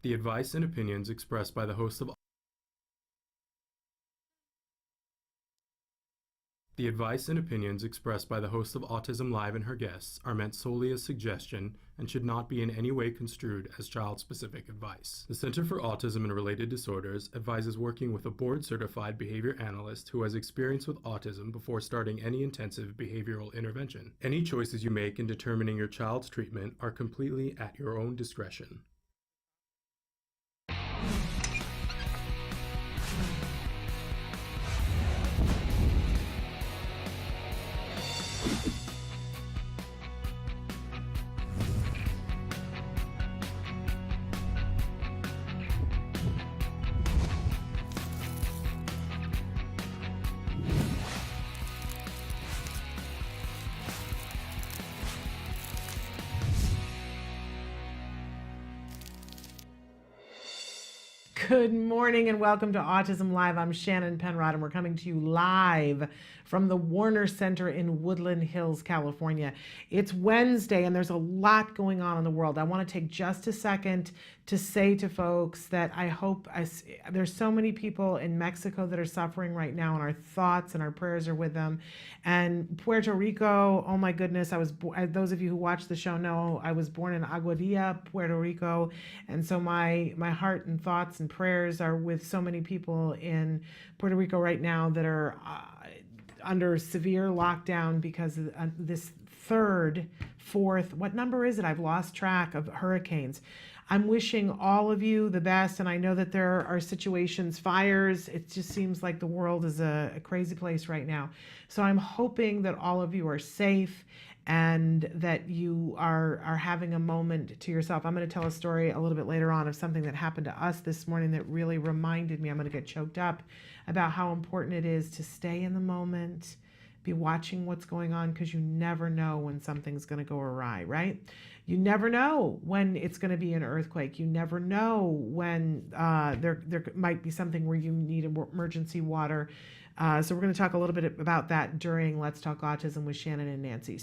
The advice and opinions expressed by the host of Autism Live and her guests are meant solely as suggestion and should not be in any way construed as child-specific advice. The Center for Autism and Related Disorders advises working with a board-certified behavior analyst who has experience with autism before starting any intensive behavioral intervention. Any choices you make in determining your child's treatment are completely at your own discretion. Good morning and welcome to Autism Live. I'm Shannon Penrod and we're coming to you live from the Warner Center in Woodland Hills, California. It's Wednesday and there's a lot going on in the world. I want to take just a second to say to folks that I hope there's so many people in Mexico that are suffering right now, and our thoughts and our prayers are with them. And Puerto Rico, oh my goodness, those of you who watch the show know I was born in Aguadilla, Puerto Rico, and so my heart and thoughts and prayers are with so many people in Puerto Rico right now that are under severe lockdown because of this third, fourth, what number is it? I've lost track of hurricanes. I'm wishing all of you the best, and I know that there are situations, fires. It just seems like the world is a crazy place right now. So I'm hoping that all of you are safe and that you are having a moment to yourself. I'm going to tell a story a little bit later on of something that happened to us this morning that really reminded me, I'm going to get choked up, about how important it is to stay in the moment, be watching what's going on, because you never know when something's going to go awry, right? You never know when it's going to be an earthquake. You never know when there might be something where you need emergency water. So we're going to talk a little bit about that during Let's Talk Autism with Shannon and Nancy.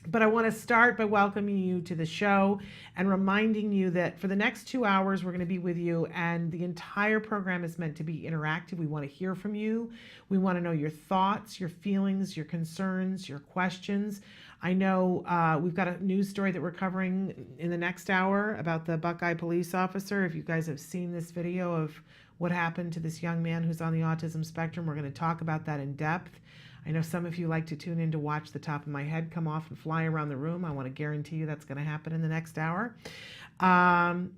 But I want to start by welcoming you to the show and reminding you that for the next 2 hours, we're going to be with you, and the entire program is meant to be interactive. We want to hear from you. We want to know your thoughts, your feelings, your concerns, your questions. I know we've got a news story that we're covering in the next hour about the Buckeye police officer. If you guys have seen this video of what happened to this young man who's on the autism spectrum, we're going to talk about that in depth. I know some of you like to tune in to watch the top of my head come off and fly around the room. I want to guarantee you that's going to happen in the next hour. And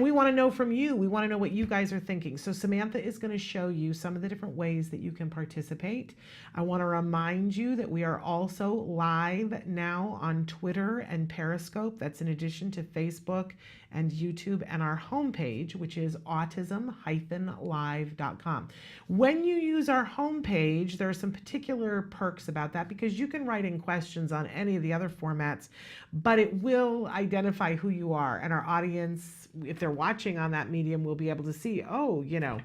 we want to know from you. We want to know what you guys are thinking. So Samantha is going to show you some of the different ways that you can participate. I want to remind you that we are also live now on Twitter and Periscope. That's in addition to Facebook and YouTube, and our homepage, which is autism-live.com. When you use our homepage, there are some particular perks about that, because you can write in questions on any of the other formats, but it will identify who you are, and our audience, if they're watching on that medium, will be able to see, oh, you know,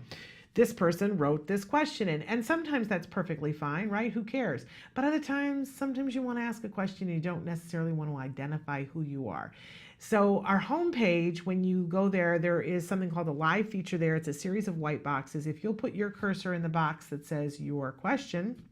this person wrote this question in. And sometimes that's perfectly fine, right? Who cares? But other times, sometimes you want to ask a question and you don't necessarily want to identify who you are. So our homepage, when you go there, there is something called a live feature there. It's a series of white boxes. If you'll put your cursor in the box that says your question,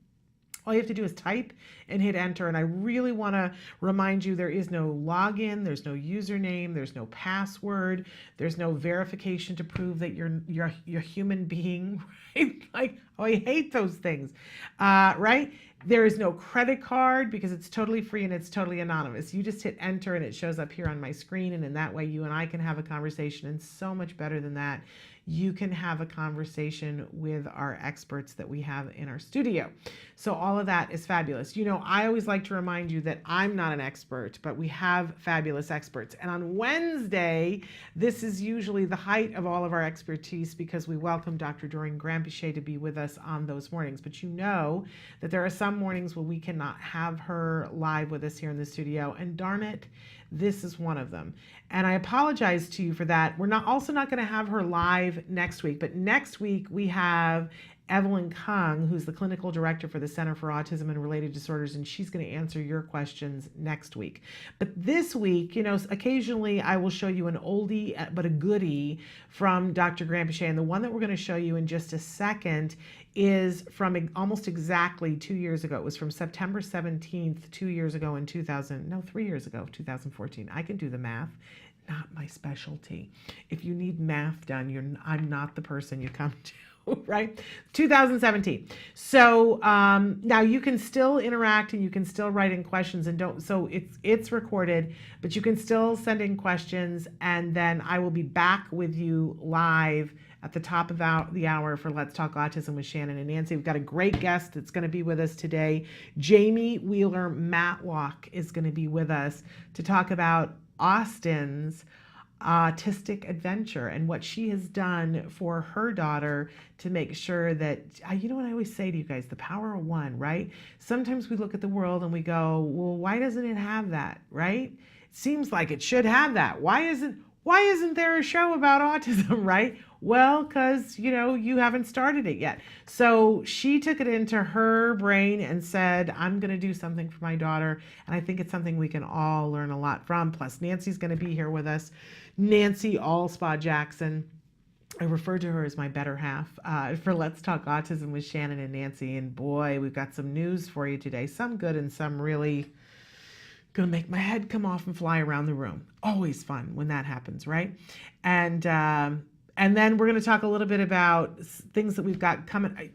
all you have to do is type and hit enter. And I really want to remind you, there is no login, there's no username, there's no password, there's no verification to prove that you're a human being, right? Like, oh, I hate those things, right? There is no credit card because it's totally free and it's totally anonymous. You just hit enter and it shows up here on my screen, and in that way you and I can have a conversation. And so much better than that, you can have a conversation with our experts that we have in our studio. So all of that is fabulous. You know, I always like to remind you that I'm not an expert, but we have fabulous experts. And on Wednesday, this is usually the height of all of our expertise, because we welcome Dr. Doreen Granpeesheh to be with us on those mornings. But you know that there are some mornings where we cannot have her live with us here in the studio, and darn it, this is one of them. And I apologize to you for that. We're also not going to have her live next week, but next week we have Evelyn Kung, who's the clinical director for the Center for Autism and Related Disorders, and she's going to answer your questions next week. But this week, occasionally I will show you an oldie but a goodie from Dr. Granpeesheh, and the one that we're going to show you in just a second is from almost exactly 2 years ago. It was from September 17th, 2 years ago in 3 years ago, 2014. I can do the math. Not my specialty. If you need math done, I'm not the person you come to, right? 2017. So now you can still interact and you can still write in questions so it's recorded, but you can still send in questions, and then I will be back with you live at the top of the hour for Let's Talk Autism with Shannon and Nancy. We've got a great guest that's going to be with us today. Jamie Wheeler Matlock is going to be with us to talk about Austin's autistic adventure and what she has done for her daughter to make sure that, you know what I always say to you guys, the power of one, right? Sometimes we look at the world and we go, well, why doesn't it have that, right? It seems like it should have that. Why isn't there a show about autism, right? Well, because, you haven't started it yet. So she took it into her brain and said, I'm going to do something for my daughter. And I think it's something we can all learn a lot from. Plus, Nancy's going to be here with us. Nancy Allspa Jackson. I refer to her as my better half for Let's Talk Autism with Shannon and Nancy. And boy, we've got some news for you today. Some good and some really going to make my head come off and fly around the room. Always fun when that happens, right? And then we're going to talk a little bit about things that we've got coming.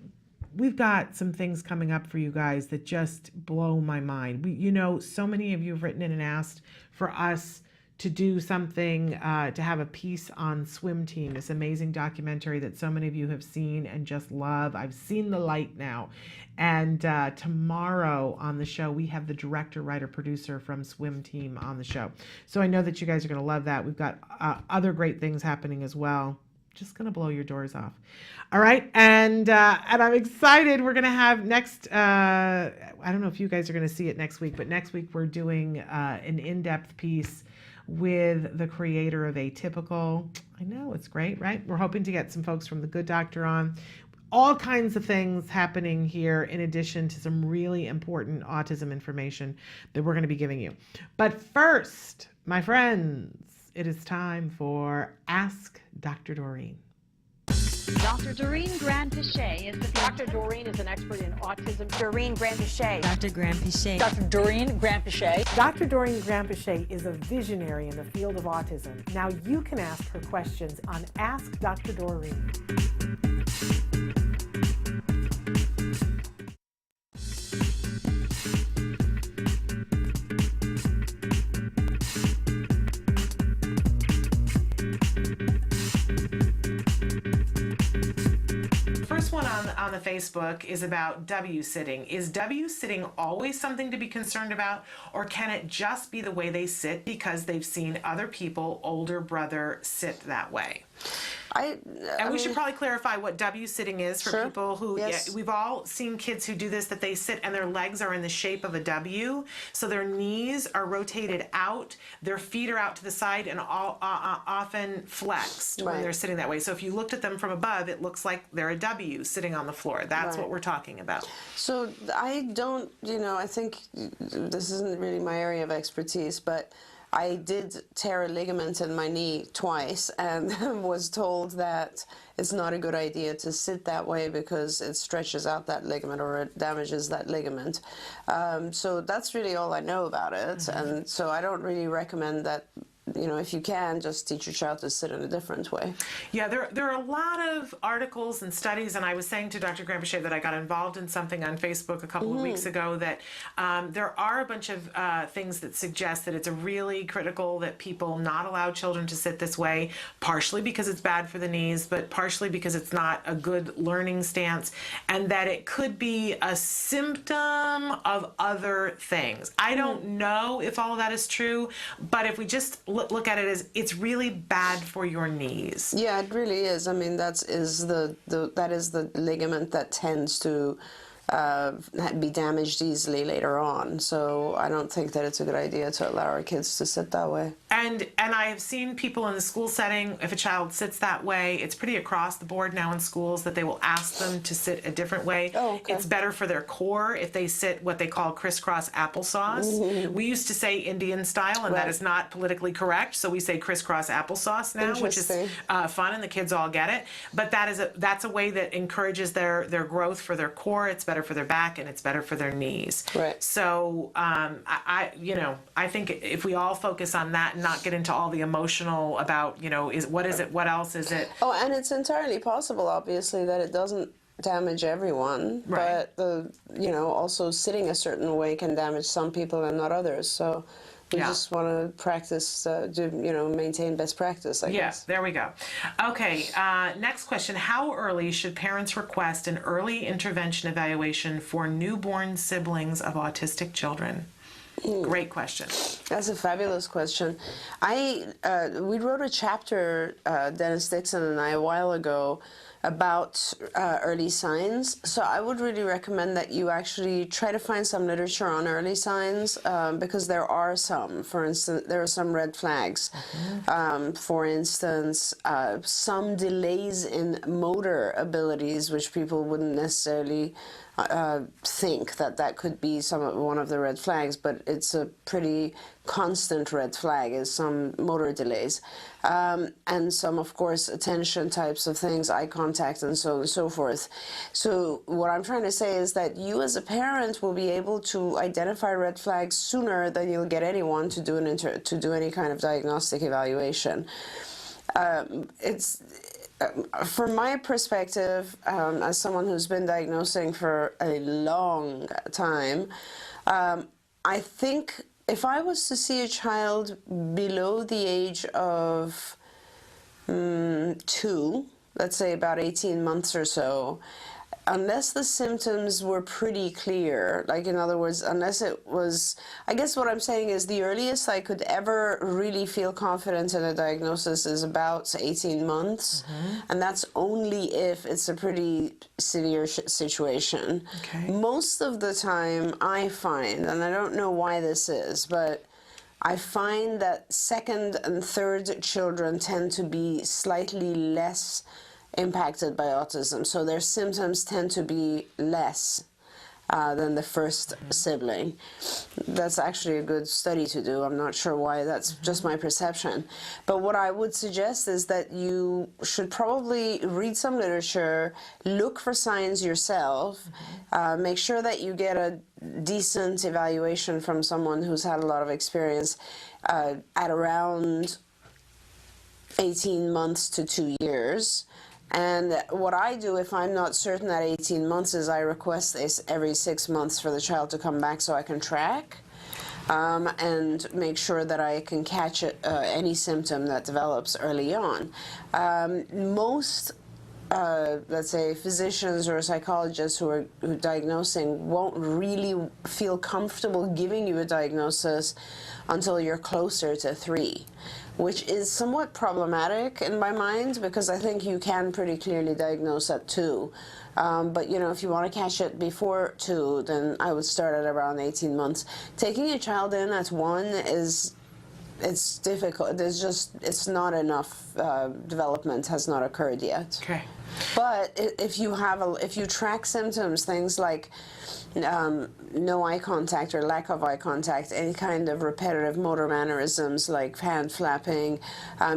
We've got some things coming up for you guys that just blow my mind. So many of you have written in and asked for us to do something, to have a piece on Swim Team, this amazing documentary that so many of you have seen and just love. I've seen the light now. And tomorrow on the show, we have the director, writer, producer from Swim Team on the show. So I know that you guys are going to love that. We've got other great things happening as well. Just going to blow your doors off. All right. And I'm excited. We're going to have next, I don't know if you guys are going to see it next week, but next week we're doing an in-depth piece with the creator of Atypical. I know, it's great, right? We're hoping to get some folks from The Good Doctor on. All kinds of things happening here in addition to some really important autism information that we're going to be giving you. But first, my friends, it is time for Ask Dr. Doreen. Dr. Doreen Granpeesheh is the Dr. Doreen is an expert in autism. Doreen Granpeesheh. Dr. Granpeesheh. Dr. Doreen Granpeesheh. Dr. Doreen Granpeesheh is a visionary in the field of autism. Now you can ask her questions on Ask Dr. Doreen. One on the Facebook is about W-sitting. Is W-sitting always something to be concerned about, or can it just be the way they sit because they've seen other people, older brother, sit that way? We should probably clarify what W-sitting is for people who, we've all seen kids who do this, that they sit and their legs are in the shape of a W, so their knees are rotated out, their feet are out to the side and often flexed when they're sitting that way. So if you looked at them from above, it looks like they're a W sitting on the floor. That's what we're talking about. So I don't, I think this isn't really my area of expertise, but I did tear a ligament in my knee twice and was told that it's not a good idea to sit that way because it stretches out that ligament or it damages that ligament. So that's really all I know about it. Mm-hmm. And so I don't really recommend that. If you can, just teach your child to sit in a different way. Yeah, there are a lot of articles and studies, and I was saying to Dr. Granpeesheh that I got involved in something on Facebook a couple of weeks ago that there are a bunch of things that suggest that it's really critical that people not allow children to sit this way, partially because it's bad for the knees, but partially because it's not a good learning stance, and that it could be a symptom of other things. I don't know if all of that is true, but if we just look at it as it's really bad for your knees. Yeah, it really is. I mean, that is the ligament that tends to be damaged easily later on. So I don't think that it's a good idea to allow our kids to sit that way. And I have seen people in the school setting, if a child sits that way, it's pretty across the board now in schools that they will ask them to sit a different way. Oh, okay. It's better for their core if they sit what they call crisscross applesauce. We used to say Indian style, and that Right. is not politically correct, so we say crisscross applesauce now, which is Interesting. fun, and the kids all get it. But that's a way that encourages their growth for their core. It's better for their back, and it's better for their knees. Right. So I think if we all focus on that and not get into all the emotional about, what is it, what else is it? Oh, and it's entirely possible, obviously, that it doesn't damage everyone, Right. but also sitting a certain way can damage some people and not others. So we Yeah. just want to practice, maintain best practice, I Yeah, guess. there we go. Okay, next question. How early should parents request an early intervention evaluation for newborn siblings of autistic children? Great question. That's a fabulous question. We wrote a chapter, Dennis Dixon and I, a while ago about early signs. So I would really recommend that you actually try to find some literature on early signs because there are some. For instance, there are some red flags. For instance, some delays in motor abilities, which people wouldn't necessarily think that could be one of the red flags, but it's a pretty constant red flag is some motor delays, and some, of course, attention types of things, eye contact, and so on and so forth. So what I'm trying to say is that you as a parent will be able to identify red flags sooner than you'll get anyone to do any kind of diagnostic evaluation. From my perspective, as someone who's been diagnosing for a long time, I think if I was to see a child below the age of 2, let's say about 18 months or so, unless the symptoms were pretty clear, like in other words, unless it was, I guess what I'm saying is the earliest I could ever really feel confident in a diagnosis is about 18 months, and that's only if it's a pretty severe situation. Okay. Most of the time I find, and I don't know why this is, but I find that second and third children tend to be slightly less impacted by autism, so their symptoms tend to be less than the first sibling. That's actually a good study to do. I'm not sure why, that's just my perception. But what I would suggest is that you should probably read some literature, look for signs yourself, make sure that you get a decent evaluation from someone who's had a lot of experience at around 18 months to 2 years. And what I do if I'm not certain at 18 months is I request this every 6 months for the child to come back so I can track and make sure that I can catch any symptom that develops early on. Most let's say physicians or psychologists who are diagnosing won't really feel comfortable giving you a diagnosis until you're closer to 3, which is somewhat problematic in my mind because I think you can pretty clearly diagnose at 2. But if you want to catch it before 2, then I would start at around 18 months. Taking a child in at 1 it's difficult. It's not enough. Development has not occurred yet. Okay. But if you track symptoms, things like no eye contact or lack of eye contact, any kind of repetitive motor mannerisms like hand flapping,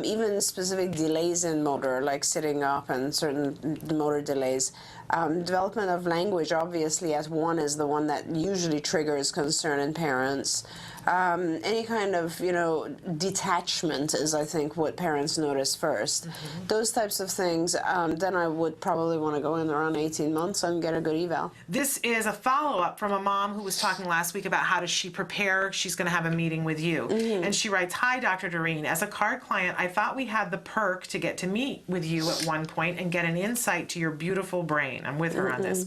even specific delays in motor like sitting up and certain motor delays. Development of language, obviously, at 1 is the one that usually triggers concern in parents. Any kind of, detachment is, I think, what parents notice first. Those types of things, then I would probably want to go in around 18 months and get a good eval. This is a follow-up from a mom who was talking last week about how does she prepare. She's going to have a meeting with you. And she writes, "Hi, Dr. Doreen. As a card client, I thought we had the perk to get to meet with you at one point and get an insight to your beautiful brain." I'm with her on this.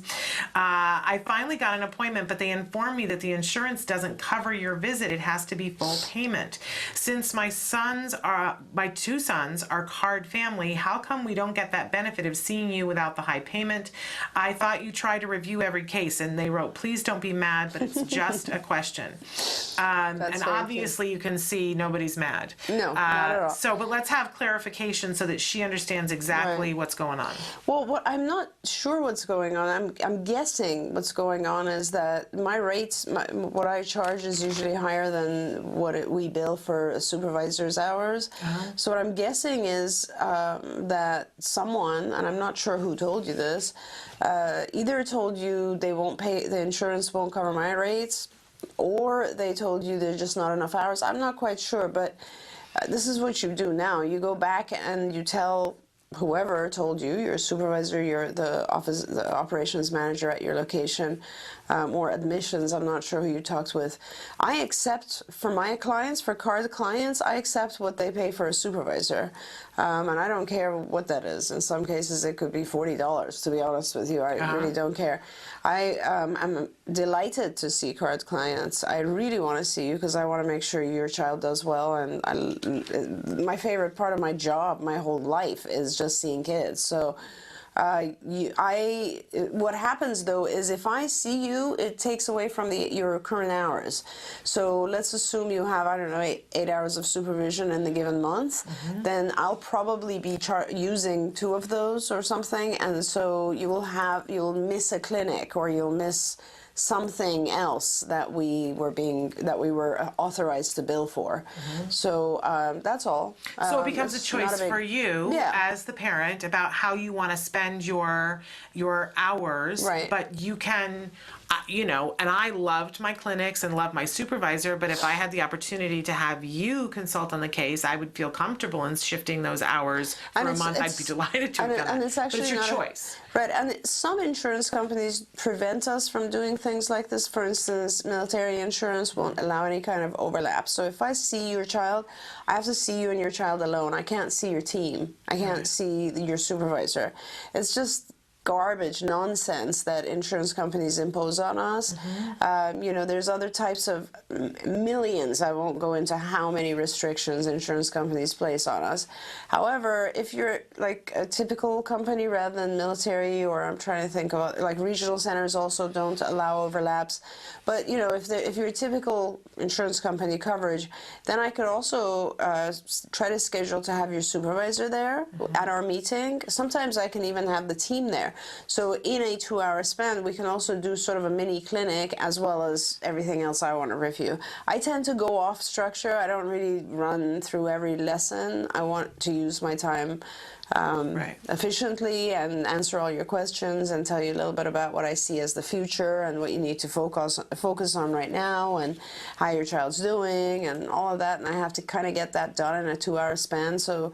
"I finally got an appointment, but they informed me that the insurance doesn't cover your visit. It has to be full payment. Since my 2 sons are card family, how come we don't get that benefit if seeing you without the high payment. I thought you tried to review every case, and they wrote, please don't be mad, but it's just a question. And obviously you can see nobody's mad. No, not at all. So, but let's have clarification so that she understands exactly what's going on. Well, I'm not sure what's going on. I'm guessing what's going on is that my rates, what I charge is usually higher than what we bill for a supervisor's hours. So what I'm guessing is that someone, and I'm not sure who told you this, either told you they won't pay, the insurance won't cover my rates, or they told you there's just not enough hours. I'm not quite sure, but this is what you do now. You go back and you tell whoever told you, your supervisor, the operations manager at your location, or admissions, I'm not sure who you talked with. I accept, for my clients, for card clients, I accept what they pay for a supervisor. And I don't care what that is. In some cases, it could be $40, to be honest with you. I really don't care. I'm delighted to see card clients. I really want to see you because I want to make sure your child does well. And my favorite part of my job, my whole life, is just seeing kids. So what happens though is if I see you, it takes away from your current hours. So let's assume you have, I don't know, 8 hours of supervision in the given month. Then I'll probably be using 2 of those or something, and so you'll miss a clinic, or you'll miss something else that we were authorized to bill for. So that's all. So it becomes a choice for you as the parent about how you want to spend your hours. Right. But you can, you know, and I loved my clinics and loved my supervisor, but if I had the opportunity to have you consult on the case, I would feel comfortable in shifting those hours for a month. I'd be delighted to have done and that. it's actually but it's your choice. Right, and some insurance companies prevent us from doing things like this. For instance, military insurance won't allow any kind of overlap. So if I see your child, I have to see you and your child alone. I can't see your team. I can't see your supervisor. It's just garbage nonsense that insurance companies impose on us. You know, there's other types of millions. I won't go into how many restrictions insurance companies place on us. However, if you're like a typical company rather than military, or I'm trying to think about, like, regional centers also don't allow overlaps. But you know, if you're a typical insurance company coverage, then I could also try to schedule to have your supervisor there at our meeting. Sometimes I can even have the team there. So in a 2-hour span, we can also do sort of a mini clinic as well as everything else I want to review. I tend to go off structure. I don't really run through every lesson. I want to use my time efficiently and answer all your questions and tell you a little bit about what I see as the future and what you need to focus on right now and how your child's doing and all of that. And I have to kind of get that done in a 2-hour span. So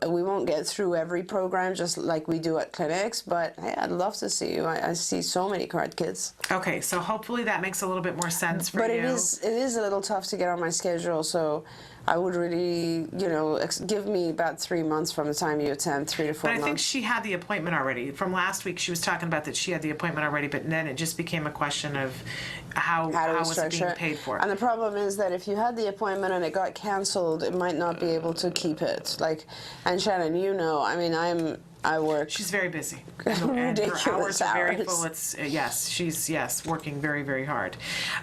we won't get through every program just like we do at clinics, but hey, I'd love to see you. I see so many card kids. Okay, so hopefully that makes a little bit more sense for you. But it is a little tough to get on my schedule, so I would really, you know, give me about 3 months from the time you attend, 3 to 4 months. But I think she had the appointment already. From last week, she was talking about that she had the appointment already, but then it just became a question of how was it being paid for. And the problem is that if you had the appointment and it got canceled, it might not be able to keep it. Like, and Shannon, you know, I mean, I work. She's very busy. And her hours are very full. It's she's working very, very hard.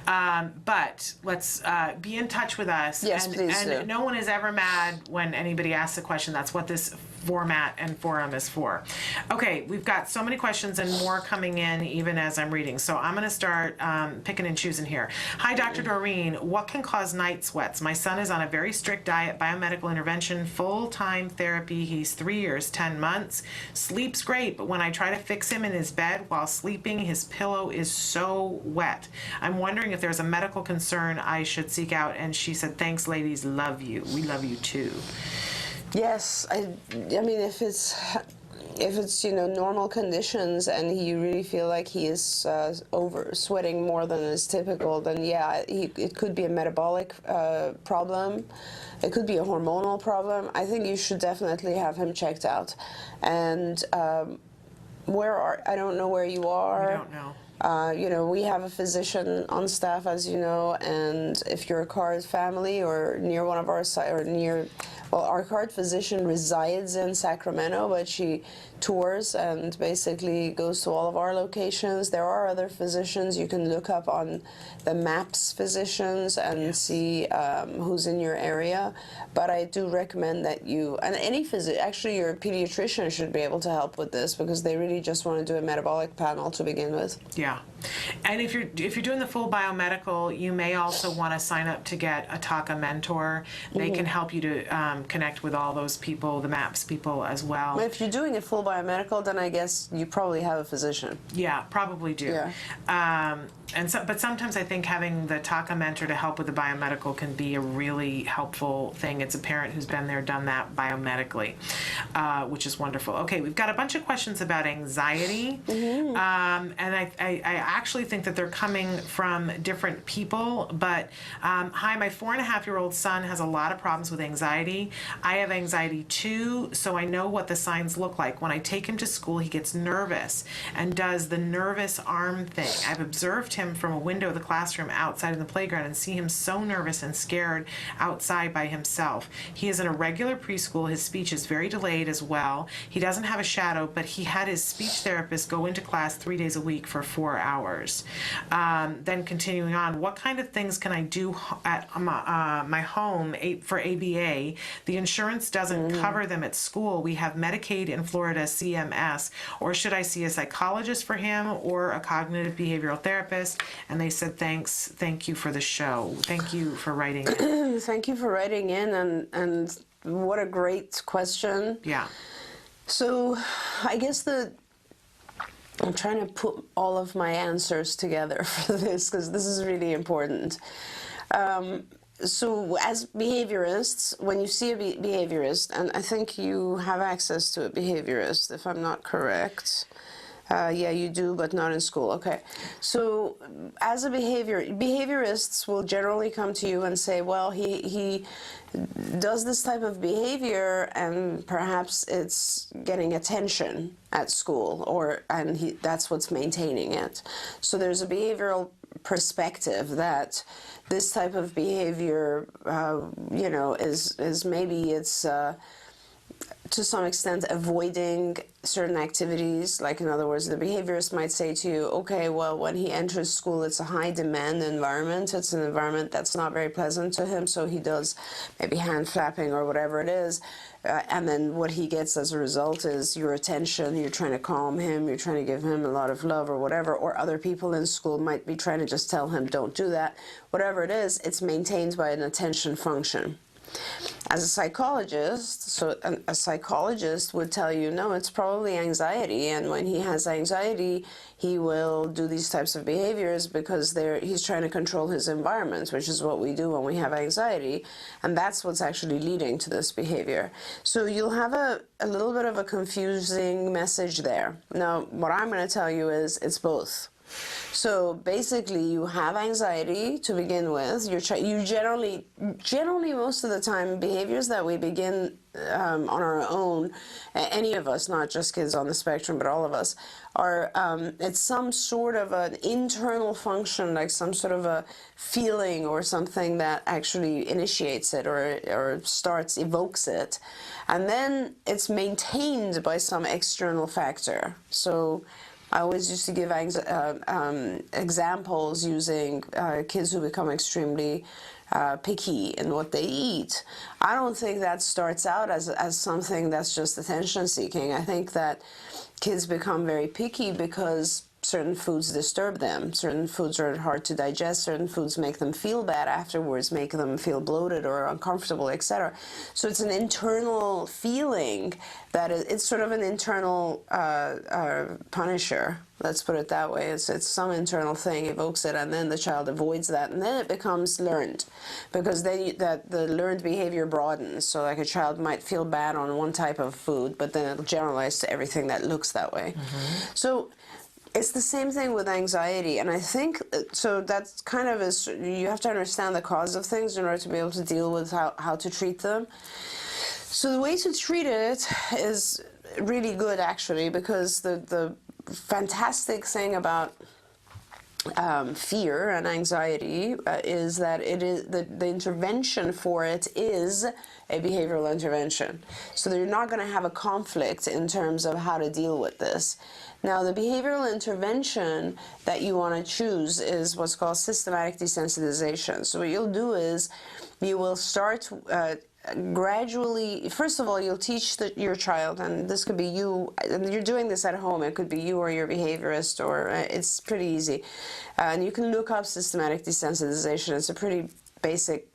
But let's be in touch with us. Yes, please do. No one is ever mad when anybody asks a question. That's what this format and forum is for. Okay, we've got so many questions and more coming in even as I'm reading. So I'm going to start picking and choosing here. Hi, Dr. Doreen. What can cause night sweats? My son is on a very strict diet, biomedical intervention, full-time therapy. He's 3 years, 10 months. Sleeps great, but when I try to fix him in his bed while sleeping, his pillow is so wet. I'm wondering if there's a medical concern I should seek out. And she said, thanks, ladies. Love you. We love you, too. Yes, I mean, if it's you know, normal conditions and you really feel like he is over sweating more than is typical, then yeah, it could be a metabolic problem. It could be a hormonal problem. I think you should definitely have him checked out. And I don't know where you are. I don't know. You know, we have a physician on staff, as you know, and if you're a card family or near one of our our card physician resides in Sacramento, but she tours and basically goes to all of our locations. There are other physicians. You can look up on the MAPS physicians and see who's in your area. But I do recommend that you, and any actually your pediatrician should be able to help with this, because they really just want to do a metabolic panel to begin with. Yeah. And if you're doing the full biomedical, you may also want to sign up to get a TACA mentor. They can help you to connect with all those people, the MAPS people as well. If you're doing a full biomedical, then I guess you probably have a physician. Yeah, probably do. Yeah. But sometimes I think having the TACA mentor to help with the biomedical can be a really helpful thing. It's a parent who's been there, done that biomedically, which is wonderful. Okay, we've got a bunch of questions about anxiety, and I actually think that they're coming from different people. But hi, my 4.5-year-old son has a lot of problems with anxiety. I have anxiety too, so I know what the signs look like. When I take him to school, he gets nervous and does the nervous arm thing. I've observed him from a window of the classroom outside in the playground and see him so nervous and scared outside by himself. He is in a regular preschool. His speech is very delayed as well. He doesn't have a shadow, but he had his speech therapist go into class 3 days a week for 4 hours. Then continuing on, what kind of things can I do at my home for ABA? The insurance doesn't cover them at school. We have Medicaid in Florida, CMS. Or should I see a psychologist for him or a cognitive behavioral therapist? And they said, thank you for the show. Thank you for writing in. Thank you for writing in, and what a great question. Yeah. So I guess I'm trying to put all of my answers together for this, because this is really important. So as behaviorists, when you see a behaviorist, and I think you have access to a behaviorist, if I'm not correct. Yeah, you do, but not in school. Okay. So as a behaviorists will generally come to you and say, well, he does this type of behavior and perhaps it's getting attention at school, and that's what's maintaining it. So there's a behavioral perspective that this type of behavior, is maybe it's to some extent avoiding certain activities. Like, in other words, the behaviorist might say to you, okay, well, when he enters school, it's a high demand environment. It's an environment that's not very pleasant to him, so he does maybe hand flapping or whatever it is. And then what he gets as a result is your attention. You're trying to calm him. You're trying to give him a lot of love or whatever. Or other people in school might be trying to just tell him, don't do that. Whatever it is, it's maintained by an attention function. As a psychologist, a psychologist would tell you, no, it's probably anxiety, and when he has anxiety, he will do these types of behaviors because he's trying to control his environment, which is what we do when we have anxiety, and that's what's actually leading to this behavior. So you'll have a little bit of a confusing message there. Now, what I'm going to tell you is it's both. So basically, you have anxiety to begin with. You generally most of the time, behaviors that we begin on our own, any of us, not just kids on the spectrum, but all of us, are it's some sort of an internal function, like some sort of a feeling or something that actually initiates it or evokes it, and then it's maintained by some external factor. So I always used to give examples using kids who become extremely picky in what they eat. I don't think that starts out as something that's just attention seeking. I think that kids become very picky because certain foods disturb them. Certain foods are hard to digest. Certain foods make them feel bad afterwards, make them feel bloated or uncomfortable, etc. So it's an internal feeling that it's sort of an internal punisher. Let's put it that way. It's some internal thing evokes it, and then the child avoids that, and then it becomes learned, because then the learned behavior broadens. So like a child might feel bad on one type of food, but then it'll generalize to everything that looks that way. Mm-hmm. So it's the same thing with anxiety, and I think, so that's kind of you have to understand the cause of things in order to be able to deal with how to treat them. So the way to treat it is really good, actually, because the fantastic thing about fear and anxiety is that it is the intervention for it is a behavioral intervention. So you're not going to have a conflict in terms of how to deal with this. Now, the behavioral intervention that you want to choose is what's called systematic desensitization. So what you'll do is you will start gradually. First of all, you'll teach your child, and this could be you, and you're doing this at home, it could be you or your behaviorist, or it's pretty easy. And you can look up systematic desensitization. It's a pretty basic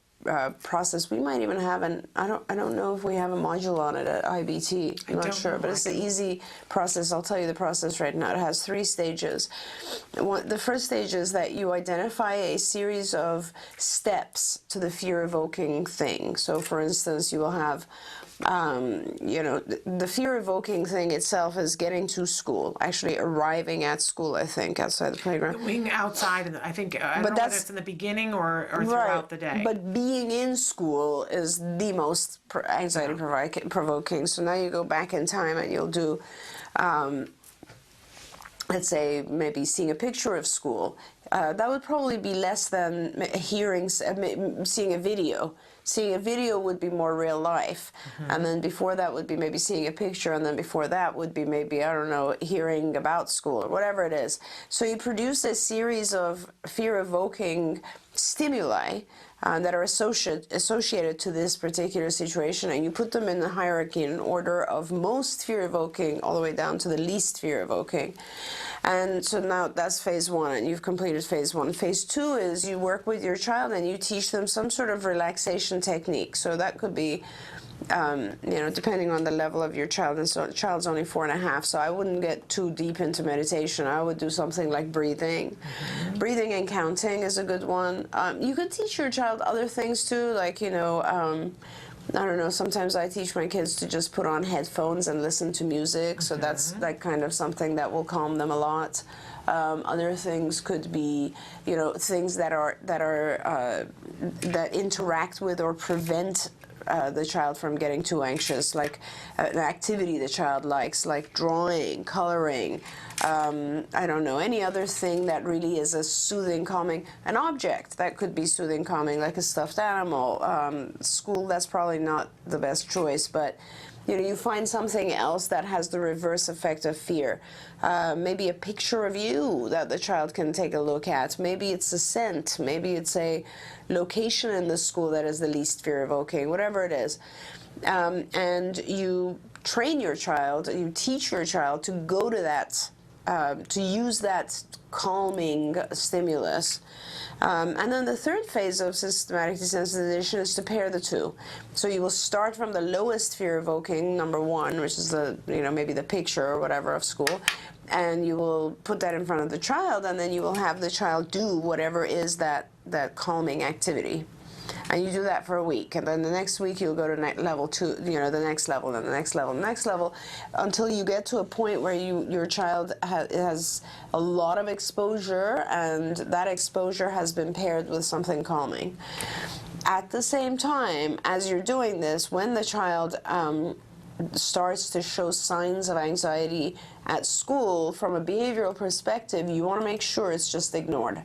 process. We might even have I don't know if we have a module on it at IBT. I'm not sure, but it's an easy process. I'll tell you the process right now. It has 3 stages. The first stage is that you identify a series of steps to the fear-evoking thing. So, for instance, you will have the fear-evoking thing itself is getting to school, actually arriving at school, I think, outside the playground. Being outside, I think, I don't know whether it's in the beginning or throughout the day. But being in school is the most anxiety-provoking. So now you go back in time and you'll do, let's say, maybe seeing a picture of school. That would probably be less than seeing a video. Seeing a video would be more real life. And then before that would be maybe seeing a picture, and then before that would be maybe, I don't know, hearing about school or whatever it is. So you produce a series of fear-evoking stimuli that are associated to this particular situation, and you put them in the hierarchy in order of most fear-evoking all the way down to the least fear-evoking. And so now that's phase 1, and you've completed phase 1. Phase 2 is you work with your child and you teach them some sort of relaxation technique. So that could be, depending on the level of your child. And so the child's only 4.5, so I wouldn't get too deep into meditation. I would do something like breathing. Breathing and counting is a good one. You could teach your child other things too, like, I don't know, sometimes I teach my kids to just put on headphones and listen to music, so that's like kind of something that will calm them a lot. Other things could be, things that interact with or prevent the child from getting too anxious, like an activity the child likes, like drawing, coloring, I don't know, any other thing that really is a soothing, calming, an object that could be soothing, calming, like a stuffed animal. School, that's probably not the best choice, but you find something else that has the reverse effect of fear. Maybe a picture of you that the child can take a look at. Maybe it's a scent. Maybe it's a location in the school that is the least fear-evoking, whatever it is. And you train your child, you teach your child to go to that, to use that calming stimulus. And then the third phase of systematic desensitization is to pair the two. So you will start from the lowest fear-evoking, number 1, which is the, maybe the picture or whatever of school, and you will put that in front of the child, and then you will have the child do whatever is that calming activity. And you do that for a week, and then the next week you'll go to level 2, the next level, and the next level, and the next level, until you get to a point where your child has a lot of exposure, and that exposure has been paired with something calming. At the same time, as you're doing this, when the child starts to show signs of anxiety at school, from a behavioral perspective, you want to make sure it's just ignored.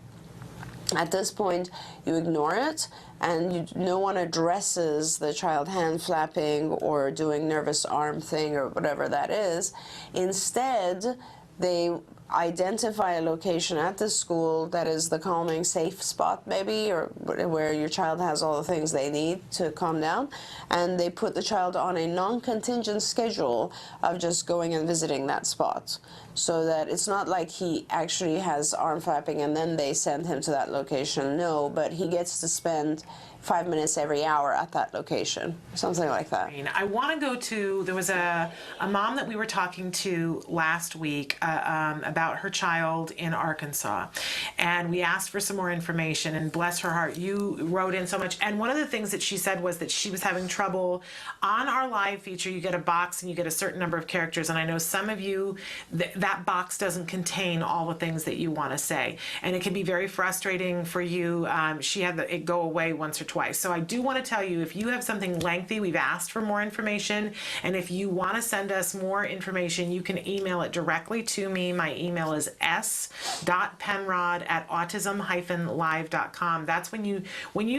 At this point, you ignore it, and no one addresses the child hand flapping or doing nervous arm thing or whatever that is. Instead, they identify a location at the school that is the calming safe spot, maybe, or where your child has all the things they need to calm down, and they put the child on a non-contingent schedule of just going and visiting that spot, so that it's not like he actually has arm flapping and then they send him to that location. No, but he gets to spend 5 minutes every hour at that location, something like that. I want to go to, there was a mom that we were talking to last week about her child in Arkansas, and we asked for some more information, and bless her heart, you wrote in so much. And one of the things that she said was that she was having trouble. On our live feature, you get a box and you get a certain number of characters, and I know some of you, that box doesn't contain all the things that you want to say, and it can be very frustrating for you. She had it go away once or twice. So I do want to tell you, if you have something lengthy, we've asked for more information, and if you want to send us more information, you can email it directly to me. My email is s.penrod@autism-live.com. That's when you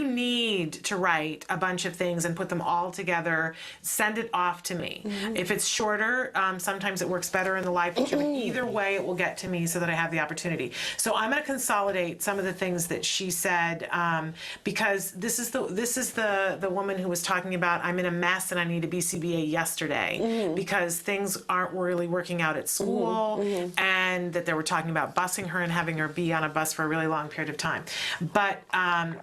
need to write a bunch of things and put them all together, send it off to me. If it's shorter, sometimes it works better in the live feature, but either way, it will get to me so that I have the opportunity. So I'm going to consolidate some of the things that she said, because this is the woman who was talking about, I'm in a mess and I need a BCBA yesterday because things aren't really working out at school, and that they were talking about busing her and having her be on a bus for a really long period of time. But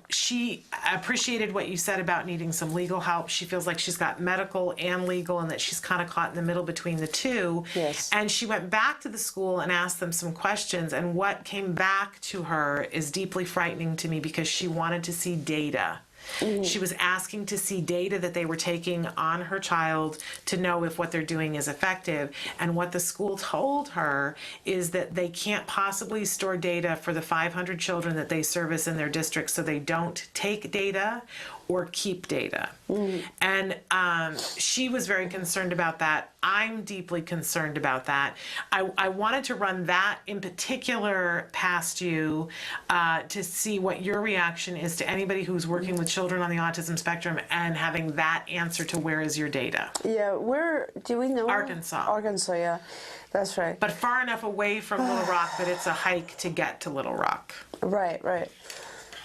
she appreciated what you said about needing some legal help. She feels like she's got medical and legal, and that she's kind of caught in the middle between the two. Yes. And she went back to the school and asked them some questions, and what came back to her is deeply frightening to me, because she wanted to see data. She was asking to see data that they were taking on her child to know if what they're doing is effective. And what the school told her is that they can't possibly store data for the 500 children that they service in their district, so they don't take data or keep data. And she was very concerned about that. I'm deeply concerned about that. I wanted to run that in particular past you to see what your reaction is to anybody who's working with children on the autism spectrum and having that answer to where is your data. Yeah, where do we know? Arkansas. Arkansas, yeah, that's right. But far enough away from Little Rock that it's a hike to get to Little Rock. Right.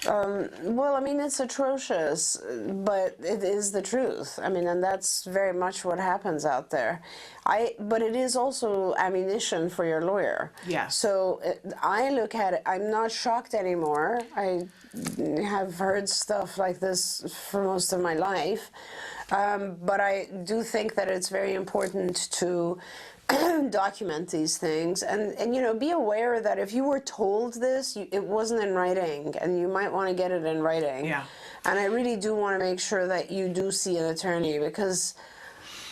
Well, I mean, it's atrocious, but it is the truth. I mean, and that's very much what happens out there. But it is also ammunition for your lawyer. Yeah. So I look at it, I'm not shocked anymore. I have heard stuff like this for most of my life. But I do think that it's very important to document these things, and be aware that if you were told this, it wasn't in writing, and you might want to get it in writing. Yeah. And I really do want to make sure that you do see an attorney, because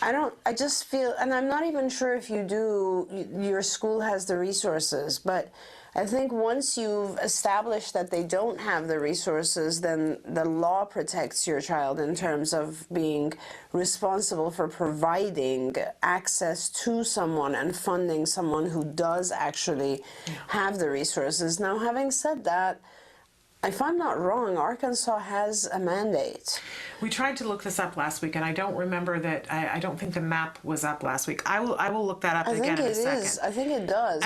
I just feel, and I'm not even sure if you do, your school has the resources, but I think once you've established that they don't have the resources, then the law protects your child in terms of being responsible for providing access to someone and funding someone who does actually have the resources. Now, having said that, if I'm not wrong, Arkansas has a mandate. We tried to look this up last week, and I don't remember that. I don't think the map was up last week. I will look that up again in a second. I think it does,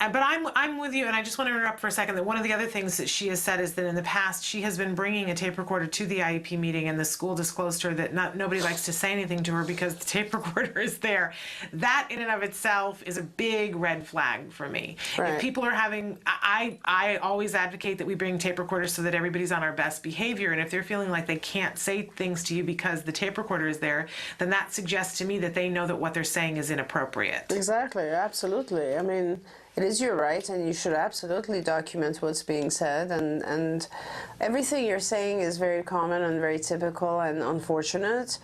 But I'm with you, and I just want to interrupt for a second that one of the other things that she has said is that in the past she has been bringing a tape recorder to the IEP meeting, and the school disclosed to her that nobody likes to say anything to her because the tape recorder is there. That in and of itself is a big red flag for me. Right. If people are having, I always advocate that we bring tape recorders so that everybody's on our best behavior, and if they're feeling like they can't say things to you because the tape recorder is there, then that suggests to me that they know that what they're saying is inappropriate. Exactly, absolutely. I mean, it is your right, and you should absolutely document what's being said, and everything you're saying is very common and very typical and unfortunate,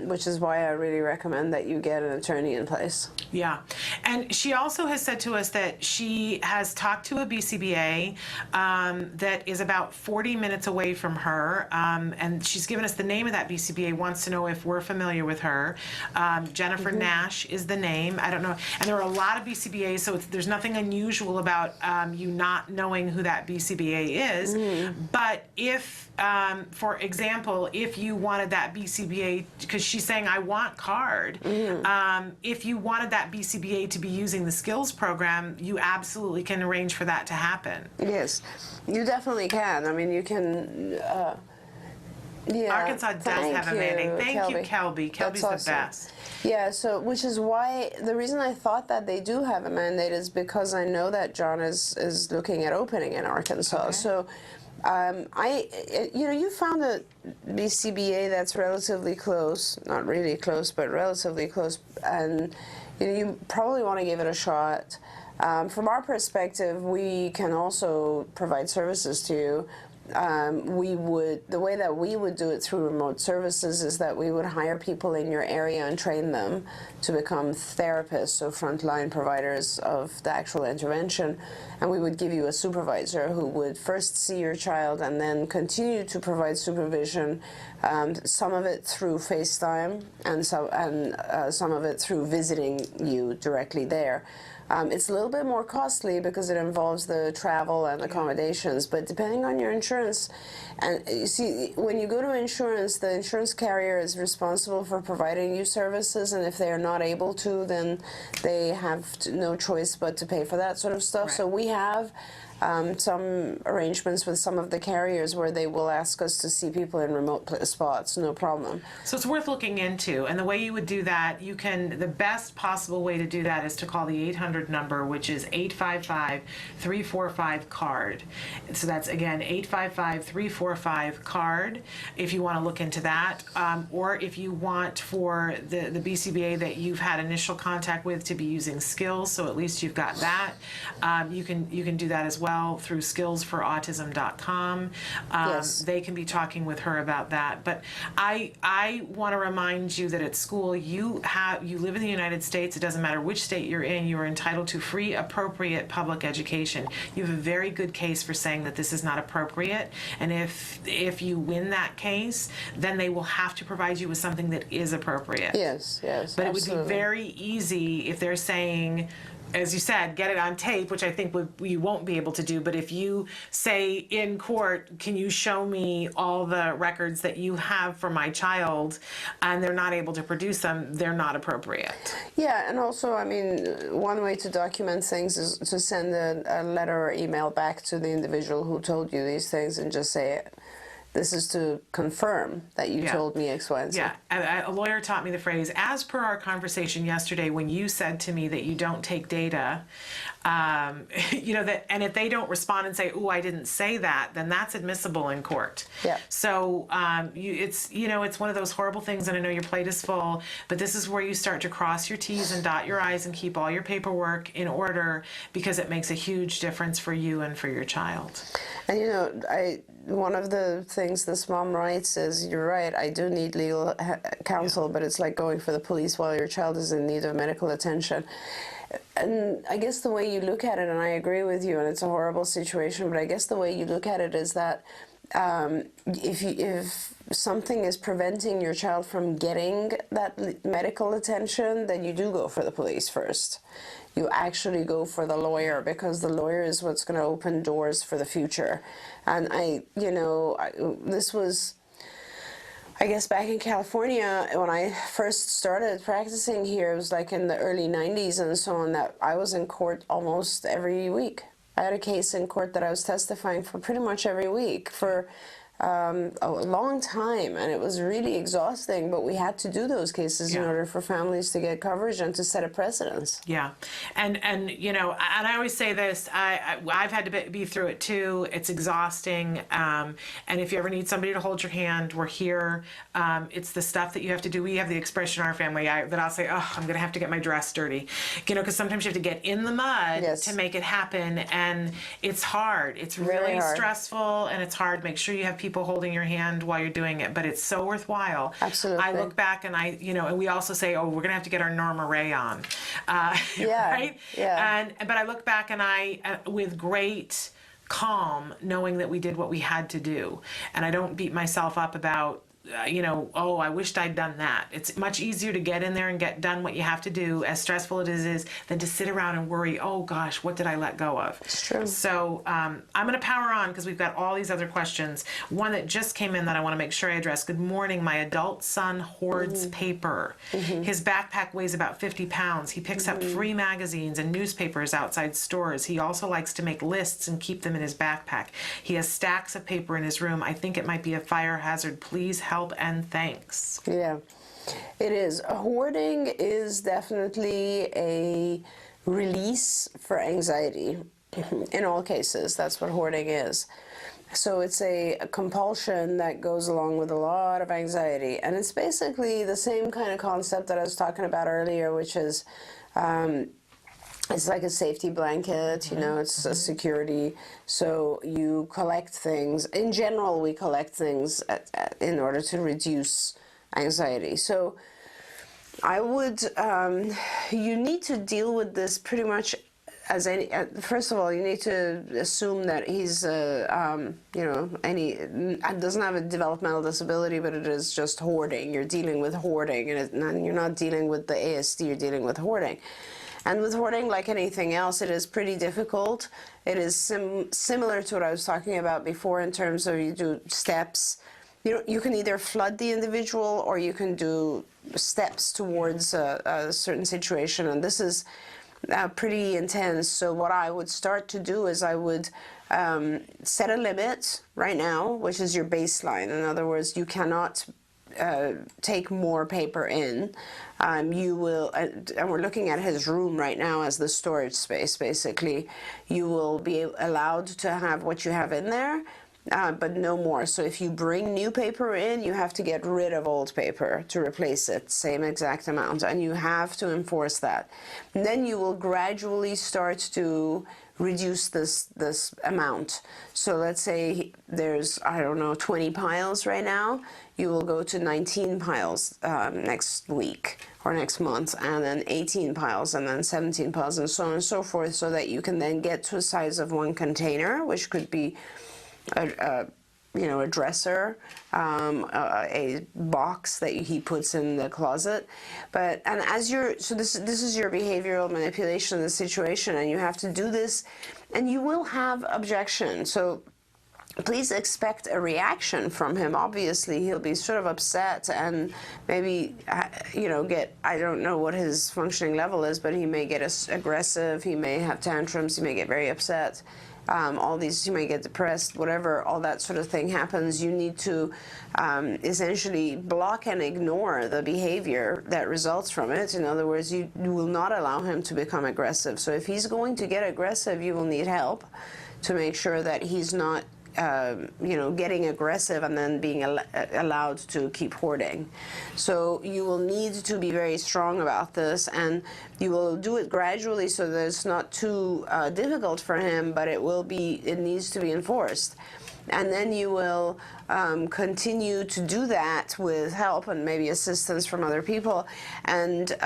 which is why I really recommend that you get an attorney in place. Yeah, and she also has said to us that she has talked to a BCBA that is about 40 minutes away from her, and she's given us the name of that BCBA, wants to know if we're familiar with her. Jennifer Nash is the name. I don't know, and there are a lot of BCBAs, so there's nothing unusual about you not knowing who that BCBA is, but if, for example, if you wanted that BCBA, because she's saying, I want card, if you wanted that BCBA to be using the skills program, you absolutely can arrange for that to happen. Yes, you definitely can. I mean, you can, yeah. Arkansas does have a mandate. Thank you, Kelby. Kelby's That's awesome. The best. Yeah, so, which is why, the reason I thought that they do have a mandate is because I know that John is looking at opening in Arkansas. Okay. So, you found a BCBA that's relatively close, not really close, but relatively close, and you probably want to give it a shot. From our perspective, we can also provide services to you. the way that we would do it through remote services is that we would hire people in your area and train them to become therapists, so frontline providers of the actual intervention, and we would give you a supervisor who would first see your child and then continue to provide supervision, some of it through FaceTime and some of it through visiting you directly there. It's a little bit more costly because it involves the travel and accommodations, but depending on your insurance, and you see, when you go to insurance, the insurance carrier is responsible for providing you services, and if they are not able to, then they have no choice but to pay for that sort of stuff. Right. So we have some arrangements with some of the carriers where they will ask us to see people in remote spots, no problem. So it's worth looking into, and the way you would do that, the best possible way to do that is to call the 800 number, which is 855-345-CARD. So that's, again, 855-345-CARD, if you want to look into that, or if you want for the BCBA that you've had initial contact with to be using Skills, so at least you've got that. You can do that as well through skillsforautism.com. Yes. They can be talking with her about that. But I want to remind you that at school you live in the United States. It doesn't matter which state you're in. You are entitled to free, appropriate public education. You have a very good case for saying that this is not appropriate. And if you win that case, then they will have to provide you with something that is appropriate. Yes, yes. But absolutely. it would be very easy if they're saying, as you said, get it on tape, which I think you won't be able to do. But if you say in court, can you show me all the records that you have for my child, and they're not able to produce them, they're not appropriate. Yeah, and also, I mean, one way to document things is to send a letter or email back to the individual who told you these things and just say, this is to confirm that you told me X, Y, and Z. Yeah, a lawyer taught me the phrase, as per our conversation yesterday when you said to me that you don't take data, and if they don't respond and say, "Ooh, I didn't say that," then that's admissible in court. Yeah. So it's one of those horrible things, and I know your plate is full, but this is where you start to cross your T's and dot your I's and keep all your paperwork in order, because it makes a huge difference for you and for your child. And one of the things this mom writes is, you're right, I do need legal counsel, but it's like going for the police while your child is in need of medical attention. And I guess the way you look at it, and I agree with you, and it's a horrible situation, but I guess the way you look at it is that if something is preventing your child from getting that medical attention, then you do go for the police first. You actually go for the lawyer, because the lawyer is what's going to open doors for the future. And this was, I guess, back in California, when I first started practicing here, it was like in the early 90s and so on, that I was in court almost every week. I had a case in court that I was testifying for pretty much every week for a long time, and it was really exhausting, but we had to do those cases in order for families to get coverage and to set a precedence. Yeah, and I always say this, I've had to be through it too. It's exhausting, and if you ever need somebody to hold your hand, we're here. It's the stuff that you have to do. We have the expression in our family that I'll say, oh, I'm gonna have to get my dress dirty, because sometimes you have to get in the mud to make it happen, and it's hard. It's really hard. Stressful, and it's hard. Make sure you have people holding your hand while you're doing it, but it's so worthwhile. Absolutely. I look back and and we also say, oh, we're gonna have to get our Norma Ray on, right? Yeah. But I look back and with great calm, knowing that we did what we had to do, and I don't beat myself up about, oh, I wished I'd done that. It's much easier to get in there and get done what you have to do, as stressful it is, than to sit around and worry, oh gosh, what did I let go of? It's true. So I'm going to power on, because we've got all these other questions. One that just came in that I want to make sure I address. Good morning. My adult son hoards paper. His backpack weighs about 50 pounds. He picks up free magazines and newspapers outside stores. He also likes to make lists and keep them in his backpack. He has stacks of paper in his room. I think it might be a fire hazard. Please help and thanks. Yeah, it is. Hoarding is definitely a release for anxiety. In all cases, that's what hoarding is. So it's a compulsion that goes along with a lot of anxiety. And it's basically the same kind of concept that I was talking about earlier, which is it's like a safety blanket, you know, it's a security. So you collect things. In general, we collect things in order to reduce anxiety. So I would, you need to deal with this pretty much as any, first of all, you need to assume that he's, you know, doesn't have a developmental disability, but it is just hoarding. You're dealing with hoarding, and you're not dealing with the ASD, you're dealing with hoarding. And with hoarding, like anything else, it is pretty difficult. It is similar to what I was talking about before in terms of you do steps. You can either flood the individual or you can do steps towards a certain situation, and this is pretty intense. So what I would start to do is I would set a limit right now, which is your baseline. In other words, you cannot take more paper in. You will, and we're looking at his room right now as the storage space, basically. You will be allowed to have what you have in there, but no more. So if you bring new paper in, you have to get rid of old paper to replace it, same exact amount, and you have to enforce that. And then you will gradually start to reduce this amount. So let's say there's, I don't know, 20 piles right now. You will go to 19 piles next week or next month, and then 18 piles, and then 17 piles, and so on and so forth, so that you can then get to a size of one container, which could be you know, a dresser, a box that he puts in the closet. But, and as you're, so this is your behavioral manipulation of the situation, and you have to do this, and you will have objection. So please expect a reaction from him. Obviously, he'll be sort of upset and maybe, you know, get, I don't know what his functioning level is, but he may get aggressive, he may have tantrums, he may get very upset. All these, you may get depressed, whatever, all that sort of thing happens. You need to essentially block and ignore the behavior that results from it. In other words, you will not allow him to become aggressive. So if he's going to get aggressive, you will need help to make sure that he's not you know, getting aggressive and then being allowed to keep hoarding. So you will need to be very strong about this, and you will do it gradually so that it's not too difficult for him, but it needs to be enforced. And then you will continue to do that with help and maybe assistance from other people, and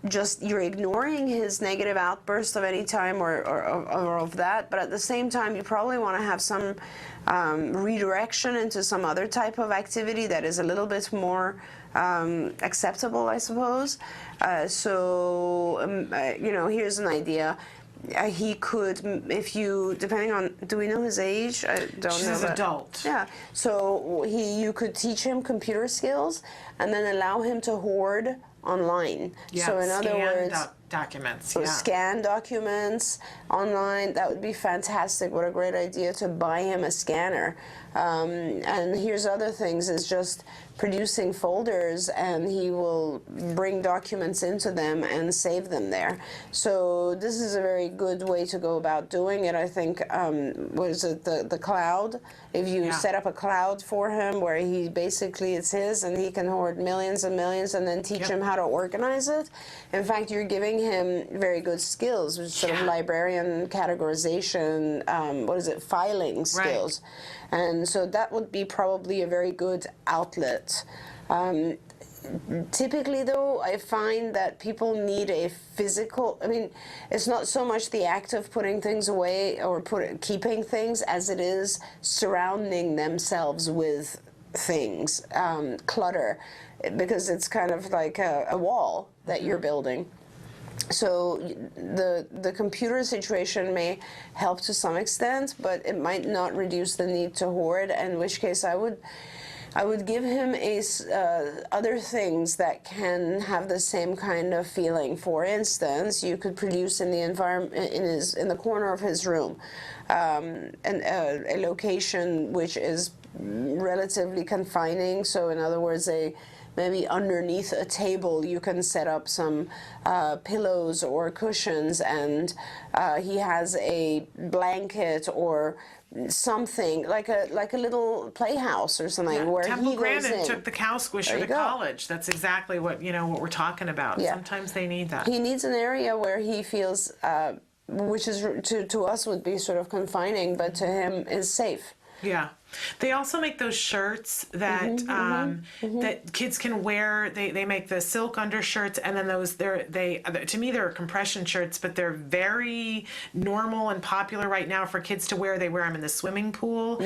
just you're ignoring his negative outburst of any time or of that, but at the same time you probably want to have some redirection into some other type of activity that is a little bit more acceptable, I suppose. You know, here's an idea. He could, if you, depending on, do we know his age? I don't know. She's an adult. Yeah. So you could teach him computer skills and then allow him to hoard online. Yeah, so in other words, documents. so yeah. scan documents online. That would be fantastic. What a great idea to buy him a scanner. And here's other things, is just producing folders, and he will bring documents into them and save them there. So this is a very good way to go about doing it. I think, what is it, the cloud? If you set up a cloud for him where he basically, it's his, and he can hoard millions and millions, and then teach him how to organize it. In fact, you're giving him very good skills, which is sort of librarian categorization, what is it, filing skills. Right. And so that would be probably a very good outlet. Typically, though, I find that people need a physical, I mean, it's not so much the act of putting things away or keeping things as it is surrounding themselves with things, clutter, because it's kind of like a wall that you're building. So the computer situation may help to some extent, but it might not reduce the need to hoard, in which case I would give him other things that can have the same kind of feeling. For instance, you could produce in the environment, in the corner of his room, a location which is relatively confining. So in other words, maybe underneath a table you can set up some pillows or cushions, and he has a blanket or something like a little playhouse or something where Temple he goes Grandin in. took the cow squisher There you to go. college. That's exactly what what we're talking about. Yeah. Sometimes they need that. He needs an area where he feels, which is to us would be sort of confining, but to him is safe. Yeah. They also make those shirts that that kids can wear. They make the silk undershirts, and then those to me they're compression shirts, but they're very normal and popular right now for kids to wear. They wear them in the swimming pool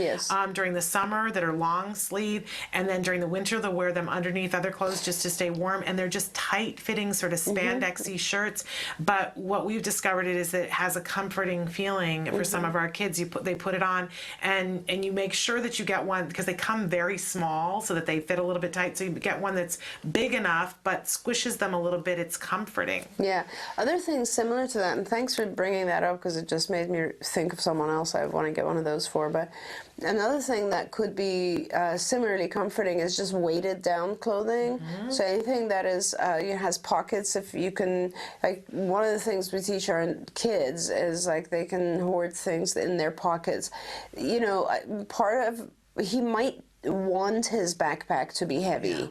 during the summer that are long sleeve, and then during the winter they'll wear them underneath other clothes just to stay warm. And they're just tight fitting sort of spandexy shirts. But what we've discovered is that it has a comforting feeling for some of our kids. They put it on, and you make sure that you get one, because they come very small so that they fit a little bit tight, so you get one that's big enough but squishes them a little bit. It's comforting. Yeah. Other things similar to that, and thanks for bringing that up because it just made me think of someone else I want to get one of those for. But another thing that could be similarly comforting is just weighted down clothing. So anything that is has pockets, if you can, like one of the things we teach our kids is like they can hoard things in their pockets. Part of, he might want his backpack to be heavy.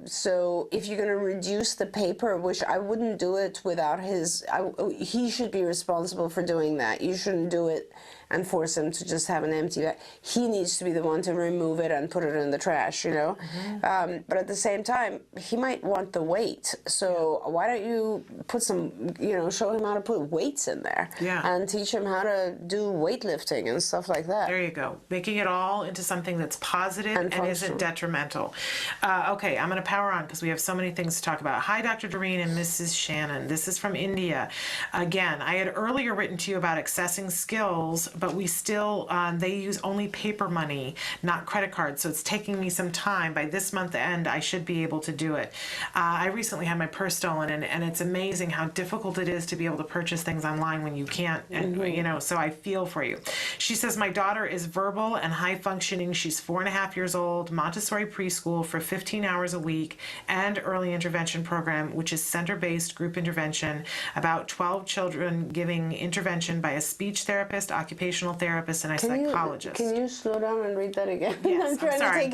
So if you're going to reduce the paper, which I wouldn't do it without he should be responsible for doing that. You shouldn't do it and force him to just have an empty bag. He needs to be the one to remove it and put it in the trash, But at the same time, he might want the weight. So why don't you put some, show him how to put weights in there and teach him how to do weightlifting and stuff like that. There you go. Making it all into something that's positive and isn't detrimental. Okay, I'm going to power on because we have so many things to talk about. Hi, Dr. Doreen and Mrs. Shannon. This is from India. Again, I had earlier written to you about accessing skills, but we still, they use only paper money, not credit cards. So it's taking me some time. By this month end, I should be able to do it. I recently had my purse stolen, and it's amazing how difficult it is to be able to purchase things online when you can't, and so I feel for you. She says, my daughter is verbal and high functioning. She's 4.5 years old, Montessori preschool for 15 hours a week, and early intervention program, which is center-based group intervention, about 12 children giving intervention by a speech therapist, occupational therapist, and a psychologist. Can you slow down and read that again? Yes, I'm sorry.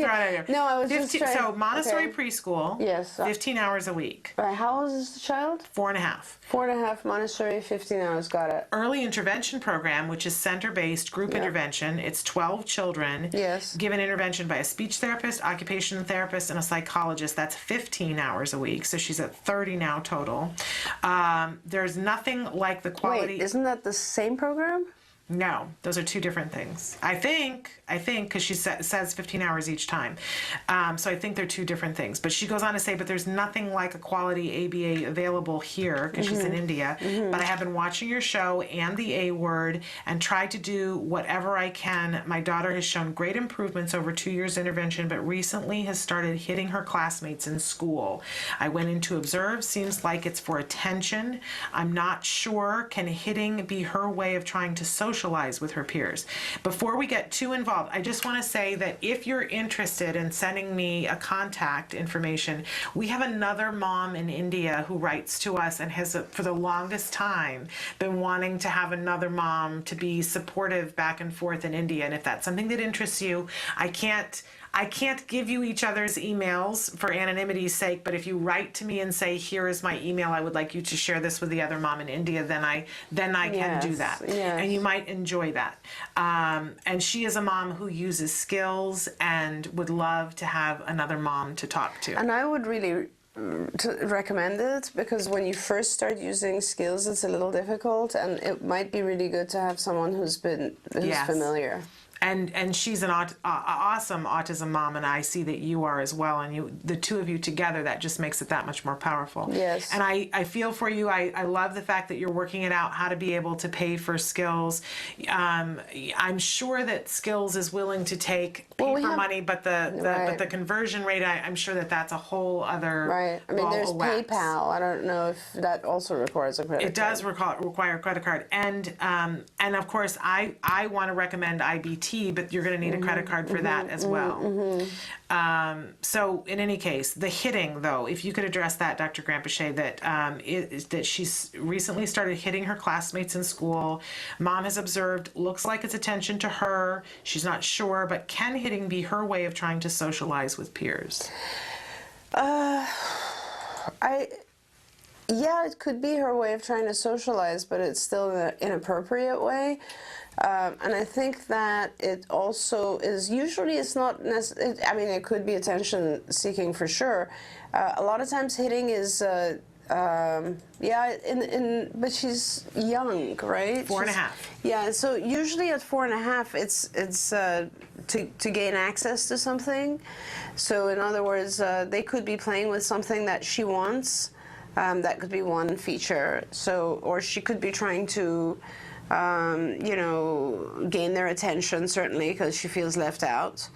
No, I was just trying. So Montessori preschool, yes, 15 hours a week. How old is the child? 4.5. 4.5 Montessori, 15 hours. Got it. Early intervention program, which is center-based group intervention. It's 12 children. Yes. Given intervention by a speech therapist, occupational therapist, and a psychologist. That's 15 hours a week. So she's at 30 now total. There's nothing like the quality. Wait, isn't that the same program? No, those are two different things. I think, because she says 15 hours each time. So I think they're two different things. But she goes on to say, but there's nothing like a quality ABA available here, because she's in India. But I have been watching your show and the A Word and tried to do whatever I can. My daughter has shown great improvements over 2 years intervention, but recently has started hitting her classmates in school. I went in to observe. Seems like it's for attention. I'm not sure. Can hitting be her way of trying to socialize with her peers? Before we get too involved, I just want to say that if you're interested in sending me a contact information, we have another mom in India who writes to us and has, for the longest time, been wanting to have another mom to be supportive back and forth in India. And if that's something that interests you, I can't give you each other's emails for anonymity's sake, but if you write to me and say, here is my email, I would like you to share this with the other mom in India, then I can do that. Yes. And you might enjoy that. And she is a mom who uses skills and would love to have another mom to talk to. And I would really recommend it, because when you first start using skills, it's a little difficult, and it might be really good to have someone who's familiar. And she's an awesome autism mom, and I see that you are as well. And the two of you together, that just makes it that much more powerful. Yes. And I feel for you. I love the fact that you're working it out, how to be able to pay for skills. I'm sure that Skills is willing to take paper money, but the conversion rate, I'm sure that's a whole other right. I mean, there's PayPal. I don't know if that also requires a credit card. It does require a credit card, and of course I want to recommend IBT. EBT, but you're going to need a credit card for that as well. So in any case, the hitting, though, if you could address that, Dr. Grant-Pichet, that she's recently started hitting her classmates in school. Mom has observed, looks like it's attention to her. She's not sure, but can hitting be her way of trying to socialize with peers? Yeah, it could be her way of trying to socialize, but it's still an inappropriate way. And I think that it also is, usually it's not necessarily, I mean, it could be attention seeking for sure. A lot of times hitting is, but she's young, right? 4.5. Yeah, so usually at 4.5, it's to gain access to something. So in other words, they could be playing with something that she wants. That could be one feature. So, or she could be trying to, gain their attention, certainly, because she feels left out.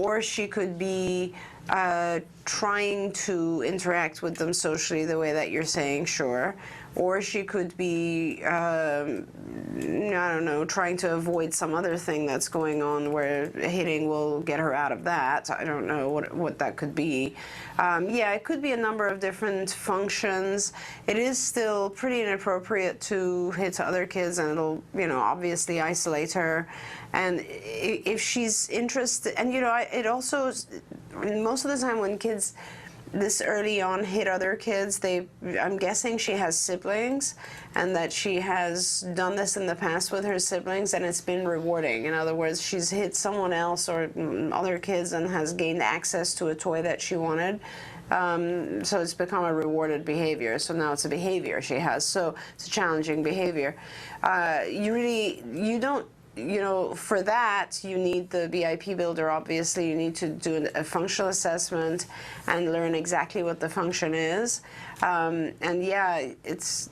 Or she could be trying to interact with them socially the way that you're saying, sure. Or she could be, I don't know, trying to avoid some other thing that's going on where hitting will get her out of that. I don't know what that could be. Yeah, it could be a number of different functions. It is still pretty inappropriate to hit other kids, and it'll, obviously isolate her. And if she's interested, and it also, most of the time when kids this early on hit other kids, I'm guessing she has siblings, and that she has done this in the past with her siblings, and it's been rewarding. In other words, she's hit someone else or other kids and has gained access to a toy that she wanted. So it's become a rewarded behavior. So now it's a behavior she has. So it's a challenging behavior. For that, you need the BIP builder, obviously. You need to do a functional assessment and learn exactly what the function is. And yeah, it's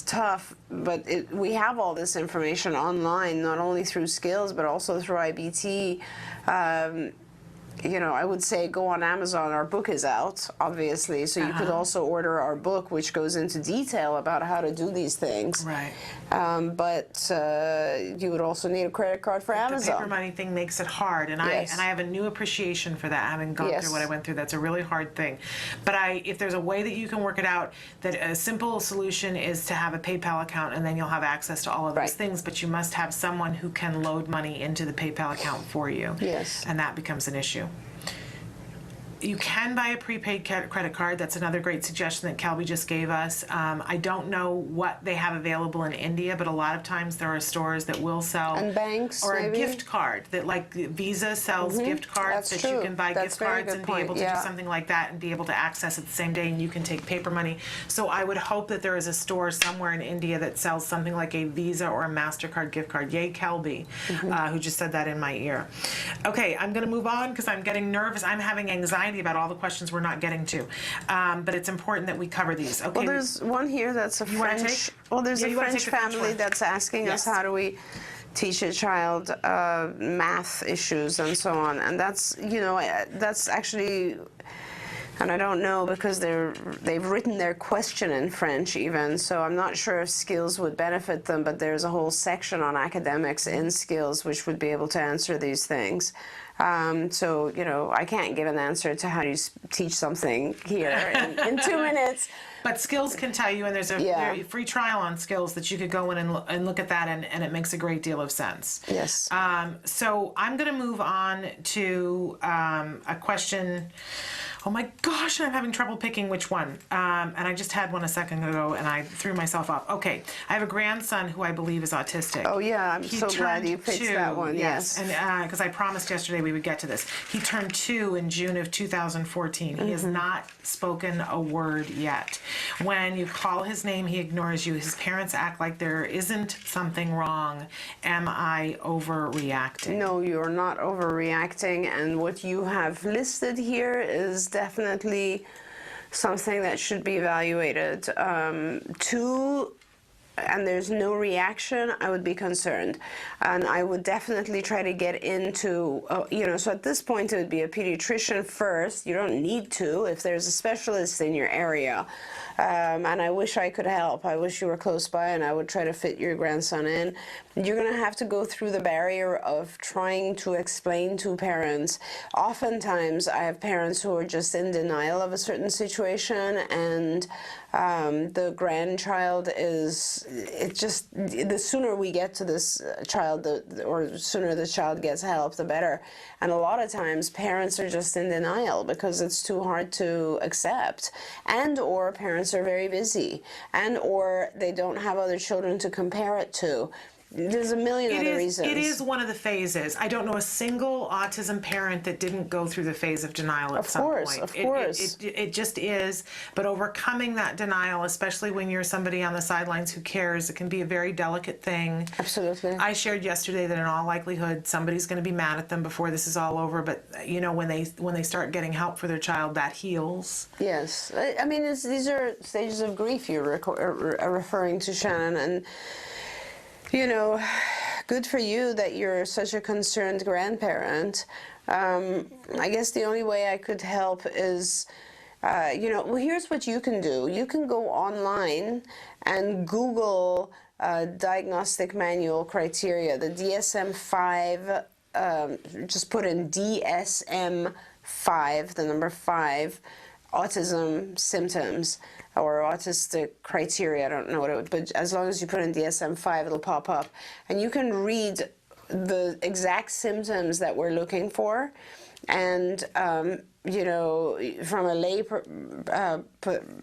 tough, but we have all this information online, not only through Skills, but also through IBT. I would say go on Amazon. Our book is out, obviously, so you could also order our book, which goes into detail about how to do these things. Right. But you would also need a credit card for Amazon. The paper money thing makes it hard, and I have a new appreciation for that, having gone through what I went through. That's a really hard thing. But if there's a way that you can work it out, that a simple solution is to have a PayPal account, and then you'll have access to all of those things, but you must have someone who can load money into the PayPal account for you. Yes. And that becomes an issue. You can buy a prepaid credit card. That's another great suggestion that Kelby just gave us. I don't know what they have available in India, but a lot of times there are stores that will sell, and banks, or maybe? A gift card that, like Visa sells gift cards. That's that true. You can buy That's gift cards and be able to do yeah. something like that and be able to access it the same day, and you can take paper money. So I would hope that there is a store somewhere in India that sells something like a Visa or a MasterCard gift card. Yay, Kelby, who just said that in my ear. Okay, I'm going to move on because I'm getting nervous. I'm having anxiety about all the questions we're not getting to, but it's important that we cover these. Okay. Well, there's one here that's a French. Well, there's a French family that's asking us how do we teach a child math issues and so on, and that's that's actually. And I don't know because they've written their question in French even, so I'm not sure if Skills would benefit them, but there's a whole section on academics in Skills which would be able to answer these things. So, I can't give an answer to how you teach something here in 2 minutes. But Skills can tell you, and there's a free trial on Skills that you could go in and look at that, and it makes a great deal of sense. Yes. So I'm going to move on to a question. Oh my gosh, I'm having trouble picking which one. And I just had one a second ago, and I threw myself off. Okay, I have a grandson who I believe is autistic. Oh yeah, I'm so glad you picked that one. Yes. And because I promised yesterday we would get to this. He turned 2 in June of 2014. He has not spoken a word yet. When you call his name, he ignores you. His parents act like there isn't something wrong. Am I overreacting? No, you're not overreacting, and what you have listed here is definitely something that should be evaluated. 2 and there's no reaction, I would be concerned. And I would definitely try to get into, so at this point it would be a pediatrician first. You don't need to if there's a specialist in your area. And I wish I could help. I wish you were close by and I would try to fit your grandson in. You're going to have to go through the barrier of trying to explain to parents. Oftentimes, I have parents who are just in denial of a certain situation, and the grandchild the sooner we get to this child, or sooner the child gets help, the better. And a lot of times, parents are just in denial because it's too hard to accept, and or parents are very busy, and or they don't have other children to compare it to. There's a million other reasons. It is one of the phases. I don't know a single autism parent that didn't go through the phase of denial at some point. Of course. It just is. But overcoming that denial, especially when you're somebody on the sidelines who cares, it can be a very delicate thing. Absolutely. I shared yesterday that in all likelihood somebody's going to be mad at them before this is all over. But when they start getting help for their child, that heals. Yes. I mean, these are stages of grief you're referring to, Shannon, and good for you that you're such a concerned grandparent. I guess the only way I could help is, here's what you can do. You can go online and Google diagnostic manual criteria, the DSM-5, just put in DSM-5, the number 5, autism symptoms or autistic criteria. I don't know what it would, but as long as you put in DSM-5, it'll pop up. And you can read the exact symptoms that we're looking for. And, from a lay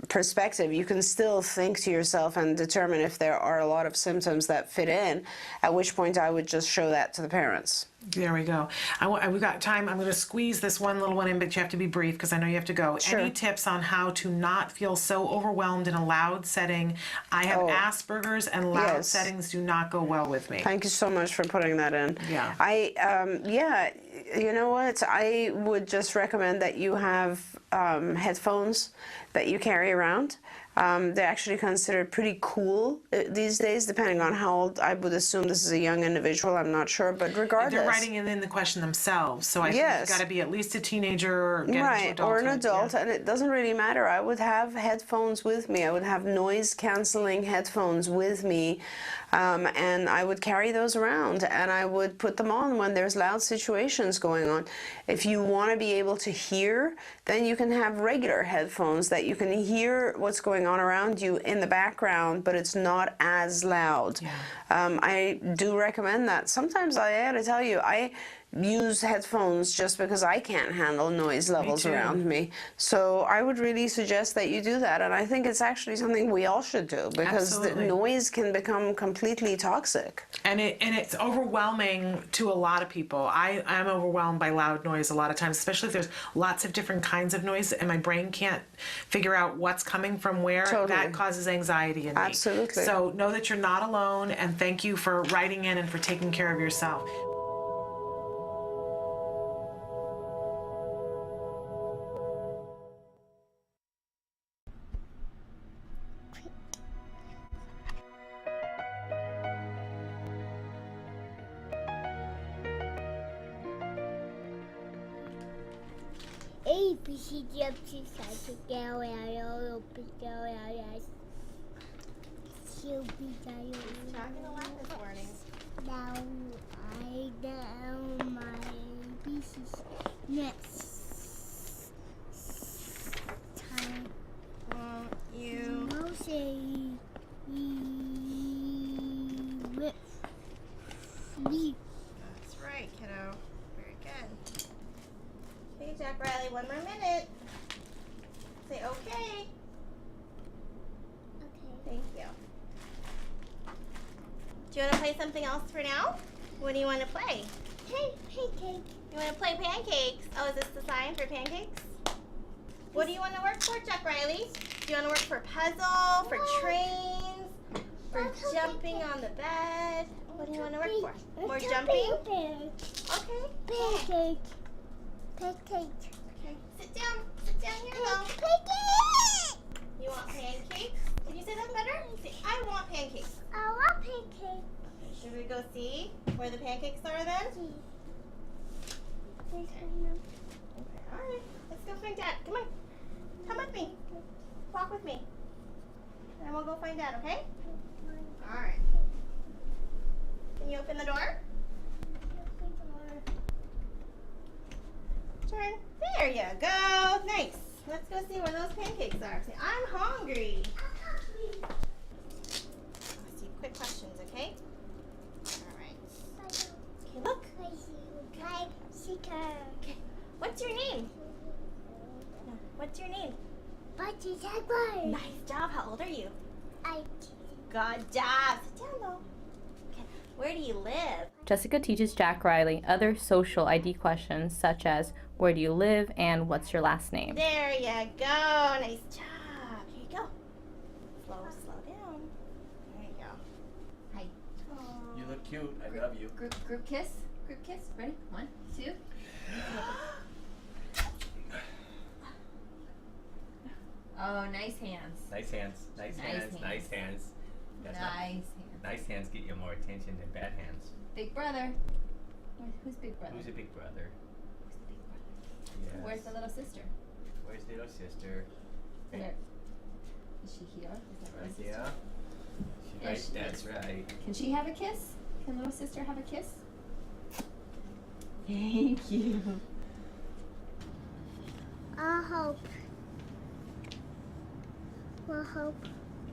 perspective, you can still think to yourself and determine if there are a lot of symptoms that fit in, at which point I would just show that to the parents. There we go. We've got time. I'm going to squeeze this one little one in, but you have to be brief because I know you have to go. Sure. Any tips on how to not feel so overwhelmed in a loud setting? I have Asperger's, and loud settings do not go well with me. Thank you so much for putting that in. Yeah. You know what? I would just recommend that you have headphones that you carry around. They're actually considered pretty cool these days, depending on how old. I would assume this is a young individual. I'm not sure, but regardless. They're writing it in the question themselves, so I think it's got to be at least a teenager or getting to adulthood. Or an adult, and it doesn't really matter. I would have headphones with me. I would have noise-canceling headphones with me, and I would carry those around, and I would put them on when there's loud situations going on. If you want to be able to hear, then you can have regular headphones that you can hear what's going on around you in the background, but it's not as loud. Yeah. I do recommend that. Sometimes I gotta tell you, I use headphones just because I can't handle noise levels around me. So I would really suggest that you do that, and I think it's actually something we all should do, because the noise can become completely toxic. And it's overwhelming to a lot of people. I'm overwhelmed by loud noise a lot of times, especially if there's lots of different kinds of noise and my brain can't figure out what's coming from where. Totally. That causes anxiety in me. Absolutely. So know that you're not alone, and thank you for writing in and for taking care of yourself. A, B, C, D, F, G, H, I, J, K, L, M, N, O, P, Q, R, S, T, U, V, W, Talking a lot this morning. Now I down my pieces. Next time, Won't you? no say with me. That's right, kiddo. Very good. Okay, Jack Riley, one more minute. Say okay. Okay. Thank you. Do you want to play something else for now? What do you want to play? Hey, pancake. You want to play pancakes? Oh, is this the sign for pancakes? What do you want to work for, Jack Riley? Do you want to work for puzzle, for trains, for jumping on the bed? What do you want to work for? More jumping? Okay. Pancake. Pancake. Okay. Sit down. Sit down here, though. Pancake. You want pancakes Can you say that better? Say, I want pancakes. I want pancake. Should we go see where the pancakes are then? Please. Alright, let's go find Dad. Come on. Come with me. Walk with me. And we'll go find Dad, okay? Alright. Can you open the door? Turn. There you go. Nice. Let's go see where those pancakes are. Say, I'm hungry. Let's see, quick questions, okay? Alright. Okay, look. Okay. What's your name? What's your name? Nice job. How old are you? Good job. Sit down though. Okay. Where do you live? Jessica teaches Jack Riley other social ID questions such as where do you live and what's your last name. There you go. Nice job. Here you go. Slow down. There you go. Hi. Aww. You look cute. I love you. Group kiss. Group kiss. Ready? 1, 2. Oh, nice hands. Nice hands. Nice hands. Nice hands. That's Nice not- hands. Nice hands get you more attention than bad hands. Big brother. Who's big brother? Who's a big brother? Who's the big brother? Yes. Where's the little sister? Where's little sister? Where? Is she here? Is that Right little sister? there. She's There right. she That's is. right. Can she have a kiss? Can little sister have a kiss? Thank you. I hope.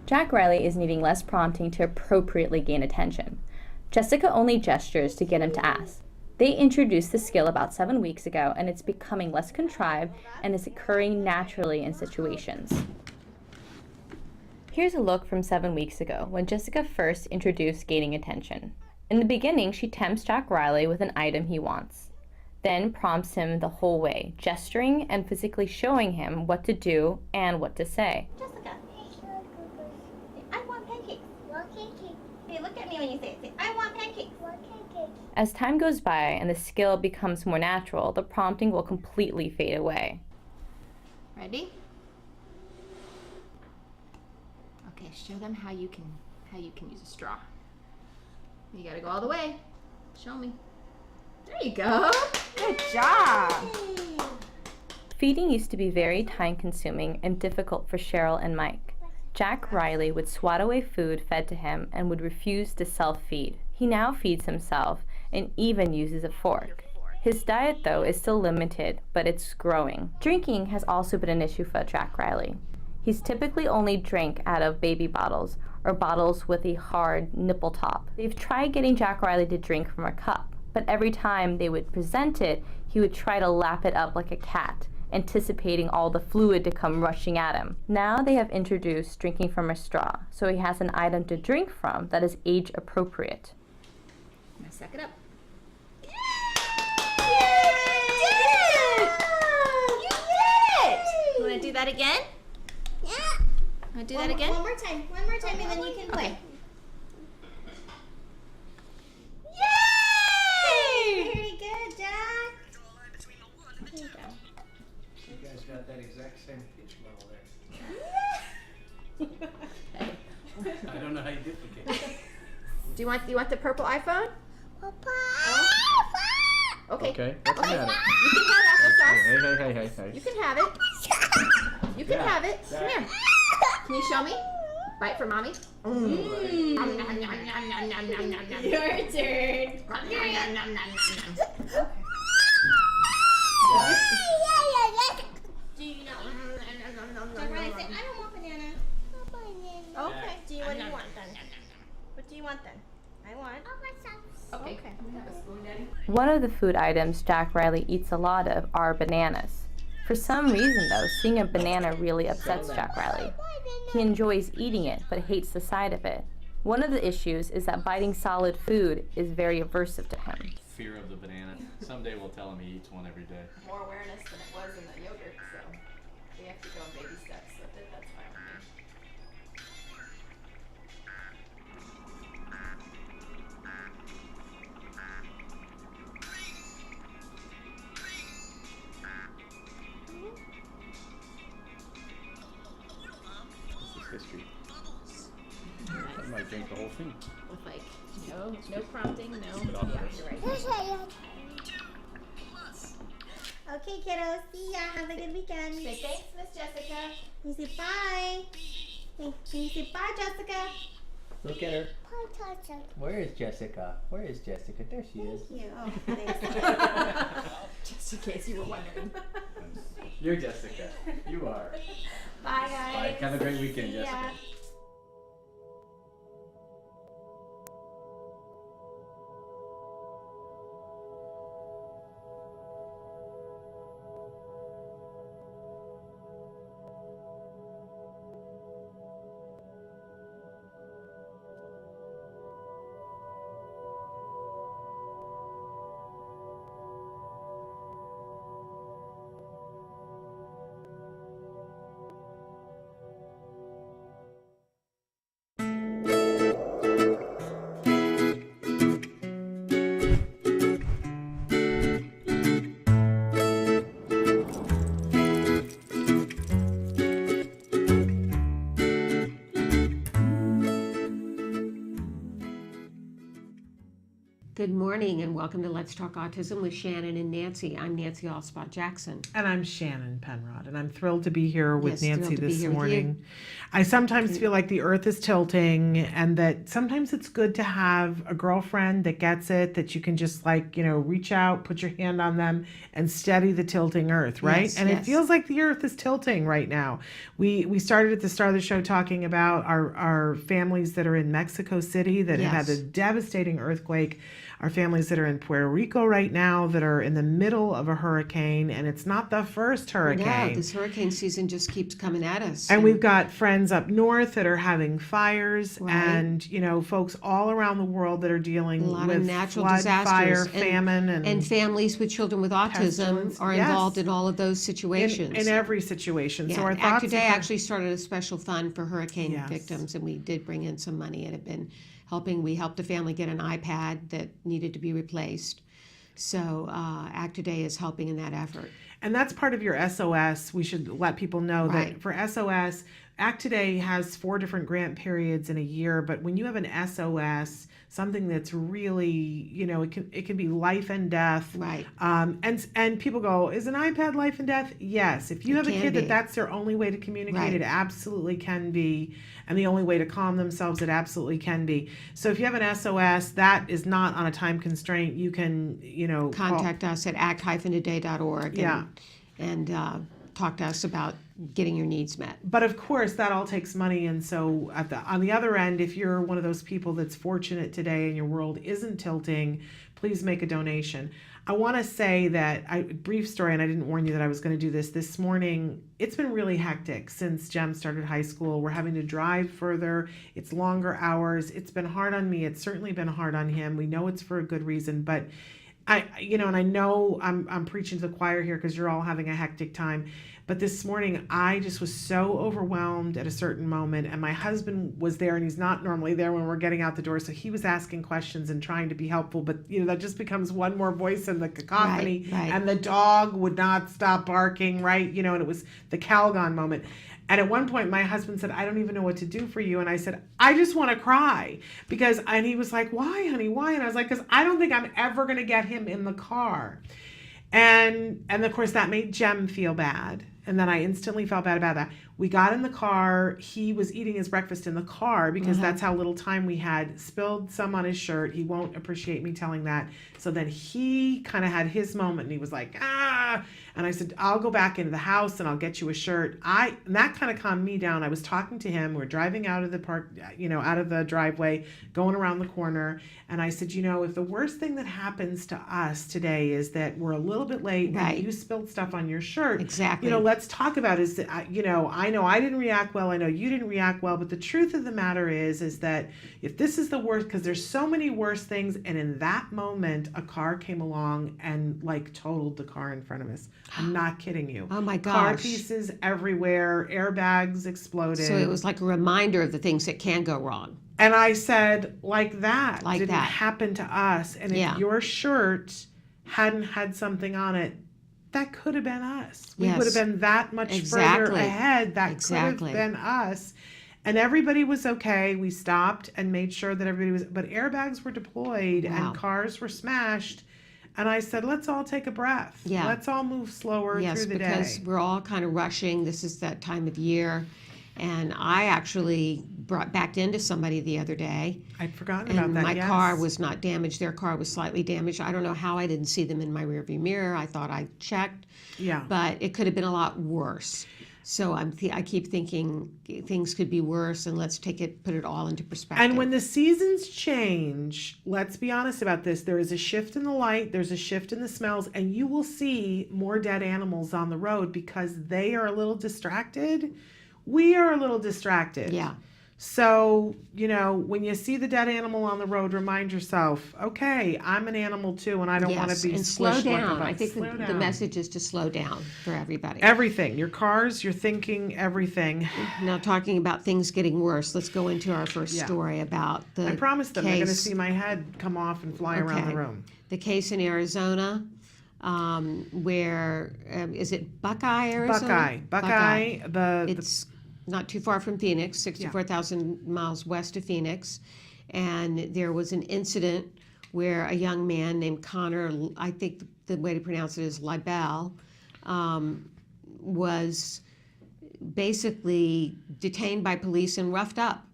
Jack Riley is needing less prompting to appropriately gain attention. Jessica only gestures to get him to ask. They introduced the skill about 7 weeks ago, and it's becoming less contrived and is occurring naturally in situations. Here's a look from 7 weeks ago when Jessica first introduced gaining attention. In the beginning, she tempts Jack Riley with an item he wants, then prompts him the whole way, gesturing and physically showing him what to do and what to say. Jessica. I want pancakes. Hey, look at me when you say it. Say, I want pancakes. As time goes by and the skill becomes more natural, the prompting will completely fade away. Ready? Okay, show them how you can use a straw. You gotta go all the way. Show me. There you go. Good job. Feeding used to be very time-consuming and difficult for Cheryl and Mike. Jack Riley would swat away food fed to him and would refuse to self-feed. He now feeds himself and even uses a fork. His diet, though, is still limited, but it's growing. Drinking has also been an issue for Jack Riley. He's typically only drank out of baby bottles or bottles with a hard nipple top. They've tried getting Jack Riley to drink from a cup, but every time they would present it, he would try to lap it up like a cat, anticipating all the fluid to come rushing at him. Now they have introduced drinking from a straw, so he has an item to drink from that is age appropriate. Now suck it up. You did it! You wanna do that again? Yeah. Wanna do that again? One more time, and then you can play. Okay. Yay! Very good, Jack. There you go. You guys got that exact same pitch level there. I don't know how you duplicate. Do you want the purple iPhone? Okay. Okay. What's the matter? You can have applesauce. Hey. You can have it. You can have it. Come here. Can you show me? Bite for mommy. Your turn. Do you know? Jack Riley, say, I don't want banana. Okay. What do you want then? What do you want then? I want. Okay. One of the food items Jack Riley eats a lot of are bananas. For some reason, though, seeing a banana really upsets Jack Riley. He enjoys eating it, but hates the sight of it. One of the issues is that biting solid food is very aversive to him. Fear of the banana. Someday we'll tell him he eats one every day. More awareness than it was in the yogurt, so we have to go in baby steps. That's fine with me. This is history. change the whole thing. With like no prompting, no. But I'll Yeah, do you're right. Okay, kiddos. See ya. Have a good weekend. Say thanks, Miss Jessica. You say bye. Can you say bye, Jessica? Look at her. Where is Jessica? Where is Jessica? There she is. Thank you. Oh, thanks. Just in case you were wondering. You're Jessica. You are. Bye, guys. Bye. Have a great weekend, See ya. Jessica. Good morning and welcome to Let's Talk Autism with Shannon and Nancy. I'm Nancy Allspot Jackson. And I'm Shannon Penrod, and I'm thrilled to be here with Yes, Nancy thrilled to be this here with morning. I sometimes feel like the earth is tilting, and that sometimes it's good to have a girlfriend that gets it, that you can just reach out, put your hand on them, and steady the tilting earth, right? Yes, and yes. it feels like the earth is tilting right now. We started at the start of the show talking about our families that are in Mexico City that have had Yes. a devastating earthquake. Our families that are in Puerto Rico right now that are in the middle of a hurricane, and it's not the first hurricane. No, this hurricane season just keeps coming at us. And we've got friends up north that are having fires, Right. and folks all around the world that are dealing a lot with of natural flood, disasters, fire, famine, and families with children with autism pestilence. are Yes. involved in all of those situations. in every situation. Yeah. So our Act thoughts Today are- actually started a special fund for hurricane Yes. victims, and we did bring in some money. It had been helping. We helped a family get an iPad that needed to be replaced. So Act Today is helping in that effort. And that's part of your SOS. We should let people know Right. that for SOS, Act Today has 4 different grant periods in a year, but when you have an SOS, something that's really, it can be life and death. Right. And people go, is an iPad life and death? Yes. If you It have a can kid be. that's their only way to communicate, Right. it absolutely can be. And the only way to calm themselves, it absolutely can be. So if you have an SOS, that is not on a time constraint. You can, Contact us at act-today.org Yeah. and talk to us about getting your needs met. But of course, that all takes money, and so on the other end, if you're one of those people that's fortunate today and your world isn't tilting, please make a donation. I want to say that brief story, and I didn't warn you that I was going to do this morning. It's been really hectic since Jem started high school. We're having to drive further. It's longer hours. It's been hard on me. It's certainly been hard on him. We know it's for a good reason, but and I know I'm preaching to the choir here because you're all having a hectic time. But this morning, I just was so overwhelmed at a certain moment, and my husband was there, and he's not normally there when we're getting out the door, so he was asking questions and trying to be helpful, but that just becomes one more voice in the cacophony, Right. and the dog would not stop barking, right? And it was the Calgon moment. And at one point, my husband said, I don't even know what to do for you. And I said, I just want to cry. And he was like, why, honey, why? And I was like, because I don't think I'm ever going to get him in the car. And of course, that made Jem feel bad. And then I instantly felt bad about that. We got in the car. He was eating his breakfast in the car because that's how little time we had. Spilled some on his shirt. He won't appreciate me telling that. So then he kind of had his moment, and he was like, ah. And I said, I'll go back into the house and I'll get you a shirt. And that kind of calmed me down. I was talking to him. We're driving out of the park, out of the driveway, going around the corner. And I said, if the worst thing that happens to us today is that we're a little bit late Right. and you spilled stuff on your shirt. Exactly. Let's talk about is that, I know I didn't react well. I know you didn't react well. But the truth of the matter is that if this is the worst, because there's so many worse things. And in that moment, a car came along and totaled the car in front of us. I'm not kidding you. Oh my Car gosh. pieces everywhere. Airbags exploded. So it was like a reminder of the things that can go wrong. And I said, like that Like didn't that. happen to us. And Yeah. if your shirt hadn't had something on it, that could have been us. We Yes. would have been that much further Exactly. ahead. That Exactly. could have been us. And everybody was okay. We stopped and made sure that everybody was, but airbags were deployed Wow. and cars were smashed. And I said, let's all take a breath. Yeah. Let's all move slower Yes, through the because day. we're all kind of rushing. This is that time of year. And I actually backed into somebody the other day. I'd forgotten And about that, my yes. car was not damaged. Their car was slightly damaged. I don't know how I didn't see them in my rearview mirror. I thought I checked. Yeah. But it could have been a lot worse. So I keep thinking things could be worse, and let's put it all into perspective. And when the seasons change, let's be honest about this, there is a shift in the light, there's a shift in the smells, and you will see more dead animals on the road because they are a little distracted. We are a little distracted. Yeah. So, when you see the dead animal on the road, remind yourself, okay, I'm an animal too, and I don't want to be and slow squished like a down. bug. I think Slow the down. message is to slow down for everybody. Everything. Your cars, your thinking, everything. Now, talking about things getting worse, let's go into our first story about the I promised them they're going to case. see my head come off and fly around Okay. the room. The case in Arizona, where is it Buckeye, Arizona? Buckeye. It's not too far from Phoenix, 64,000 miles west of Phoenix, and there was an incident where a young man named Connor, I think the way to pronounce it is Libel, was basically detained by police and roughed up.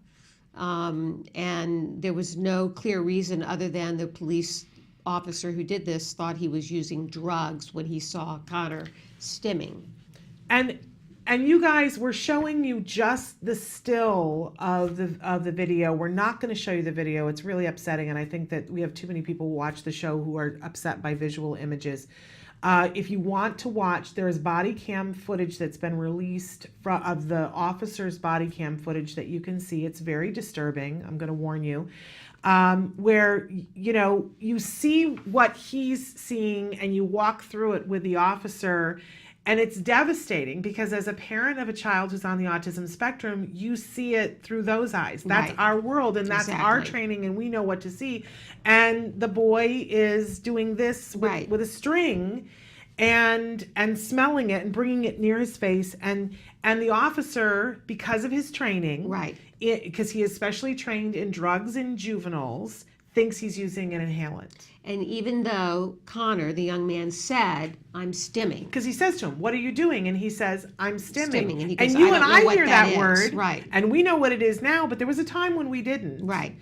And there was no clear reason other than the police officer who did this thought he was using drugs when he saw Connor stimming. And you guys, we're showing you just the still of the video. We're not going to show you the video. It's really upsetting, and I think that we have too many people who watch the show who are upset by visual images. If you want to watch, there is body cam footage that's been released of the officer's body cam footage that you can see. It's very disturbing. I'm going to warn you. Where, you see what he's seeing and you walk through it with the officer. And it's devastating because as a parent of a child who's on the autism spectrum, you see it through those eyes. That's Right. our world, and that's our Exactly. training, and we know what to see. And the boy is doing this with a string and smelling it and bringing it near his face. And the officer, because of his training, Right. Because he is specially trained in drugs in juveniles, thinks he's using an inhalant. And even though Connor, the young man, said, I'm stimming. Because he says to him, what are you doing? And he says, I'm stimming. And he goes, you I and don't know I what hear that that is. word. Right. And we know what it is now, but there was a time when we didn't. Right.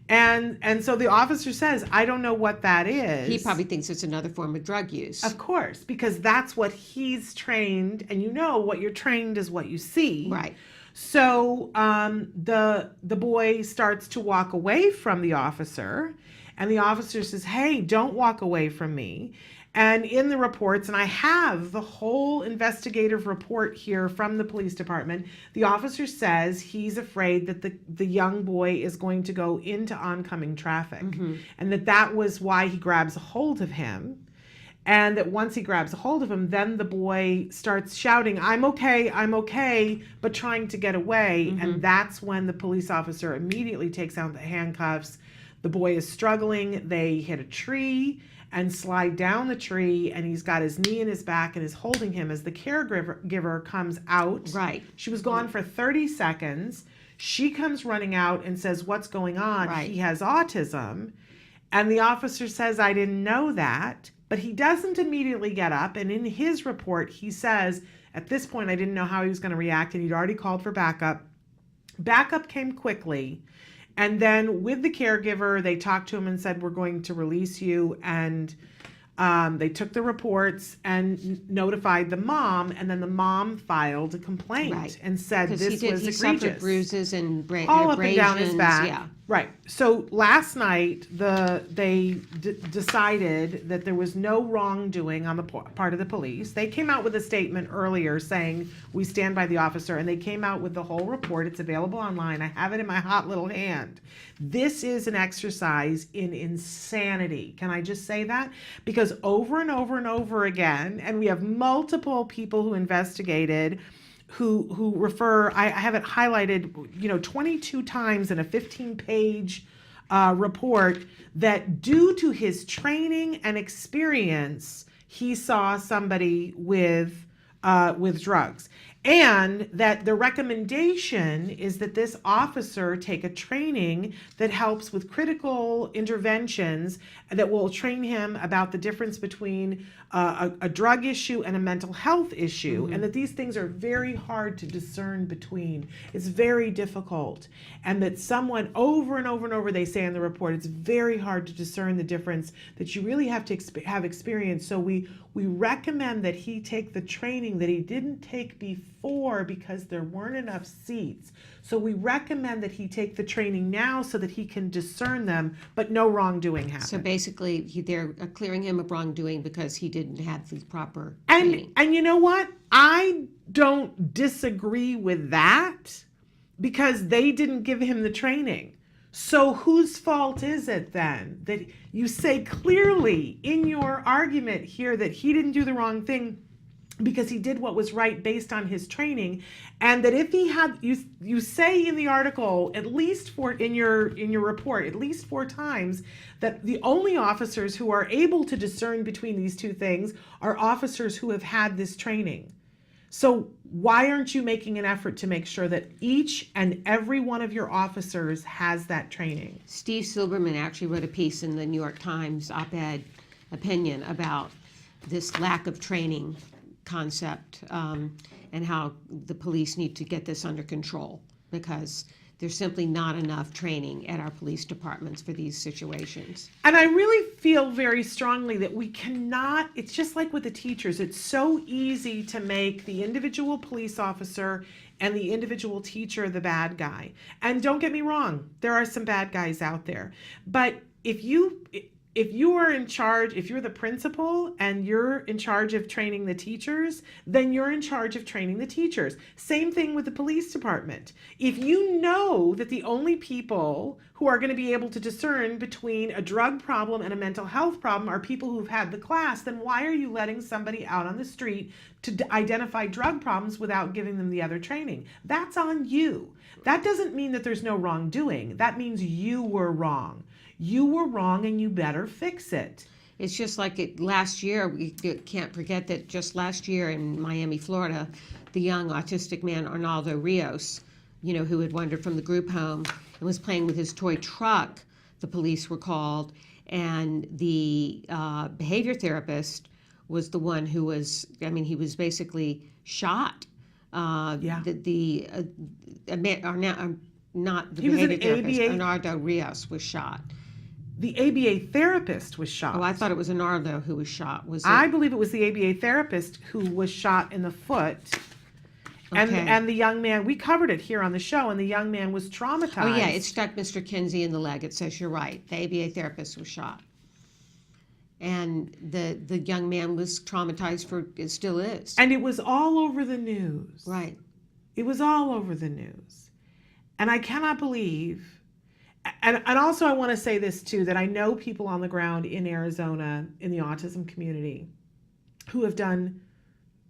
And so the officer says, I don't know what that is. He probably thinks it's another form of drug use. Of course, because that's what he's trained, and what you're trained is what you see. Right. So the boy starts to walk away from the officer, and the officer says, hey, don't walk away from me. And in the reports, and I have the whole investigative report here from the police department, the officer says he's afraid that the young boy is going to go into oncoming traffic, and that was why he grabs a hold of him. And that once he grabs a hold of him, then the boy starts shouting, I'm okay, but trying to get away. And that's when the police officer immediately takes out the handcuffs. The boy is struggling. They hit a tree and slide down the tree, and he's got his knee in his back and is holding him as the caregiver comes out. Right. She was gone for 30 seconds. She comes running out and says, what's going on? Right. He has autism. And the officer says, I didn't know that. But he doesn't immediately get up. And in his report, he says, at this point, I didn't know how he was going to react, and he'd already called for backup. Backup came quickly. And then with the caregiver, they talked to him and said, we're going to release you. And they took the reports and notified the mom. And then the mom filed a complaint and said this was egregious. He suffered bruises and all up and down his back. Yeah. Right. So last night, they decided that there was no wrongdoing on the part of the police. They came out with a statement earlier saying, we stand by the officer, and they came out with the whole report. It's available online. I have it in my hot little hand. This is an exercise in insanity. Can I just say that? Because over and over and over again, and we have multiple people who investigated, who refer, I have it highlighted, 22 times in a 15-page report, that due to his training and experience, he saw somebody with drugs. And that the recommendation is that this officer take a training that helps with critical interventions that will train him about the difference between a drug issue and a mental health issue, and that these things are very hard to discern between. It's very difficult. And that someone over and over and over, they say in the report, it's very hard to discern the difference, that you really have to have experience. So we recommend that he take the training that he didn't take before because there weren't enough seats. So we recommend that he take the training now so that he can discern them, but no wrongdoing happens. So basically, they're clearing him of wrongdoing because he didn't have the proper training. And you know what? I don't disagree with that because they didn't give him the training. So whose fault is it then that you say clearly in your argument here that he didn't do the wrong thing because he did what was right based on his training, and that if he had, you say in the article, at least in your report, at least 4 times, that the only officers who are able to discern between these two things are officers who have had this training. So why aren't you making an effort to make sure that each and every one of your officers has that training? Steve Silberman actually wrote a piece in the New York Times op-ed opinion about this lack of training concept and how the police need to get this under control because there's simply not enough training at our police departments for these situations. And I really feel very strongly that we cannot, it's just like with the teachers, it's so easy to make the individual police officer and the individual teacher the bad guy. And don't get me wrong, there are some bad guys out there. But if you are in charge, if you're the principal and you're in charge of training the teachers, then you're in charge of training the teachers. Same thing with the police department. If you know that the only people who are going to be able to discern between a drug problem and a mental health problem are people who've had the class, then why are you letting somebody out on the street to identify drug problems without giving them the other training? That's on you. That doesn't mean that there's no wrongdoing. That means you were wrong. You were wrong and you better fix it. It's just like last year, we can't forget that just last year in Miami, Florida, the young autistic man Arnaldo Rios, who had wandered from the group home and was playing with his toy truck, the police were called, and the behavior therapist was the one who was, he was basically shot. Not the behavior therapist, Arnaldo Rios was shot. The ABA therapist was shot. Oh, I thought it was Arnaldo who was shot. I believe it was the ABA therapist who was shot in the foot. And the young man, we covered it here on the show, and the young man was traumatized. Oh, yeah, it struck Mr. Kinsey in the leg. It says you're right. The ABA therapist was shot. And the young man was traumatized it still is. And it was all over the news. Right. It was all over the news. And I cannot believe... And also I want to say this too, that I know people on the ground in Arizona in the autism community who have done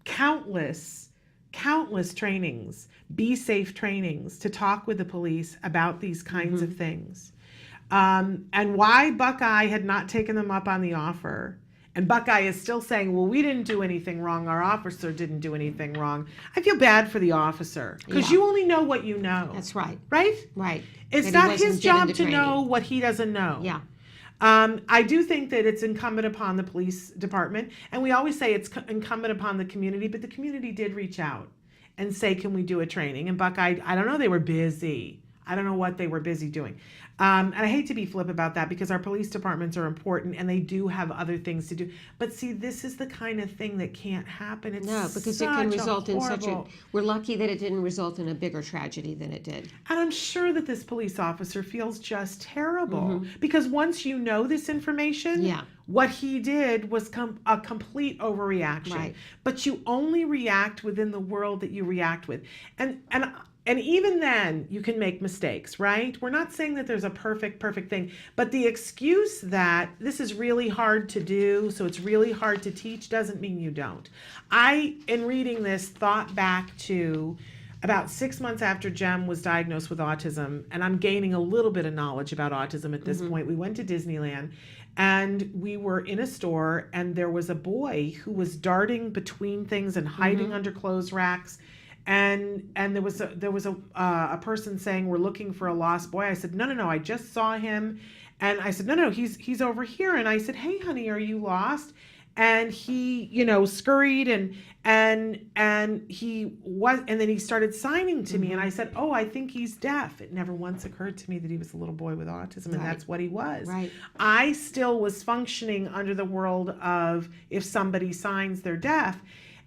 countless trainings, be safe trainings to talk with the police about these kinds of things. And why Buckeye had not taken them up on the offer. And Buckeye is still saying, well, we didn't do anything wrong. Our officer didn't do anything wrong. I feel bad for the officer because you only know what you know. That's right. Right? Right. It's not his job to know what he doesn't know. Yeah. I do think that it's incumbent upon the police department, and we always say it's incumbent upon the community, but the community did reach out and say, can we do a training? And Buckeye, I don't know, they were busy. I don't know what they were busy doing. And I hate to be flip about that because our police departments are important and they do have other things to do. But see, this is the kind of thing that can't happen. No, because it can result in such a... We're lucky that it didn't result in a bigger tragedy than it did. And I'm sure that this police officer feels just terrible because once you know this information, what he did was a complete overreaction. Right. But you only react within the world that you react with. And even then, you can make mistakes, right? We're not saying that there's a perfect thing, but the excuse that this is really hard to do, so it's really hard to teach, doesn't mean you don't. I, in reading this, thought back to about 6 months after Jem was diagnosed with autism, and I'm gaining a little bit of knowledge about autism at this point. We went to Disneyland, and we were in a store, and there was a boy who was darting between things and hiding under clothes racks. and there was a person saying we're looking for a lost boy. I said no, I just saw him, and I said no, he's over here. And I said, hey honey, are you lost? And he, scurried and he was, and then he started signing to me, and I said, oh, I think he's deaf. It never once occurred to me that he was a little boy with autism, and that's what he was. Right. I still was functioning under the world of if somebody signs, they're deaf.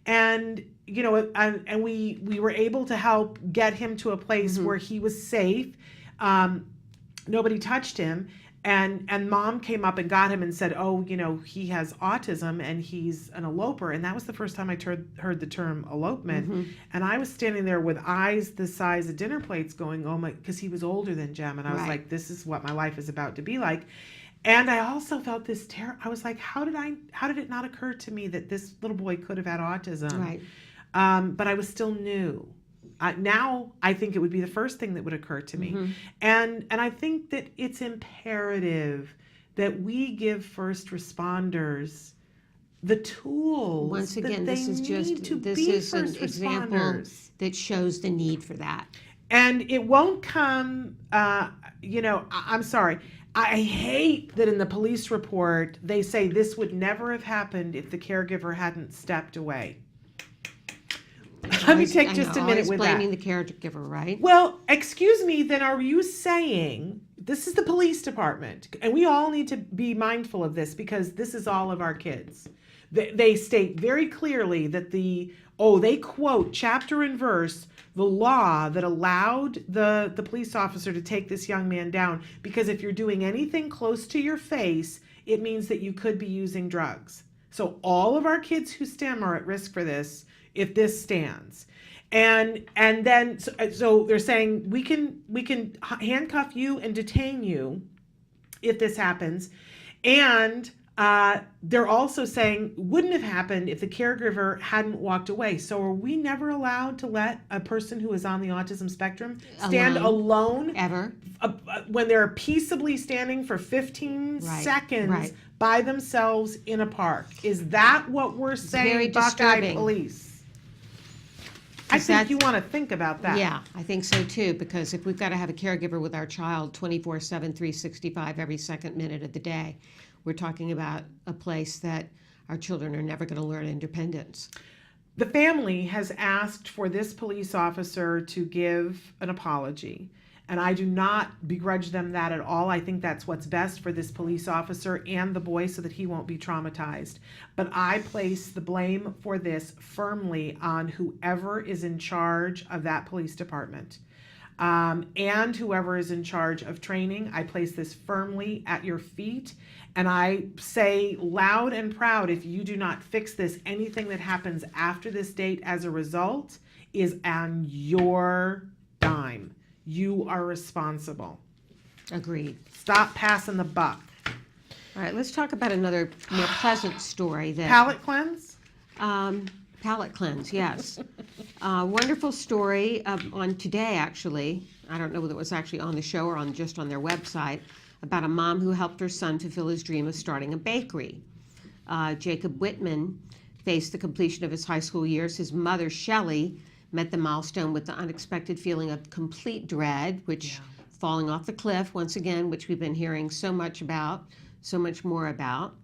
And and we were able to help get him to a place where he was safe. Nobody touched him. And mom came up and got him and said, oh, he has autism and he's an eloper. And that was the first time I heard the term elopement. And I was standing there with eyes the size of dinner plates going, oh my, because he was older than Jem. And I was like, this is what my life is about to be like. And I also felt this terror. I was like, how did it not occur to me that this little boy could have had autism? Right. But I was still new. Now I think it would be the first thing that would occur to me. And I think that it's imperative that we give first responders the tools. Once again, that this is an example that shows the need for that. And it won't come, I'm sorry. I hate that in the police report, they say this would never have happened if the caregiver hadn't stepped away. Let me take just a minute with that. Blaming the caregiver, right? Well, excuse me, then are you saying, this is the police department, and we all need to be mindful of this because this is all of our kids. They state very clearly that they quote chapter and verse the law that allowed the police officer to take this young man down, because if you're doing anything close to your face, it means that you could be using drugs. So all of our kids who STEM are at risk for this if this stands. And then so they're saying we can handcuff you and detain you if this happens. And they're also saying wouldn't have happened if the caregiver hadn't walked away. So are we never allowed to let a person who is on the autism spectrum stand alone ever when they're peaceably standing for 15 seconds by themselves in a park? Is that what we're saying, Buckeye Police? I think you want to think about that. Yeah, I think so too, because if we've got to have a caregiver with our child 24/7, 365, every second minute of the day, we're talking about a place that our children are never going to learn independence. The family has asked for this police officer to give an apology, and I do not begrudge them that at all. I think that's what's best for this police officer and the boy so that he won't be traumatized. But I place the blame for this firmly on whoever is in charge of that police department. And whoever is in charge of training. I place this firmly at your feet. And I say loud and proud, if you do not fix this, anything that happens after this date as a result is on your dime. You are responsible. Agreed. Stop passing the buck. All right, let's talk about another more pleasant story. Palate cleanse? Palate cleanse, yes. Wonderful story on today, actually. I don't know whether it was actually on the show or just on their website, about a mom who helped her son fulfill his dream of starting a bakery. Jacob Whitman faced the completion of his high school years. His mother, Shelley, met the milestone with the unexpected feeling of complete dread, which falling off the cliff, once again, which we've been hearing so much more about.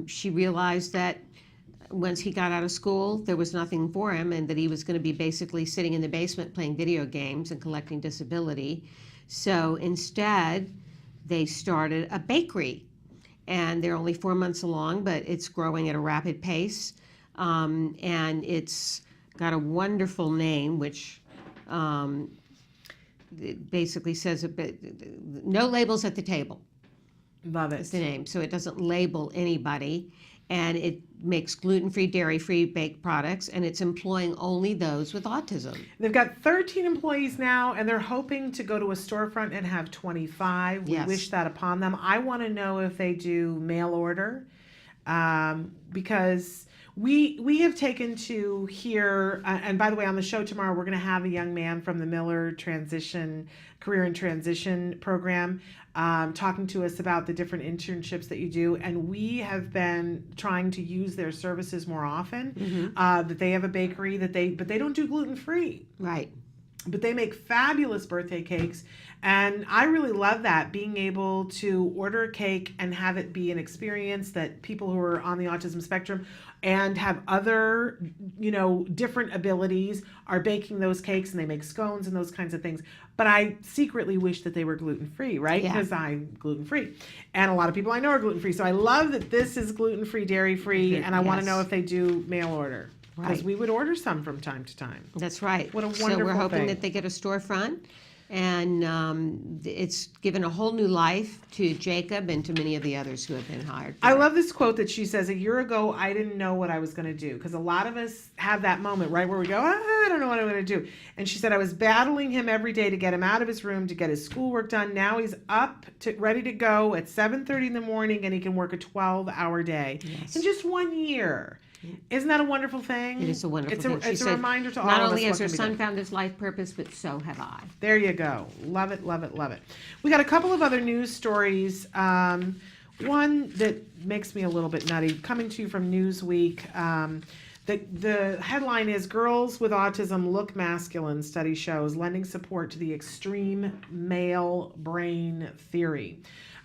She realized that once he got out of school, there was nothing for him, and that he was going to be basically sitting in the basement playing video games and collecting disability. So instead, they started a bakery, and they're only 4 months along, but it's growing at a rapid pace, and it's got a wonderful name, which it basically says no labels at the table. Love it. It's the name, so it doesn't label anybody, and it makes gluten-free, dairy-free baked products, and it's employing only those with autism. They've got 13 employees now, and they're hoping to go to a storefront and have 25. We wish that upon them. I want to know if they do mail order. because we have taken to here, and by the way, on the show tomorrow, we're going to have a young man from the Miller Career and Transition Program talking to us about the different internships that you do. And we have been trying to use their services more often, that they have a bakery but they don't do gluten-free. Right. But they make fabulous birthday cakes. And I really love that, being able to order a cake and have it be an experience that people who are on the autism spectrum and have other, different abilities are baking those cakes, and they make scones and those kinds of things. But I secretly wish that they were gluten-free, right? Yeah. Because I'm gluten-free. And a lot of people I know are gluten-free. So I love that this is gluten-free, dairy-free, and I want to know if they do mail order. Because we would order some from time to time. That's right. What a wonderful So we're hoping thing. that they get a storefront, and it's given a whole new life to Jacob and to many of the others who have been hired. I love this quote that she says, "A year ago, I didn't know what I was going to do." Because a lot of us have that moment, right, where we go, I don't know what I'm going to do. And she said, "I was battling him every day to get him out of his room, to get his schoolwork done. Now he's up, ready to go at 7:30 in the morning, and he can work a 12-hour day." Yes. In just 1 year. Isn't that a wonderful thing? It is a wonderful thing. It's a reminder to all not of us only has what her can be son done. found his life purpose, but so have I. There you go. Love it, love it, love it. We got a couple of other news stories. One that makes me a little bit nutty, coming to you from Newsweek. The headline is "Girls with Autism Look Masculine, Study Shows," lending support to the extreme male brain theory.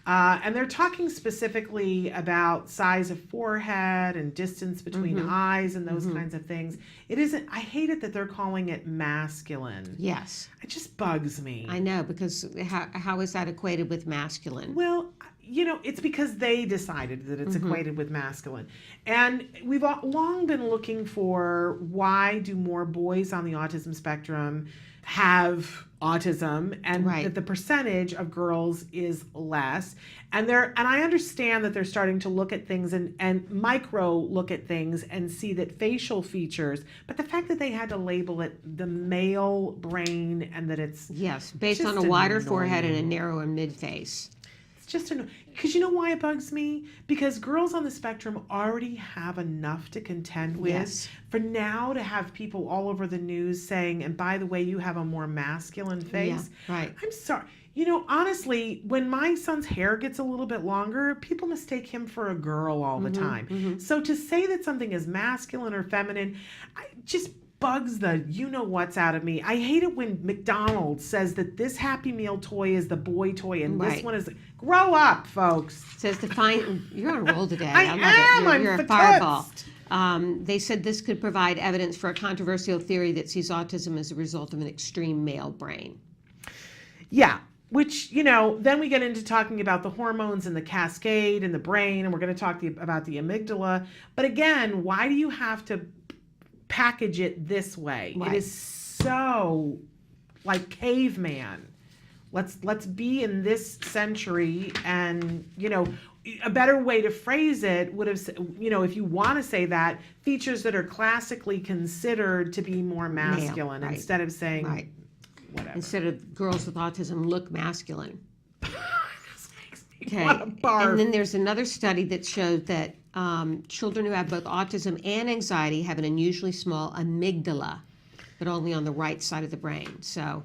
And they're talking specifically about size of forehead and distance between eyes and those kinds of things. It isn't, I hate it that they're calling it masculine. Yes. It just bugs me. I know, because how is that equated with masculine? Well, it's because they decided that it's equated with masculine. And we've long been looking for, why do more boys on the autism spectrum have autism, and that the percentage of girls is less. And I understand that they're starting to look at things and micro look at things and see that facial features, but the fact that they had to label it the male brain, and that it's based on a wider forehead and a narrower mid face. Just because you know why it bugs me? Because girls on the spectrum already have enough to contend with. Yes. For now to have people all over the news saying, "And by the way, you have a more masculine face." Yeah, right. I'm sorry. Honestly, when my son's hair gets a little bit longer, people mistake him for a girl all the time. So to say that something is masculine or feminine, just bugs the you-know-what's out of me. I hate it when McDonald's says that this Happy Meal toy is the boy toy and this one is... Grow up, folks. Says you're on a roll today. I love it. You're a fireball. They said this could provide evidence for a controversial theory that sees autism as a result of an extreme male brain. Yeah. Which, then we get into talking about the hormones and the cascade in the brain, and we're going to talk about the amygdala. But again, why do you have to package it this way? Right. It is so like caveman. Let's be in this century, and a better way to phrase it would have, if you want to say that, features that are classically considered to be more masculine, instead of saying whatever. Instead of girls with autism look masculine. This makes me Okay. want to barf. And then there's another study that showed that children who have both autism and anxiety have an unusually small amygdala, but only on the right side of the brain. So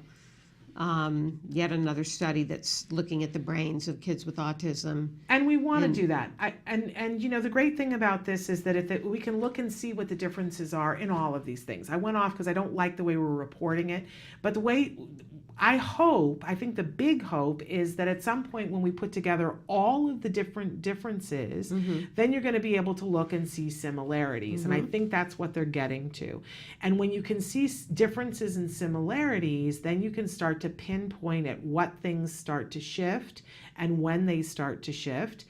yet another study that's looking at the brains of kids with autism. And we want to do that. And the great thing about this is that we can look and see what the differences are in all of these things. I went off because I don't like the way we're reporting it, but the way I think the big hope is that at some point when we put together all of the different differences, then you're going to be able to look and see similarities. And I think that's what they're getting to. And when you can see differences and similarities, then you can start to pinpoint at what things start to shift and when they start to shift.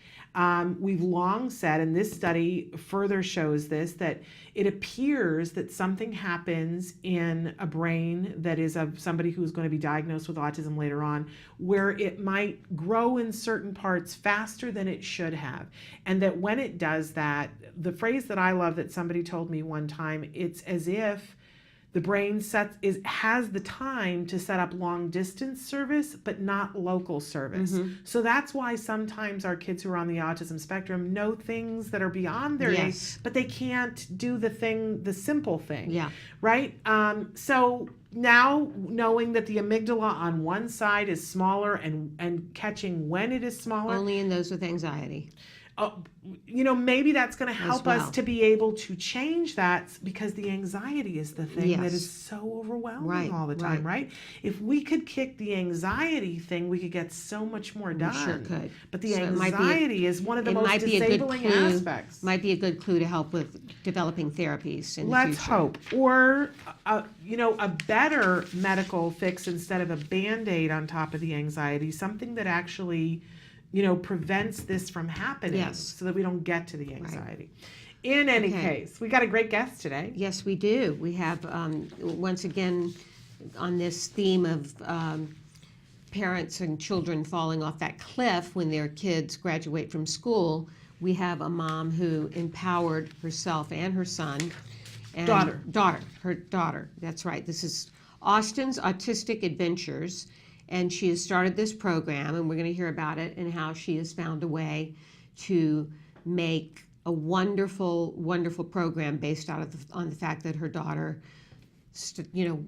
We've long said, and this study further shows this, that it appears that something happens in a brain that is of somebody who's going to be diagnosed with autism later on, where it might grow in certain parts faster than it should have. And that when it does that, the phrase that I love that somebody told me one time, it's as if The brain has the time to set up long distance service, but not local service. So that's why sometimes our kids who are on the autism spectrum know things that are beyond their age, but they can't do the simple thing. Yeah. Right? So now knowing that the amygdala on one side is smaller and catching when it is smaller. Only in those with anxiety. Maybe that's going to help well. us to be able to change that, because the anxiety is the thing that is so overwhelming all the time, right? If we could kick the anxiety thing, we could get so much more done. We sure could. But the anxiety is one of the most disabling aspects. Might be a good clue to help with developing therapies in the Let's future. hope. Or, a better medical fix instead of a Band-Aid on top of the anxiety, something that actually prevents this from happening, so that we don't get to the anxiety. In any case, we got a great guest today. Yes, we do. We have, once again, on this theme of parents and children falling off that cliff when their kids graduate from school, we have a mom who empowered herself and her son. And her daughter, that's right. This is Austin's Autistic Adventures. And she has started this program, and we're going to hear about it and how she has found a way to make a wonderful, wonderful program based on the fact that her daughter,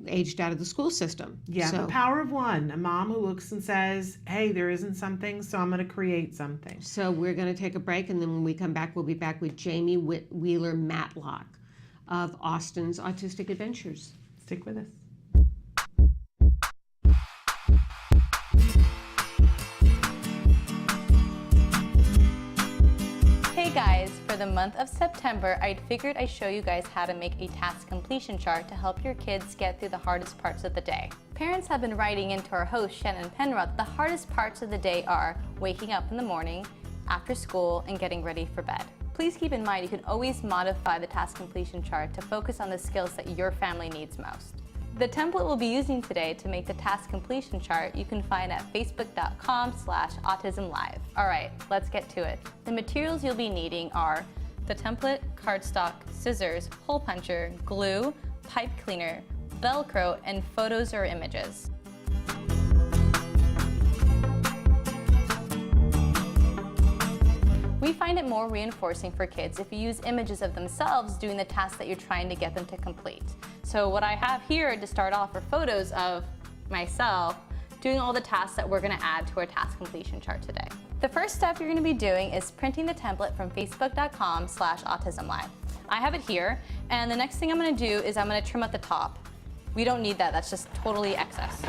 aged out of the school system. Yeah, so, the power of one. A mom who looks and says, hey, there isn't something, so I'm going to create something. So we're going to take a break, and then when we come back, we'll be back with Jamie Wheeler Matlock of Austin's Autistic Adventures. Stick with us. Hey guys, for the month of September, I figured I'd show you guys how to make a task completion chart to help your kids get through the hardest parts of the day. Parents have been writing into our host, Shannon Penrod, the hardest parts of the day are waking up in the morning, after school, and getting ready for bed. Please keep in mind you can always modify the task completion chart to focus on the skills that your family needs most. The template we'll be using today to make the task completion chart you can find at facebook.com/autism-live. All right, let's get to it. The materials you'll be needing are the template, cardstock, scissors, hole puncher, glue, pipe cleaner, Velcro, and photos or images. We find it more reinforcing for kids if you use images of themselves doing the task that you're trying to get them to complete. So what I have here to start off are photos of myself doing all the tasks that we're going to add to our task completion chart today. The first step you're going to be doing is printing the template from facebook.com/autism-live. I have it here, and the next thing I'm going to do is I'm going to trim at the top. We don't need that, that's just totally excess.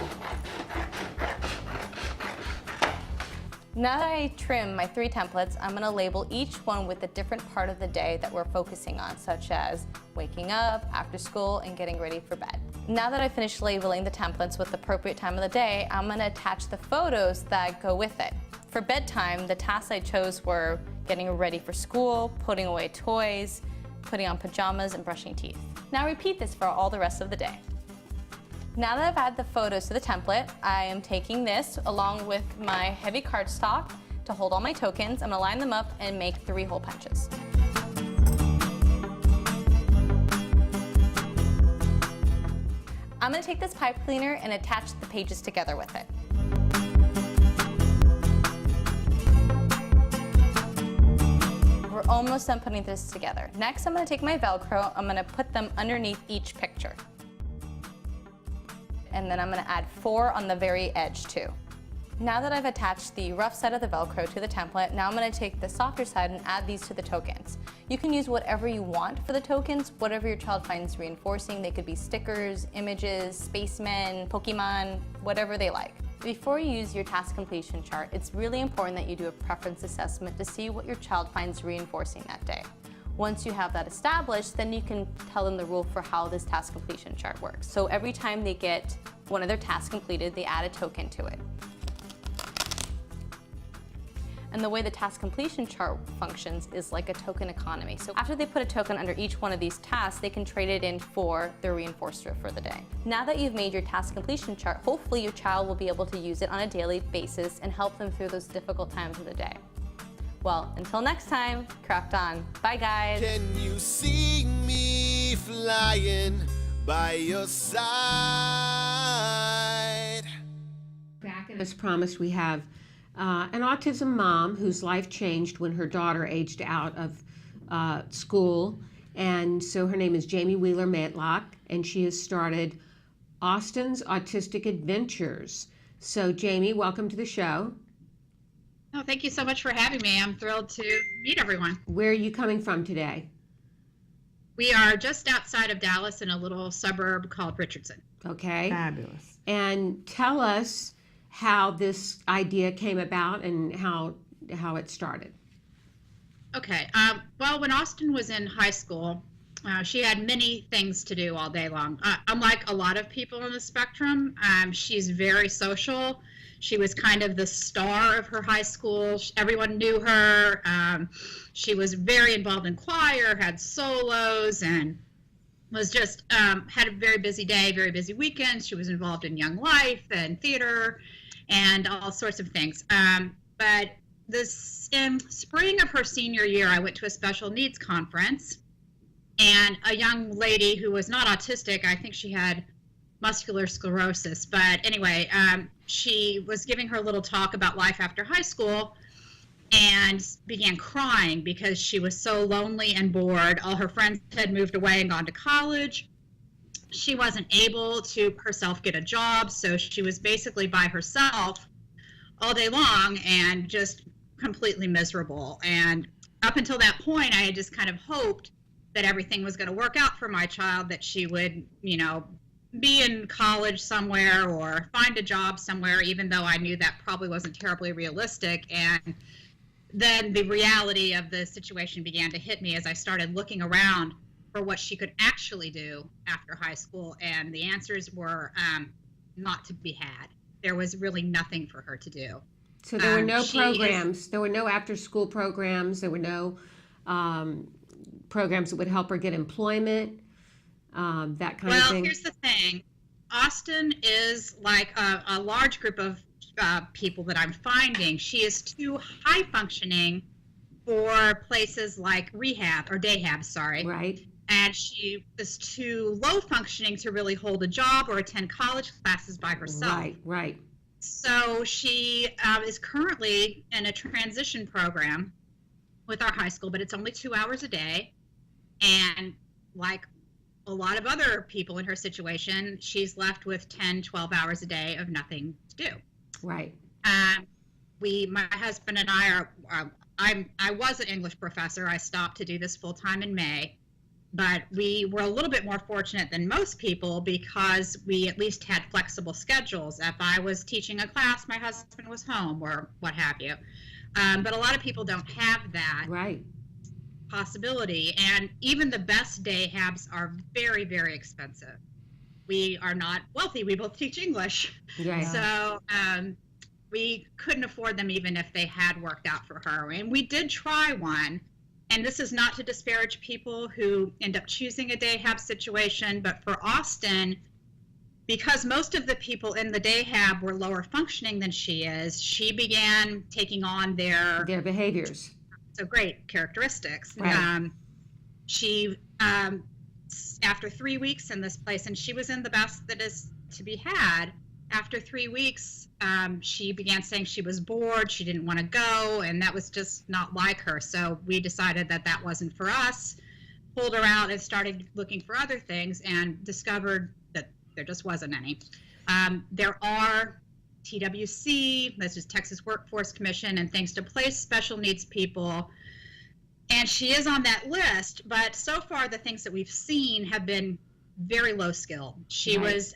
Now that I trim my 3 templates, I'm going to label each one with a different part of the day that we're focusing on, such as waking up, after school, and getting ready for bed. Now that I've finished labeling the templates with the appropriate time of the day, I'm going to attach the photos that go with it. For bedtime, the tasks I chose were getting ready for school, putting away toys, putting on pajamas, and brushing teeth. Now repeat this for all the rest of the day. Now that I've added the photos to the template, I am taking this along with my heavy cardstock to hold all my tokens. I'm going to line them up and make 3 hole punches. I'm going to take this pipe cleaner and attach the pages together with it. We're almost done putting this together. Next, I'm going to take my Velcro. I'm going to put them underneath each picture. And then I'm going to add 4 on the very edge too. Now that I've attached the rough side of the Velcro to the template, now I'm going to take the softer side and add these to the tokens. You can use whatever you want for the tokens, whatever your child finds reinforcing. They could be stickers, images, spacemen, Pokemon, whatever they like. Before you use your task completion chart, it's really important that you do a preference assessment to see what your child finds reinforcing that day. Once you have that established, then you can tell them the rule for how this task completion chart works. So every time they get one of their tasks completed, they add a token to it. And the way the task completion chart functions is like a token economy. So after they put a token under each one of these tasks, they can trade it in for their reinforcer for the day. Now that you've made your task completion chart, hopefully your child will be able to use it on a daily basis and help them through those difficult times of the day. Well, until next time, craft on. Bye guys. Can you see me flying by your side. Back, and as promised, we have an autism mom whose life changed when her daughter aged out of school. And so her name is Jamie Wheeler Matlock, and she has started Austin's Autistic Adventures. So Jamie, welcome to the show. Oh, thank you so much for having me. I'm thrilled to meet everyone. Where are you coming from today? We are just outside of Dallas in a little suburb called Richardson. Okay. Fabulous. And tell us how this idea came about and how it started. Okay. Well, when Austin was in high school, she had many things to do all day long. Unlike a lot of people on the spectrum, she's very social. She was kind of the star of her high school. Everyone knew her. She was very involved in choir, had solos, and was just had a very busy day, very busy weekends. She was involved in Young Life and theater and all sorts of things. But in spring of her senior year, I went to a special needs conference, and a young lady who was not autistic, I think she had muscular sclerosis, but anyway, she was giving her little talk about life after high school and began crying because she was so lonely and bored. All her friends had moved away and gone to college. She wasn't able to herself get a job, so she was basically by herself all day long and just completely miserable. And up until that point, I had just kind of hoped that everything was going to work out for my child, that she would, be in college somewhere or find a job somewhere, even though I knew that probably wasn't terribly realistic. And then the reality of the situation began to hit me as I started looking around for what she could actually do after high school, and the answers were not to be had. There was really nothing for her to do. So there were no programs. There were no after-school programs. There were no programs that would help her get employment. That kind of thing. Well, here's the thing. Austin is like a large group of people that I'm finding. She is too high functioning for places like rehab or dayhab, sorry. Right. And she is too low functioning to really hold a job or attend college classes by herself. Right, right. So she is currently in a transition program with our high school, but it's only 2 hours a day. And like a lot of other people in her situation, she's left with 10, 12 hours a day of nothing to do. Right. My husband and I I was an English professor. I stopped to do this full time in May, but we were a little bit more fortunate than most people because we at least had flexible schedules. If I was teaching a class, my husband was home or what have you. But a lot of people don't have that. Right. Possibility, and even the best dayhabs are very, very expensive. We are not wealthy. We both teach English, right. So we couldn't afford them even if they had worked out for her. And we did try one, and this is not to disparage people who end up choosing a dayhab situation, but for Austin, because most of the people in the dayhab were lower functioning than she is, she began taking on their behaviors. So great characteristics. Right. She, after 3 weeks in this place, and she was in the best that is to be had, after 3 weeks, she began saying she was bored, she didn't want to go, and that was just not like her. So we decided that that wasn't for us, pulled her out and started looking for other things and discovered that there just wasn't any. There are TWC, that's just Texas Workforce Commission, and things to place special needs people. And she is on that list, but so far the things that we've seen have been very low skill. She Right. was,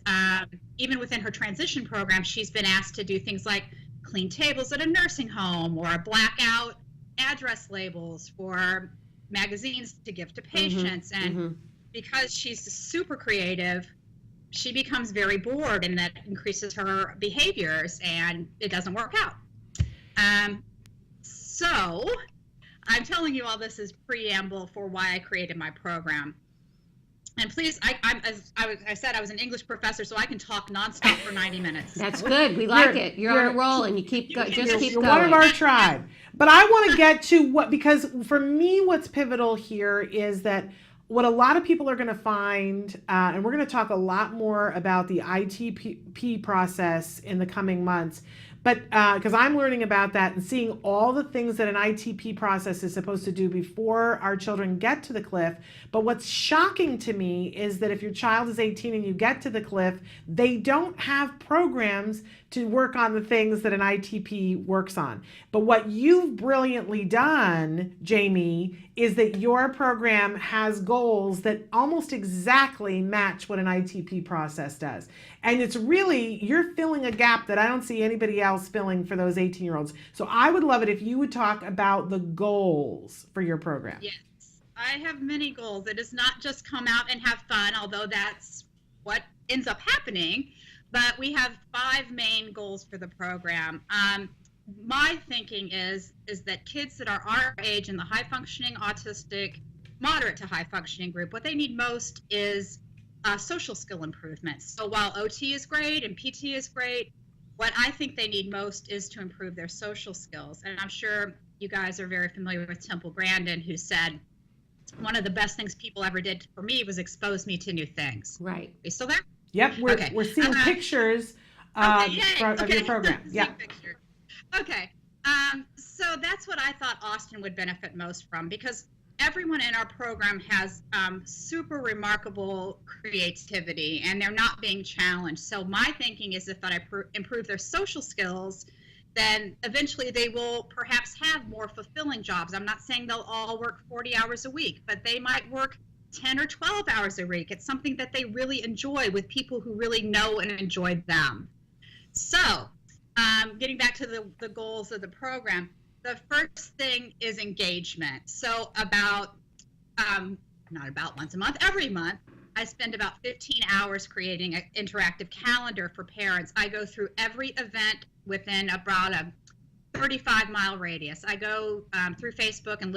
even within her transition program, she's been asked to do things like clean tables at a nursing home or black out address labels for magazines to give to patients. And because she's super creative, she becomes very bored, and that increases her behaviors, and it doesn't work out. So I'm telling you all this is preamble for why I created my program. And please, as I said, I was an English professor, so I can talk nonstop for 90 minutes. That's good. We like it. You're on a roll, and you keep keep You're going. one of our tribe. But I want to get to because for me, what's pivotal here is that what a lot of people are going to find, and we're going to talk a lot more about the ITP process in the coming months, but because I'm learning about that and seeing all the things that an ITP process is supposed to do before our children get to the cliff. But what's shocking to me is that if your child is 18 and you get to the cliff, they don't have programs to work on the things that an ITP works on. But what you've brilliantly done, Jamie, is that your program has goals that almost exactly match what an ITP process does. And it's really, you're filling a gap that I don't see anybody else filling for those 18-year-olds. So I would love it if you would talk about the goals for your program. Yes, I have many goals. It does not just come out and have fun, although that's what ends up happening. But we have 5 main goals for the program. My thinking is that kids that are our age in the high-functioning autistic, moderate to high-functioning group, what they need most is social skill improvement. So while OT is great and PT is great, what I think they need most is to improve their social skills. And I'm sure you guys are very familiar with Temple Grandin, who said, one of the best things people ever did for me was expose me to new things. Right. Are you still there? Yep, we're seeing pictures of your program. Yeah. Okay. So that's what I thought Austin would benefit most from, because everyone in our program has super remarkable creativity and they're not being challenged. So my thinking is if I improve their social skills, then eventually they will perhaps have more fulfilling jobs. I'm not saying they'll all work 40 hours a week, but they might work 10 or 12 hours a week. It's something that they really enjoy with people who really know and enjoy them. So getting back to the goals of the program, the first thing is engagement. So not about once a month, every month, I spend about 15 hours creating an interactive calendar for parents. I go through every event within about a 35-mile radius. I go through Facebook and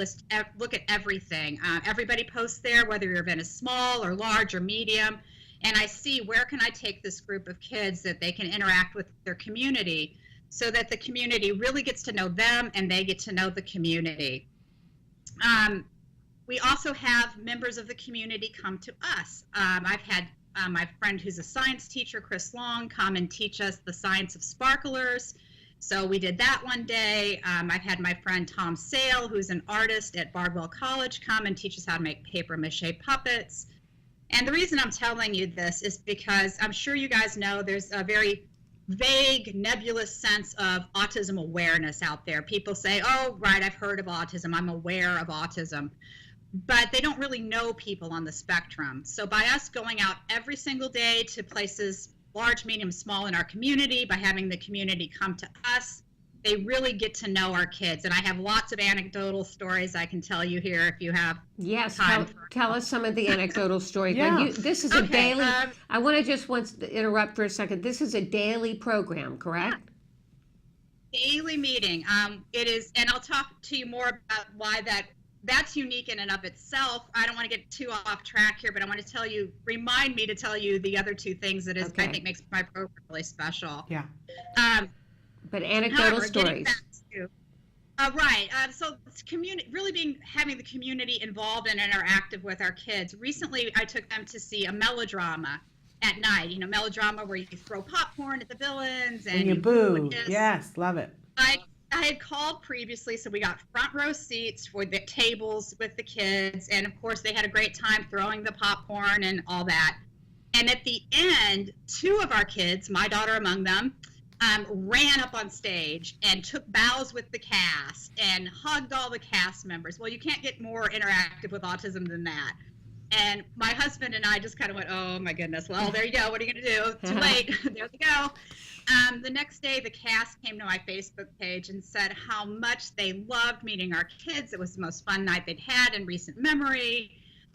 look at everything. Everybody posts there, whether your event is small or large or medium, and I see where can I take this group of kids that they can interact with their community so that the community really gets to know them and they get to know the community. We also have members of the community come to us. I've had my friend who's a science teacher, Chris Long, come and teach us the science of sparklers. So we did that one day. I've had my friend Tom Sale, who's an artist at Bardwell College, come and teach us how to make paper mache puppets. And the reason I'm telling you this is because I'm sure you guys know there's a very vague, nebulous sense of autism awareness out there. People say, oh, right, I've heard of autism, I'm aware of autism. But they don't really know people on the spectrum. So by us going out every single day to places large, medium, small in our community, by having the community come to us, they really get to know our kids. And I have lots of anecdotal stories I can tell you here if you have time. Tell us some of the anecdotal stories. Yeah. This is a daily, I want to just interrupt for a second. This is a daily program, correct? Daily meeting. It is, and I'll talk to you more about why that's unique in and of itself. I don't want to get too off track here, but I want to remind me to tell you the other 2 things that I think makes my program really special. Yeah. But anecdotal stories. Right. So it's having the community involved and interactive with our kids. Recently, I took them to see a melodrama at night. You know, melodrama where you throw popcorn at the villains and you boo. Yes, love it. I had called previously, so we got front row seats for the tables with the kids, and of course they had a great time throwing the popcorn and all that. And at the end, 2 of our kids, my daughter among them, ran up on stage and took bows with the cast and hugged all the cast members. Well, you can't get more interactive with autism than that. And my husband and I just kind of went, oh my goodness, well, there you go. What are you going to do? Too late. There they go. The next day, the cast came to my Facebook page and said how much they loved meeting our kids. It was the most fun night they'd had in recent memory.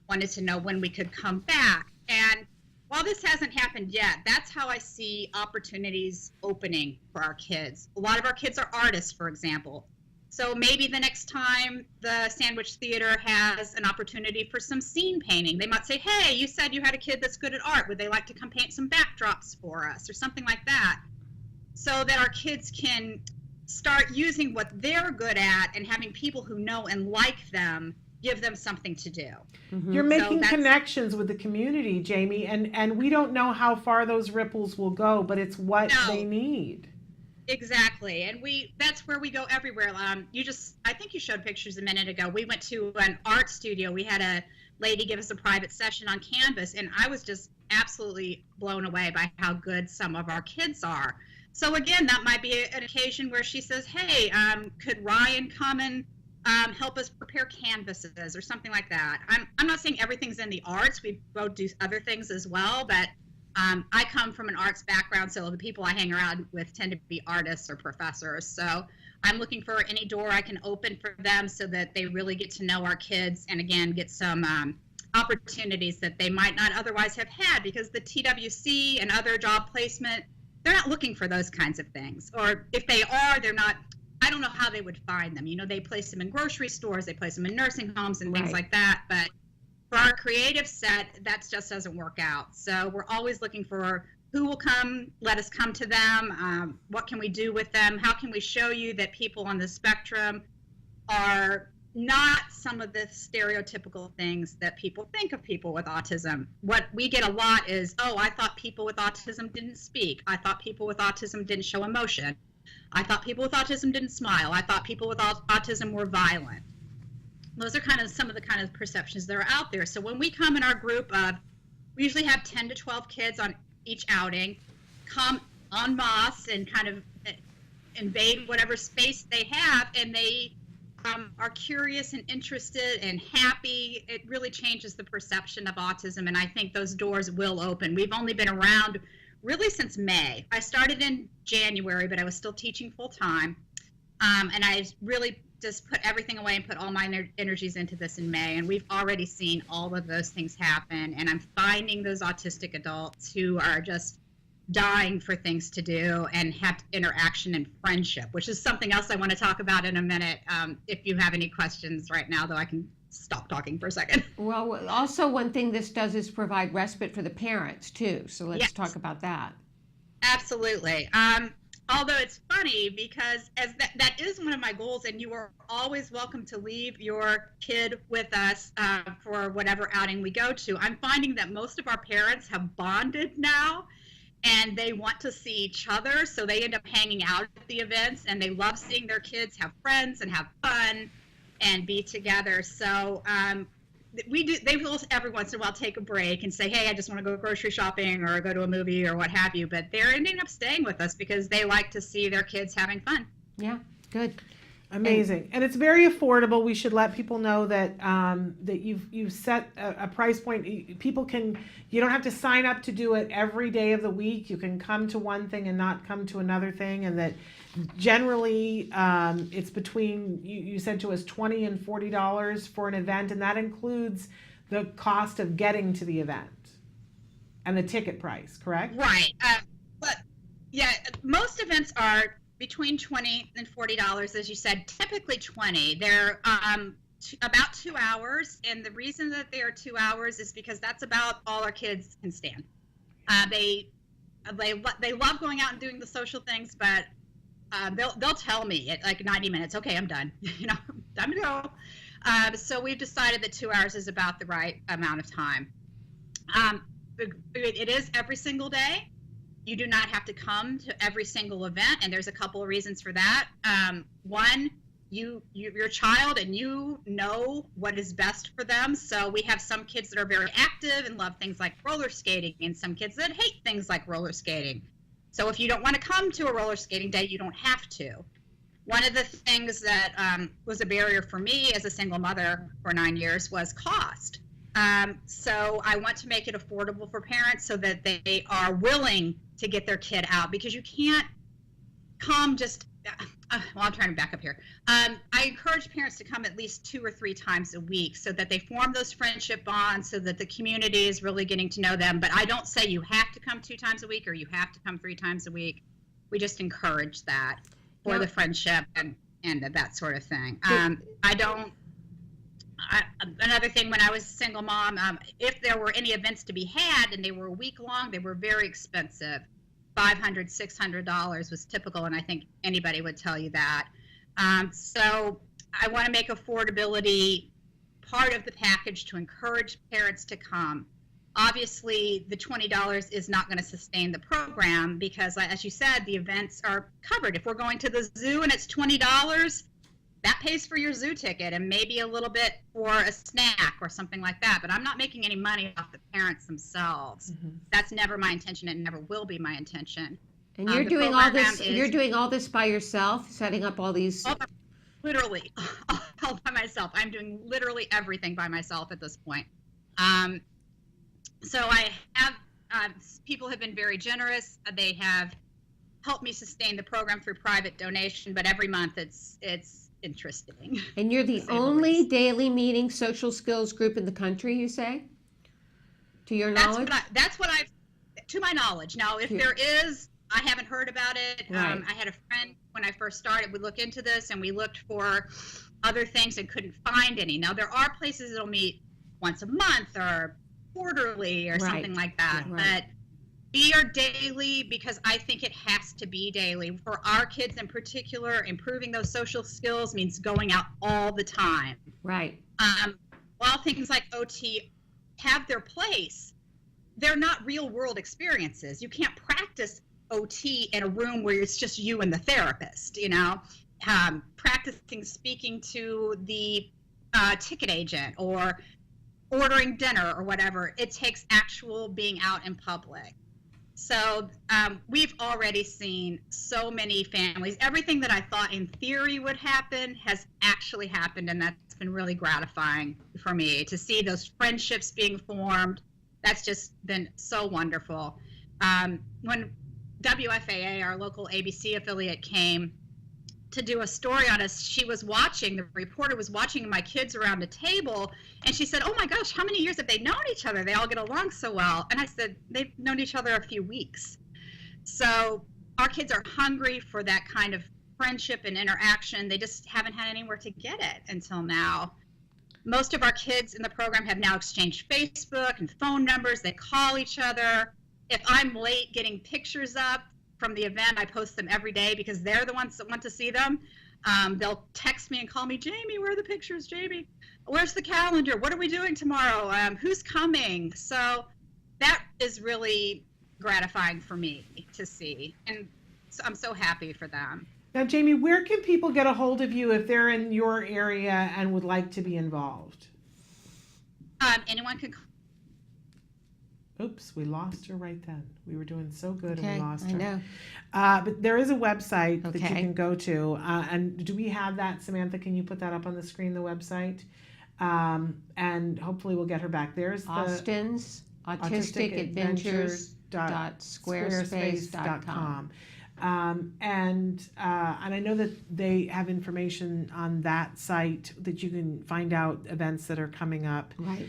Wanted to know when we could come back. And while this hasn't happened yet, that's how I see opportunities opening for our kids. A lot of our kids are artists, for example. So maybe the next time the Sandwich Theater has an opportunity for some scene painting, they might say, hey, you said you had a kid that's good at art. Would they like to come paint some backdrops for us or something like that? So that our kids can start using what they're good at and having people who know and like them give them something to do. You're making that's- connections with the community, Jamie, and we don't know how far those ripples will go, but it's what they need. Exactly, and that's where we go everywhere. I think you showed pictures a minute ago. We went to an art studio. We had a lady give us a private session on Canvas, and I was just absolutely blown away by how good some of our kids are. So again, that might be an occasion where she says, hey, could Ryan come and help us prepare canvases or something like that. I'm not saying everything's in the arts. We both do other things as well, but I come from an arts background, so the people I hang around with tend to be artists or professors. So I'm looking for any door I can open for them so that they really get to know our kids and, again, get some opportunities that they might not otherwise have had, because the TWC and other job placement, they're not looking for those kinds of things. Or if they are, they're not, I don't know how they would find them. You know, they place them in grocery stores, they place them in nursing homes and things like that. But for our creative set, that just doesn't work out. So we're always looking for who will come, let us come to them, what can we do with them, how can we show you that people on the spectrum are not some of the stereotypical things that people think of people with autism. What we get a lot is, oh, I thought people with autism didn't speak. I thought people with autism didn't show emotion. I thought people with autism didn't smile. I thought people with autism were violent. Those are kind of some of the kind of perceptions that are out there. So when we come in our group of, we usually have 10 to 12 kids on each outing, come en masse and kind of invade whatever space they have, and they are curious and interested and happy. It really changes the perception of autism, and I think those doors will open. We've only been around really since May. I started in January, but I was still teaching full time, and I really just put everything away and put all my energies into this in May, and we've already seen all of those things happen, and I'm finding those autistic adults who are just dying for things to do and have interaction and friendship, which is something else I want to talk about in a minute. If you have any questions right now, though, I can stop talking for a second. Well, also one thing this does is provide respite for the parents too. So let's talk about that. Absolutely. Although it's funny because as that is one of my goals, and you are always welcome to leave your kid with us for whatever outing we go to. I'm finding that most of our parents have bonded now, and they want to see each other, so they end up hanging out at the events, and they love seeing their kids have friends and have fun and be together. So they will every once in a while take a break and say, hey, I just want to go grocery shopping or go to a movie or what have you, but they're ending up staying with us because they like to see their kids having fun. Yeah, good. Amazing. And it's very affordable. We should let people know that that you've set a price point. People can, you don't have to sign up to do it every day of the week. You can come to one thing and not come to another thing, and that generally it's between, you said to us, $20 and $40 for an event, and that includes the cost of getting to the event and the ticket price, correct? Right. But yeah, most events are between $20 and $40, as you said, typically 20. They're about 2 hours, and the reason that they are 2 hours is because that's about all our kids can stand. They love going out and doing the social things, but they'll tell me at like 90 minutes, okay, I'm done. You know, time to go. So we've decided that 2 hours is about the right amount of time. It is every single day. You do not have to come to every single event, and there's a couple of reasons for that. One, you're a child and you know what is best for them. So we have some kids that are very active and love things like roller skating, and some kids that hate things like roller skating. So if you don't want to come to a roller skating day, you don't have to. One of the things that was a barrier for me as a single mother for 9 years was cost. So I want to make it affordable for parents so that they are willing to get their kid out, because you can't come just, well, I'm trying to back up here. I encourage parents to come at least 2 or 3 times a week so that they form those friendship bonds, so that the community is really getting to know them. But I don't say you have to come 2 times a week or you have to come 3 times a week. We just encourage that for the friendship and that sort of thing. Another thing, when I was a single mom, if there were any events to be had and they were a week long, they were very expensive. $500, $600 was typical, and I think anybody would tell you that. So I want to make affordability part of the package to encourage parents to come. Obviously, the $20 is not going to sustain the program because, as you said, the events are covered. If we're going to the zoo and it's $20, that pays for your zoo ticket and maybe a little bit for a snack or something like that. But I'm not making any money off the parents themselves. That's never my intention. It never will be my intention. And you're doing all this. You're doing all this by yourself, setting up all these. Literally, all by myself. I'm doing literally everything by myself at this point. So I have people have been very generous. They have helped me sustain the program through private donation, but every month it's interesting. And you're the only daily meeting social skills group in the country, you say? To your knowledge? That's what I've, to my knowledge. Now, if there is, I haven't heard about it. Right. I had a friend when I first started, we looked into this and we looked for other things and couldn't find any. Now, there are places that'll meet once a month or quarterly or something like that. But we are daily because I think it has to be daily. For our kids in particular, improving those social skills means going out all the time. Right. While things like OT have their place, they're not real world experiences. You can't practice OT in a room where it's just you and the therapist, you know. Practicing speaking to the ticket agent or ordering dinner or whatever, it takes actual being out in public. So we've already seen so many families. Everything that I thought in theory would happen has actually happened, and that's been really gratifying for me to see those friendships being formed. That's just been so wonderful. When WFAA, our local ABC affiliate, came to do a story on us, she was watching, the reporter was watching my kids around a table, and she said, "Oh my gosh, how many years have they known each other? They all get along so well." And I said, "They've known each other a few weeks." So our kids are hungry for that kind of friendship and interaction. They just haven't had anywhere to get it until now. Most of our kids in the program have now exchanged Facebook and phone numbers. They call each other. If I'm late getting pictures up from the event, I post them every day because they're the ones that want to see them. They'll text me and call me, "Jamie, where are the pictures? Jamie, where's the calendar? What are we doing tomorrow? Who's coming?" So that is really gratifying for me to see, and so I'm so happy for them. Now, Jamie, where can people get a hold of you if they're in your area and would like to be involved? Anyone can. Oops, we lost her right then. We were doing so good and we lost her. I know. But there is a website that you can go to. And do we have that, Samantha? Can you put that up on the screen, the website? And hopefully we'll get her back. There's Austin's Autistic Adventures.squarespace.com. And I know that they have information on that site that you can find out events that are coming up. Right.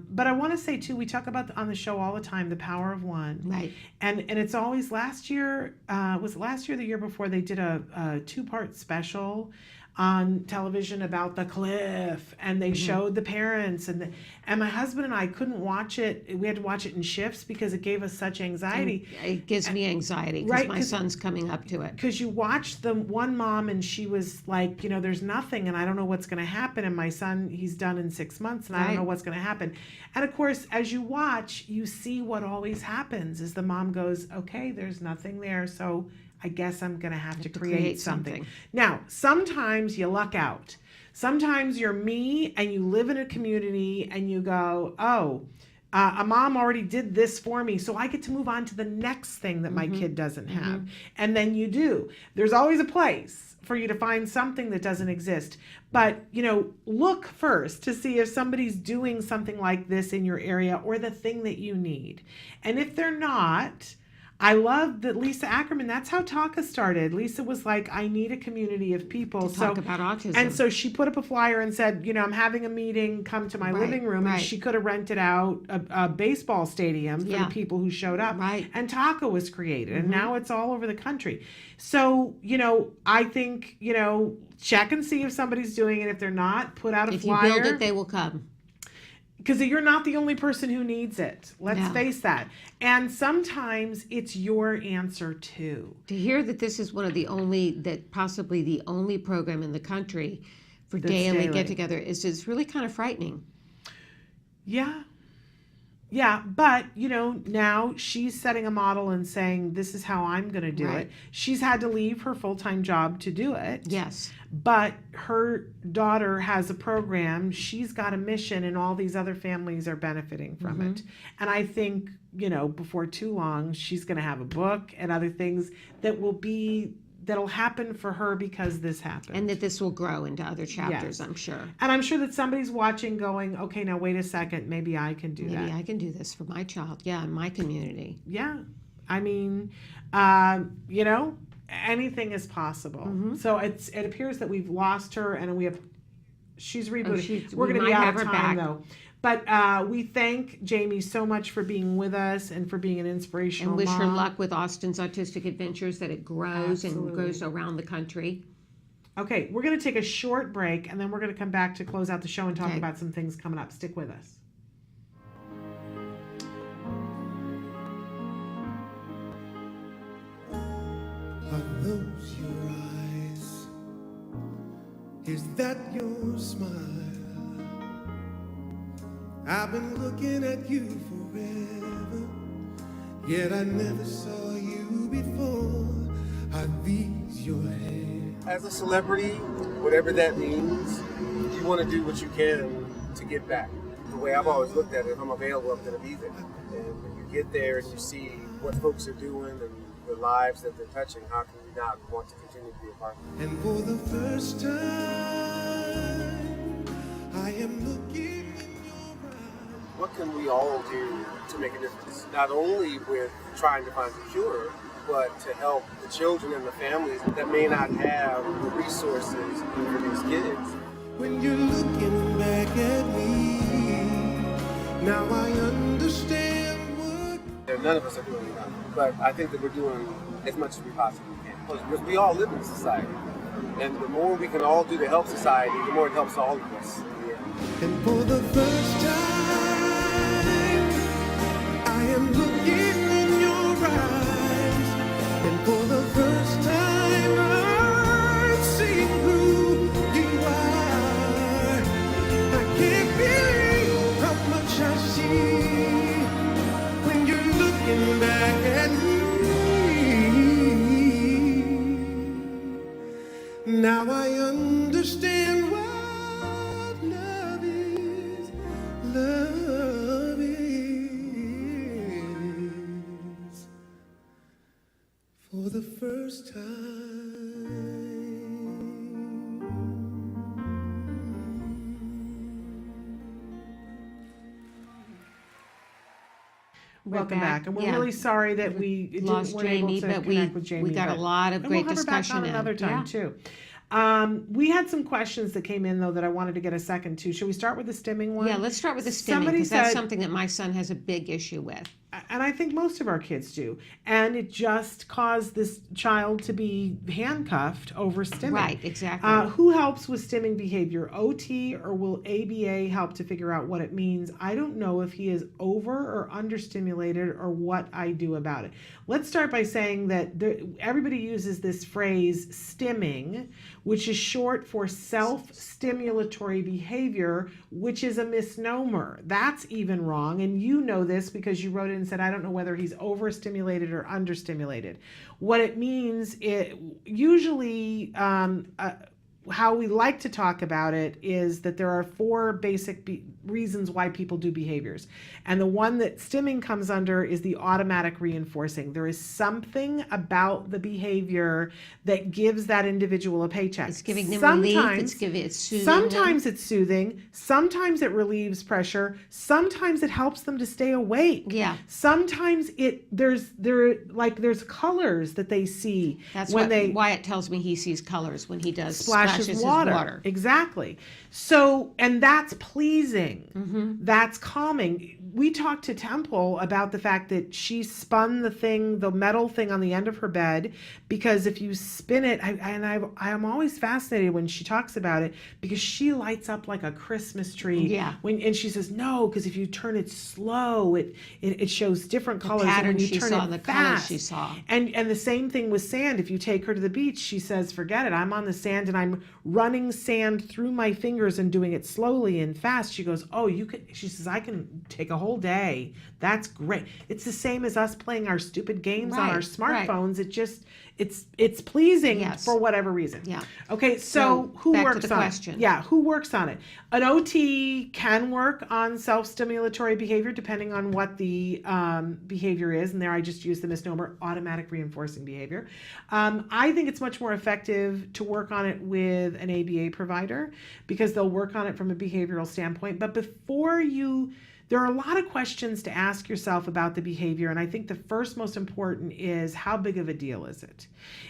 But I want to say too, we talk about on the show all the time the power of one. Right. And it's always last year. Was it last year, or the year before? They did a 2-part special on television about the cliff, and they showed the parents, and my husband and I couldn't watch it. We had to watch it in shifts because it gave us such anxiety. And it gives me anxiety because my son's coming up to it. Because you watch the one mom and she was like, you know, there's nothing and I don't know what's going to happen. And my son, he's done in 6 months and I don't know what's going to happen. And of course, as you watch, you see what always happens is the mom goes, okay, there's nothing there. So I guess I'm going to have to create something. Now, sometimes you luck out. Sometimes you're me and you live in a community and you go, oh, a mom already did this for me, so I get to move on to the next thing that my kid doesn't have. And then you do. There's always a place for you to find something that doesn't exist. But, you know, look first to see if somebody's doing something like this in your area or the thing that you need. And if they're not, I love that Lisa Ackerman, that's how Taka started. Lisa was like, I need a community of people to talk about autism. And so she put up a flyer and said, you know, I'm having a meeting, come to my living room. And she could have rented out a baseball stadium for the people who showed up. And Taka was created. And now it's all over the country. So, you know, I think, you know, check and see if somebody's doing it. If they're not, put out a flyer. If you build it, they will come. Because you're not the only person who needs it. Let's face that. And sometimes it's your answer too. To hear that this is one of the only, that possibly the only program in the country for That's daily daily. get-together is really kind of frightening. Yeah. Yeah, but now she's setting a model and saying, this is how I'm going to do Right. it. She's had to leave her full-time job to do it. Yes. But her daughter has a program, she's got a mission, and all these other families are benefiting from it. And I think, before too long, she's going to have a book and other things that'll happen for her because this happened. And that this will grow into other chapters, Yes. I'm sure. And I'm sure that somebody's watching going, okay, now wait a second, maybe I can do that. Maybe I can do this for my child, in my community. Yeah. I mean, anything is possible. So it appears that we've lost her and she's rebooted. We're going to be out of time though. But we thank Jamie so much for being with us and for being an inspirational And wish her mom. luck with Austin's Autistic Adventures, that it grows Absolutely. and goes around the country. Okay, we're going to take a short break and then we're going to come back to close out the show and talk Okay. about some things coming up. Stick with us. Are those your eyes? Is that your smile? I've been looking at you forever, yet I never saw you before. Are these your hands? As a celebrity, whatever that means, you want to do what you can to give back. The way I've always looked at it, if I'm available, I'm going to be there. And when you get there and you see what folks are doing and the lives that they're touching, how can you not want to continue to be a part of it? And for the first time, I am looking in your eyes. What can we all do to make a difference? Not only with trying to find a cure, but to help the children and the families that may not have the resources for these kids. When you're looking back at me, now I understand what... None of us are doing enough, but I think that we're doing as much as we possibly can. Because we all live in society, and the more we can all do to help society, the more it helps all of us. And for the first time, I am looking in your eyes. And for the first time, I'm seeing who you are. I can't believe how much I see when you're looking back at me. Now I understand what love is. Love is for the first time. Welcome back. And we're really sorry that we lost weren't able Jamie, to but connect with Jamie. we got a lot of great we'll discussion have her back on in. another time too. We had some questions that came in though that I wanted to get a second to. Should we start with the stimming one? Yeah, let's start with the stimming, Somebody because that's said- something that my son has a big issue with. And I think most of our kids do. And it just caused this child to be handcuffed over stimming. Right, exactly. Who helps with stimming behavior? OT or will ABA help to figure out what it means? I don't know if he is over or understimulated or what I do about it. Let's start by saying that everybody uses this phrase stimming, which is short for self-stimulatory behavior, which is a misnomer. That's even wrong. And you know this because you wrote it and said, I don't know whether he's overstimulated or understimulated. What it means, usually how we like to talk about it is that there are four basic reasons why people do behaviors. And the one that stimming comes under is the automatic reinforcing. There is something about the behavior that gives that individual a paycheck. It's giving them relief, it's soothing Sometimes it's soothing, sometimes it relieves pressure, sometimes it helps them to stay awake. Yeah. Sometimes there's colors that they see. That's when Wyatt tells me he sees colors when he does splashes his water. Exactly. So, and that's pleasing. That's calming. we talked to Temple about the fact that she spun the metal thing on the end of her bed, because if you spin it, I'm always fascinated when she talks about it, because she lights up like a Christmas tree. Yeah. And she says, no, because if you turn it slow, it shows different colors. The pattern when you she turn saw, it and the fast, colors she saw. And the same thing with sand. If you take her to the beach, she says, forget it. I'm on the sand and I'm running sand through my fingers and doing it slowly and fast. She goes, oh, she says, I can take a whole day. That's great. It's the same as us playing our stupid games on our smartphones. Right. It's pleasing for whatever reason. Yeah. Okay, so who back works to the on question. it? Yeah, who works on it? An OT can work on self-stimulatory behavior depending on what the behavior is. And there I just use the misnomer automatic reinforcing behavior. I think it's much more effective to work on it with an ABA provider, because they'll work on it from a behavioral standpoint. But there are a lot of questions to ask yourself about the behavior. And I think the first most important is, how big of a deal is it?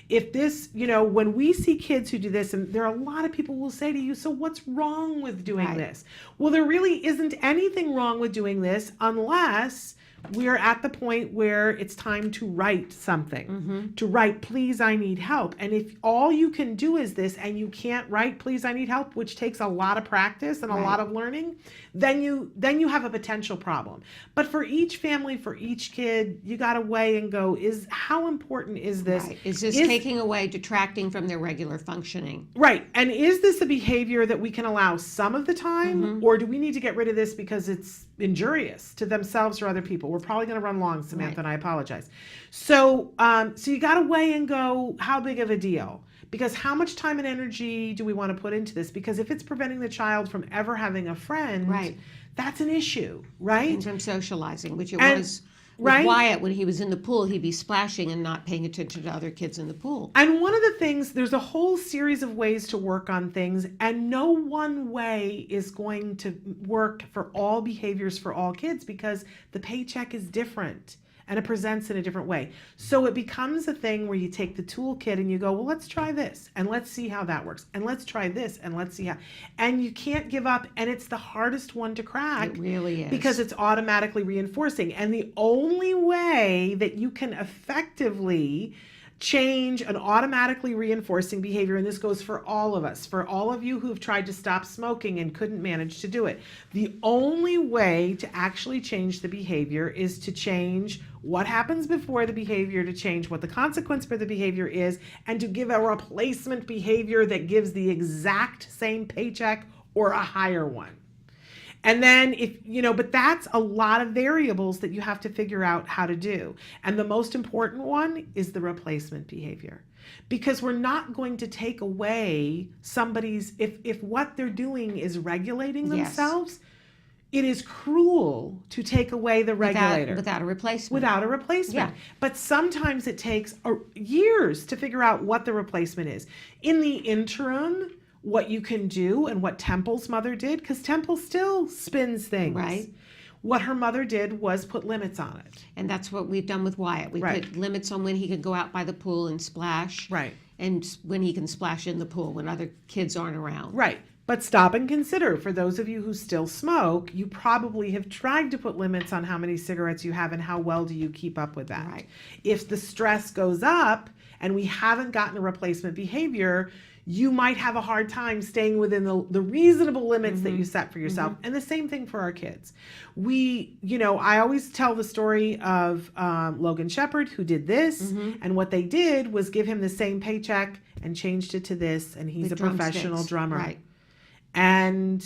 If this, when we see kids who do this, and there are a lot of people who will say to you, so what's wrong with doing this? Well, there really isn't anything wrong with doing this unless we're at the point where it's time to write something, to write, please, I need help. And if all you can do is this and you can't write, please, I need help, which takes a lot of practice and a lot of learning, then you have a potential problem. But for each family, for each kid, you got to weigh and go, how important is this? Right. Is this taking away, detracting from their regular functioning? Right. And is this a behavior that we can allow some of the time, or do we need to get rid of this because it's injurious to themselves or other people? We're probably going to run long, Samantha, and I apologize. So, so you got to weigh and go, how big of a deal? Because how much time and energy do we want to put into this? Because if it's preventing the child from ever having a friend, that's an issue, right? And from socializing, which it was with Wyatt. When he was in the pool, he'd be splashing and not paying attention to other kids in the pool. And one of the things, there's a whole series of ways to work on things, and no one way is going to work for all behaviors for all kids, because the paycheck is different and it presents in a different way. So it becomes a thing where you take the toolkit and you go, well, let's try this and let's see how that works. And let's try this and let's see how. And you can't give up. And it's the hardest one to crack. It really is. Because it's automatically reinforcing. And the only way that you can effectively change an automatically reinforcing behavior, and this goes for all of us, for all of you who've tried to stop smoking and couldn't manage to do it, the only way to actually change the behavior is to change what happens before the behavior, to change what the consequence for the behavior is, and to give a replacement behavior that gives the exact same paycheck or a higher one. And then but that's a lot of variables that you have to figure out how to do. And the most important one is the replacement behavior, because we're not going to take away somebody's, if what they're doing is regulating themselves, it is cruel to take away the regulator. Without a replacement. Without a replacement. Yeah. But sometimes it takes years to figure out what the replacement is. In the interim, what you can do, and what Temple's mother did, because Temple still spins things. Right. What her mother did was put limits on it. And that's what we've done with Wyatt. We put limits on when he could go out by the pool and splash. Right. And when he can splash in the pool when other kids aren't around. Right. But stop and consider, for those of you who still smoke, you probably have tried to put limits on how many cigarettes you have and how well do you keep up with that. Right. If the stress goes up and we haven't gotten a replacement behavior, you might have a hard time staying within the reasonable limits that you set for yourself. And the same thing for our kids. I always tell the story of Logan Shepherd, who did this, and what they did was give him the same paycheck and changed it to this, and he's a professional drummer. Right. And,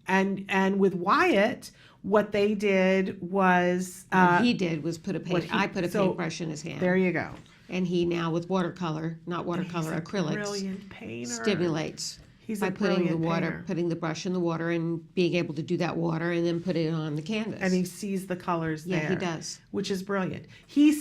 and with Wyatt, what they did was... what he did was I put a paintbrush in his hand. There you go. And he now, with watercolor, not watercolor, acrylics, brilliant painter. Stimulates He's by a putting the water, painter. putting the brush in the water, and being able to do that water, and then put it on the canvas. And he sees the colors there. Yeah, he does. Which is brilliant. He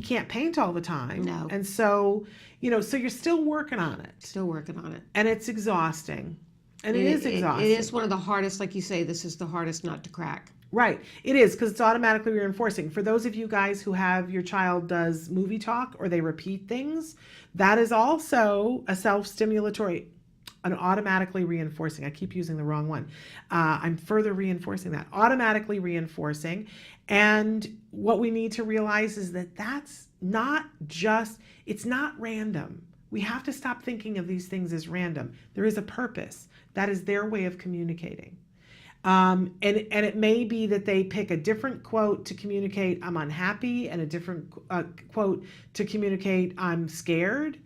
can't paint all the time. No. And so, so you're still working on it. Still working on it. And it's exhausting. And it is exhausting. It is one of the hardest, like you say, this is the hardest nut to crack. Right. It is, because it's automatically reinforcing. For those of you guys who have your child does movie talk or they repeat things, that is also a self-stimulatory an automatically reinforcing. I keep using the wrong one. I'm further reinforcing that. Automatically reinforcing. And what we need to realize is that that's not just, it's not random. We have to stop thinking of these things as random. There is a purpose. That is their way of communicating. And it may be that they pick a different quote to communicate I'm unhappy and a different quote to communicate I'm scared.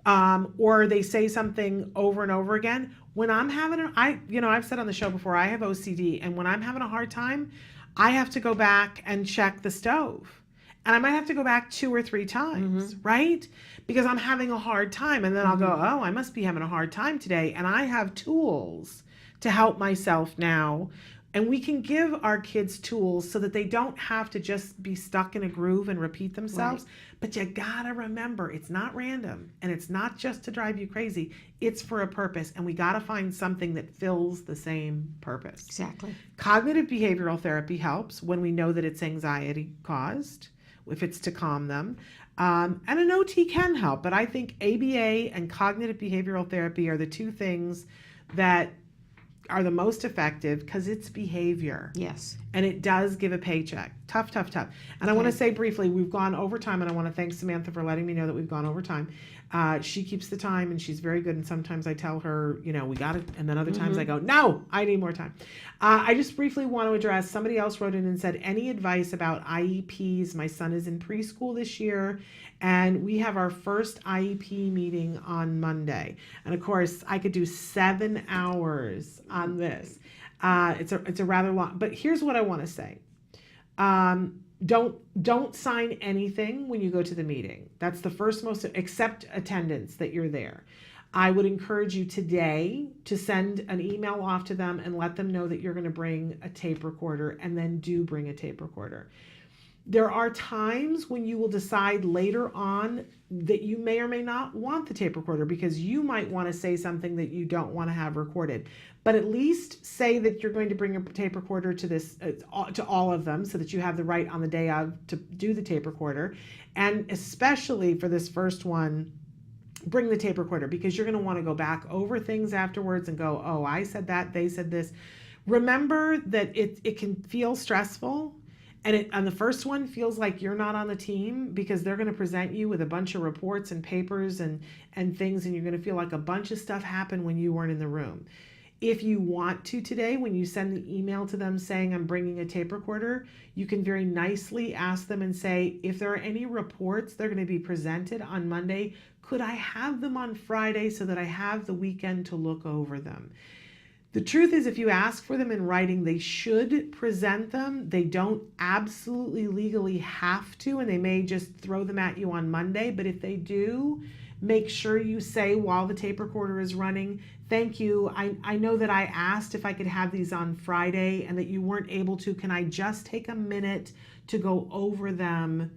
Or they say something over and over again. When I'm having I've said on the show before, I have OCD, and when I'm having a hard time, I have to go back and check the stove. And I might have to go back 2 or 3 times, right? Because I'm having a hard time. And then I'll go, oh, I must be having a hard time today. And I have tools to help myself now. And we can give our kids tools so that they don't have to just be stuck in a groove and repeat themselves. Right. But you gotta remember, it's not random, and it's not just to drive you crazy. It's for a purpose, and we gotta find something that fills the same purpose. Exactly. Cognitive behavioral therapy helps when we know that it's anxiety caused, if it's to calm them. And an OT can help, but I think ABA and cognitive behavioral therapy are the 2 things that are the most effective because it's behavior. Yes. And it does give a paycheck. Tough. And I want to say briefly, we've gone over time, and I want to thank Samantha for letting me know that we've gone over time. She keeps the time, and she's very good. And sometimes I tell her, we got it. And then other times I go, no, I need more time. I just briefly want to address, somebody else wrote in and said, any advice about IEPs? My son is in preschool this year, and we have our first IEP meeting on Monday. And of course, I could do 7 hours on this. It's a rather long, but here's what I want to say. Don't sign anything when you go to the meeting. That's the first except attendance that you're there. I would encourage you today to send an email off to them and let them know that you're going to bring a tape recorder, and then do bring a tape recorder. There are times when you will decide later on that you may or may not want the tape recorder, because you might want to say something that you don't want to have recorded. But at least say that you're going to bring a tape recorder to this, to all of them, so that you have the right on the day of to do the tape recorder. And especially for this first one, bring the tape recorder, because you're going to want to go back over things afterwards and go, oh, I said that, they said this. Remember that it can feel stressful. And on the first one feels like you're not on the team, because they're going to present you with a bunch of reports and papers and things, and you're going to feel like a bunch of stuff happened when you weren't in the room. If you want to today, when you send the email to them saying I'm bringing a tape recorder, you can very nicely ask them and say, if there are any reports they're going to be presented on Monday, could I have them on Friday so that I have the weekend to look over them? The truth is, if you ask for them in writing, they should present them. They don't absolutely legally have to, and they may just throw them at you on Monday. But if they do, make sure you say while the tape recorder is running, thank you. I know that I asked if I could have these on Friday and that you weren't able to. Can I just take a minute to go over them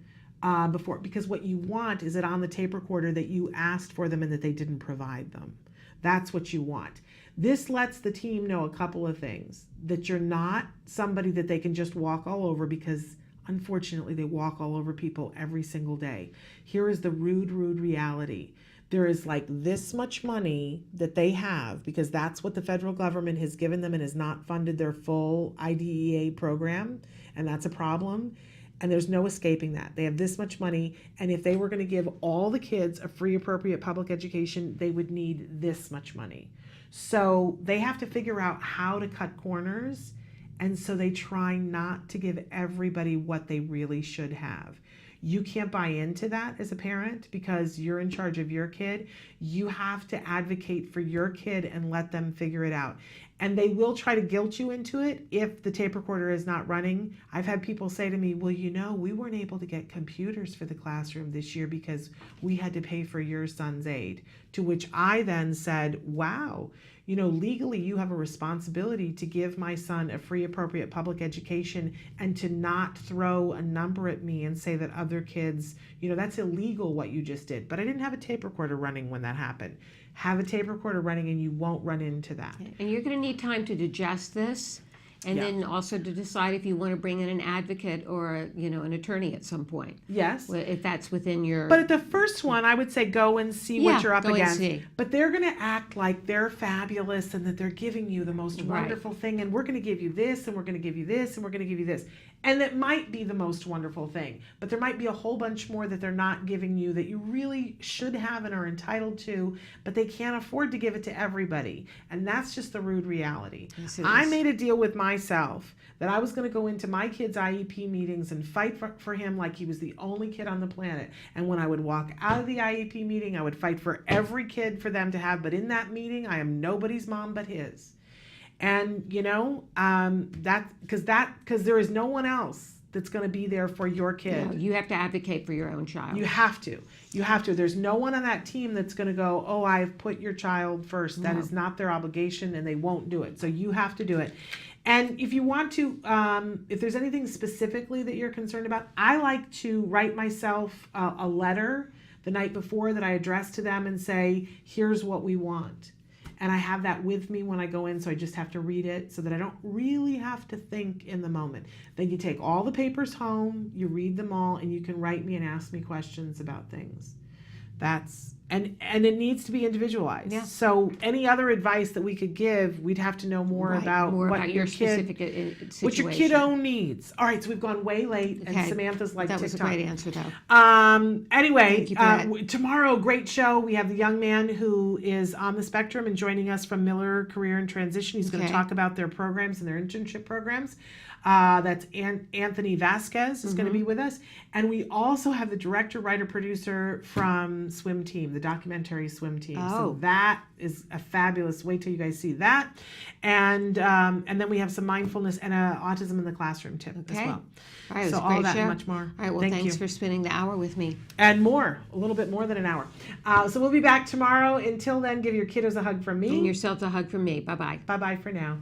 before? Because what you want is it on the tape recorder that you asked for them and that they didn't provide them. That's what you want. This lets the team know a couple of things: that you're not somebody that they can just walk all over, because unfortunately they walk all over people every single day. Here is the rude reality. There is like this much money that they have, because that's what the federal government has given them and has not funded their full IDEA program. And that's a problem. And there's no escaping that. They have this much money, and if they were going to give all the kids a free, appropriate public education, they would need this much money. So they have to figure out how to cut corners, and so they try not to give everybody what they really should have. You can't buy into that as a parent, because you're in charge of your kid. You have to advocate for your kid and let them figure it out. And they will try to guilt you into it if the tape recorder is not running. I've had people say to me, well, we weren't able to get computers for the classroom this year because we had to pay for your son's aid. To which I then said, wow, legally you have a responsibility to give my son a free, appropriate public education, and to not throw a number at me and say that other kids, that's illegal what you just did. But I didn't have a tape recorder running when that happened. Have a tape recorder running and you won't run into that. And you're going to need time to digest this And Yeah. then also to decide if you want to bring in an advocate or, an attorney at some point. Yes. If that's within your... But at the first one, I would say go and see what you're up go and against. see. But they're going to act like they're fabulous and that they're giving you the most Right. wonderful thing. And we're going to give you this, and we're going to give you this, and we're going to give you this. And it might be the most wonderful thing. But there might be a whole bunch more that they're not giving you that you really should have and are entitled to, but they can't afford to give it to everybody. And that's just the rude reality. Yes, it I is. made a deal with myself that I was going to go into my kid's IEP meetings and fight for him like he was the only kid on the planet. And when I would walk out of the IEP meeting, I would fight for every kid for them to have. But in that meeting, I am nobody's mom but his. And because there is no one else that's going to be there for your kid. No, you have to advocate for your own child. You have to. There's no one on that team that's going to go, oh, I've put your child first. That No. is not their obligation, and they won't do it. So you have to do it. And if you want to, if there's anything specifically that you're concerned about, I like to write myself a letter the night before that I address to them and say, here's what we want. And I have that with me when I go in, so I just have to read it so that I don't really have to think in the moment. Then you take all the papers home, you read them all, and you can write me and ask me questions about things. And it needs to be individualized. Yeah. So any other advice that we could give, we'd have to know more Right, about more what about your your specific kid, situation. what your kiddo needs. All right, so we've gone way late, and Okay. Samantha's like That was TikTok. a great answer, though. Anyway, Thank you for that. tomorrow, great show. We have the young man who is on the spectrum and joining us from Miller Career and Transition. He's going to Okay. talk about their programs and their internship programs. That's Anthony Vasquez is going to be with us. And we also have the director, writer, producer from Swim Team, the documentary Swim Team. Oh. So that is a fabulous, wait till you guys see that. And then we have some mindfulness and a autism in the classroom tip as Okay. well. All right, it was So a all great that show. and much more. All right, well, Thank thanks you. for spending the hour with me. And more, a little bit more than an hour. So we'll be back tomorrow. Until then, give your kiddos a hug from me. And yourself a hug from me. Bye-bye. Bye-bye for now.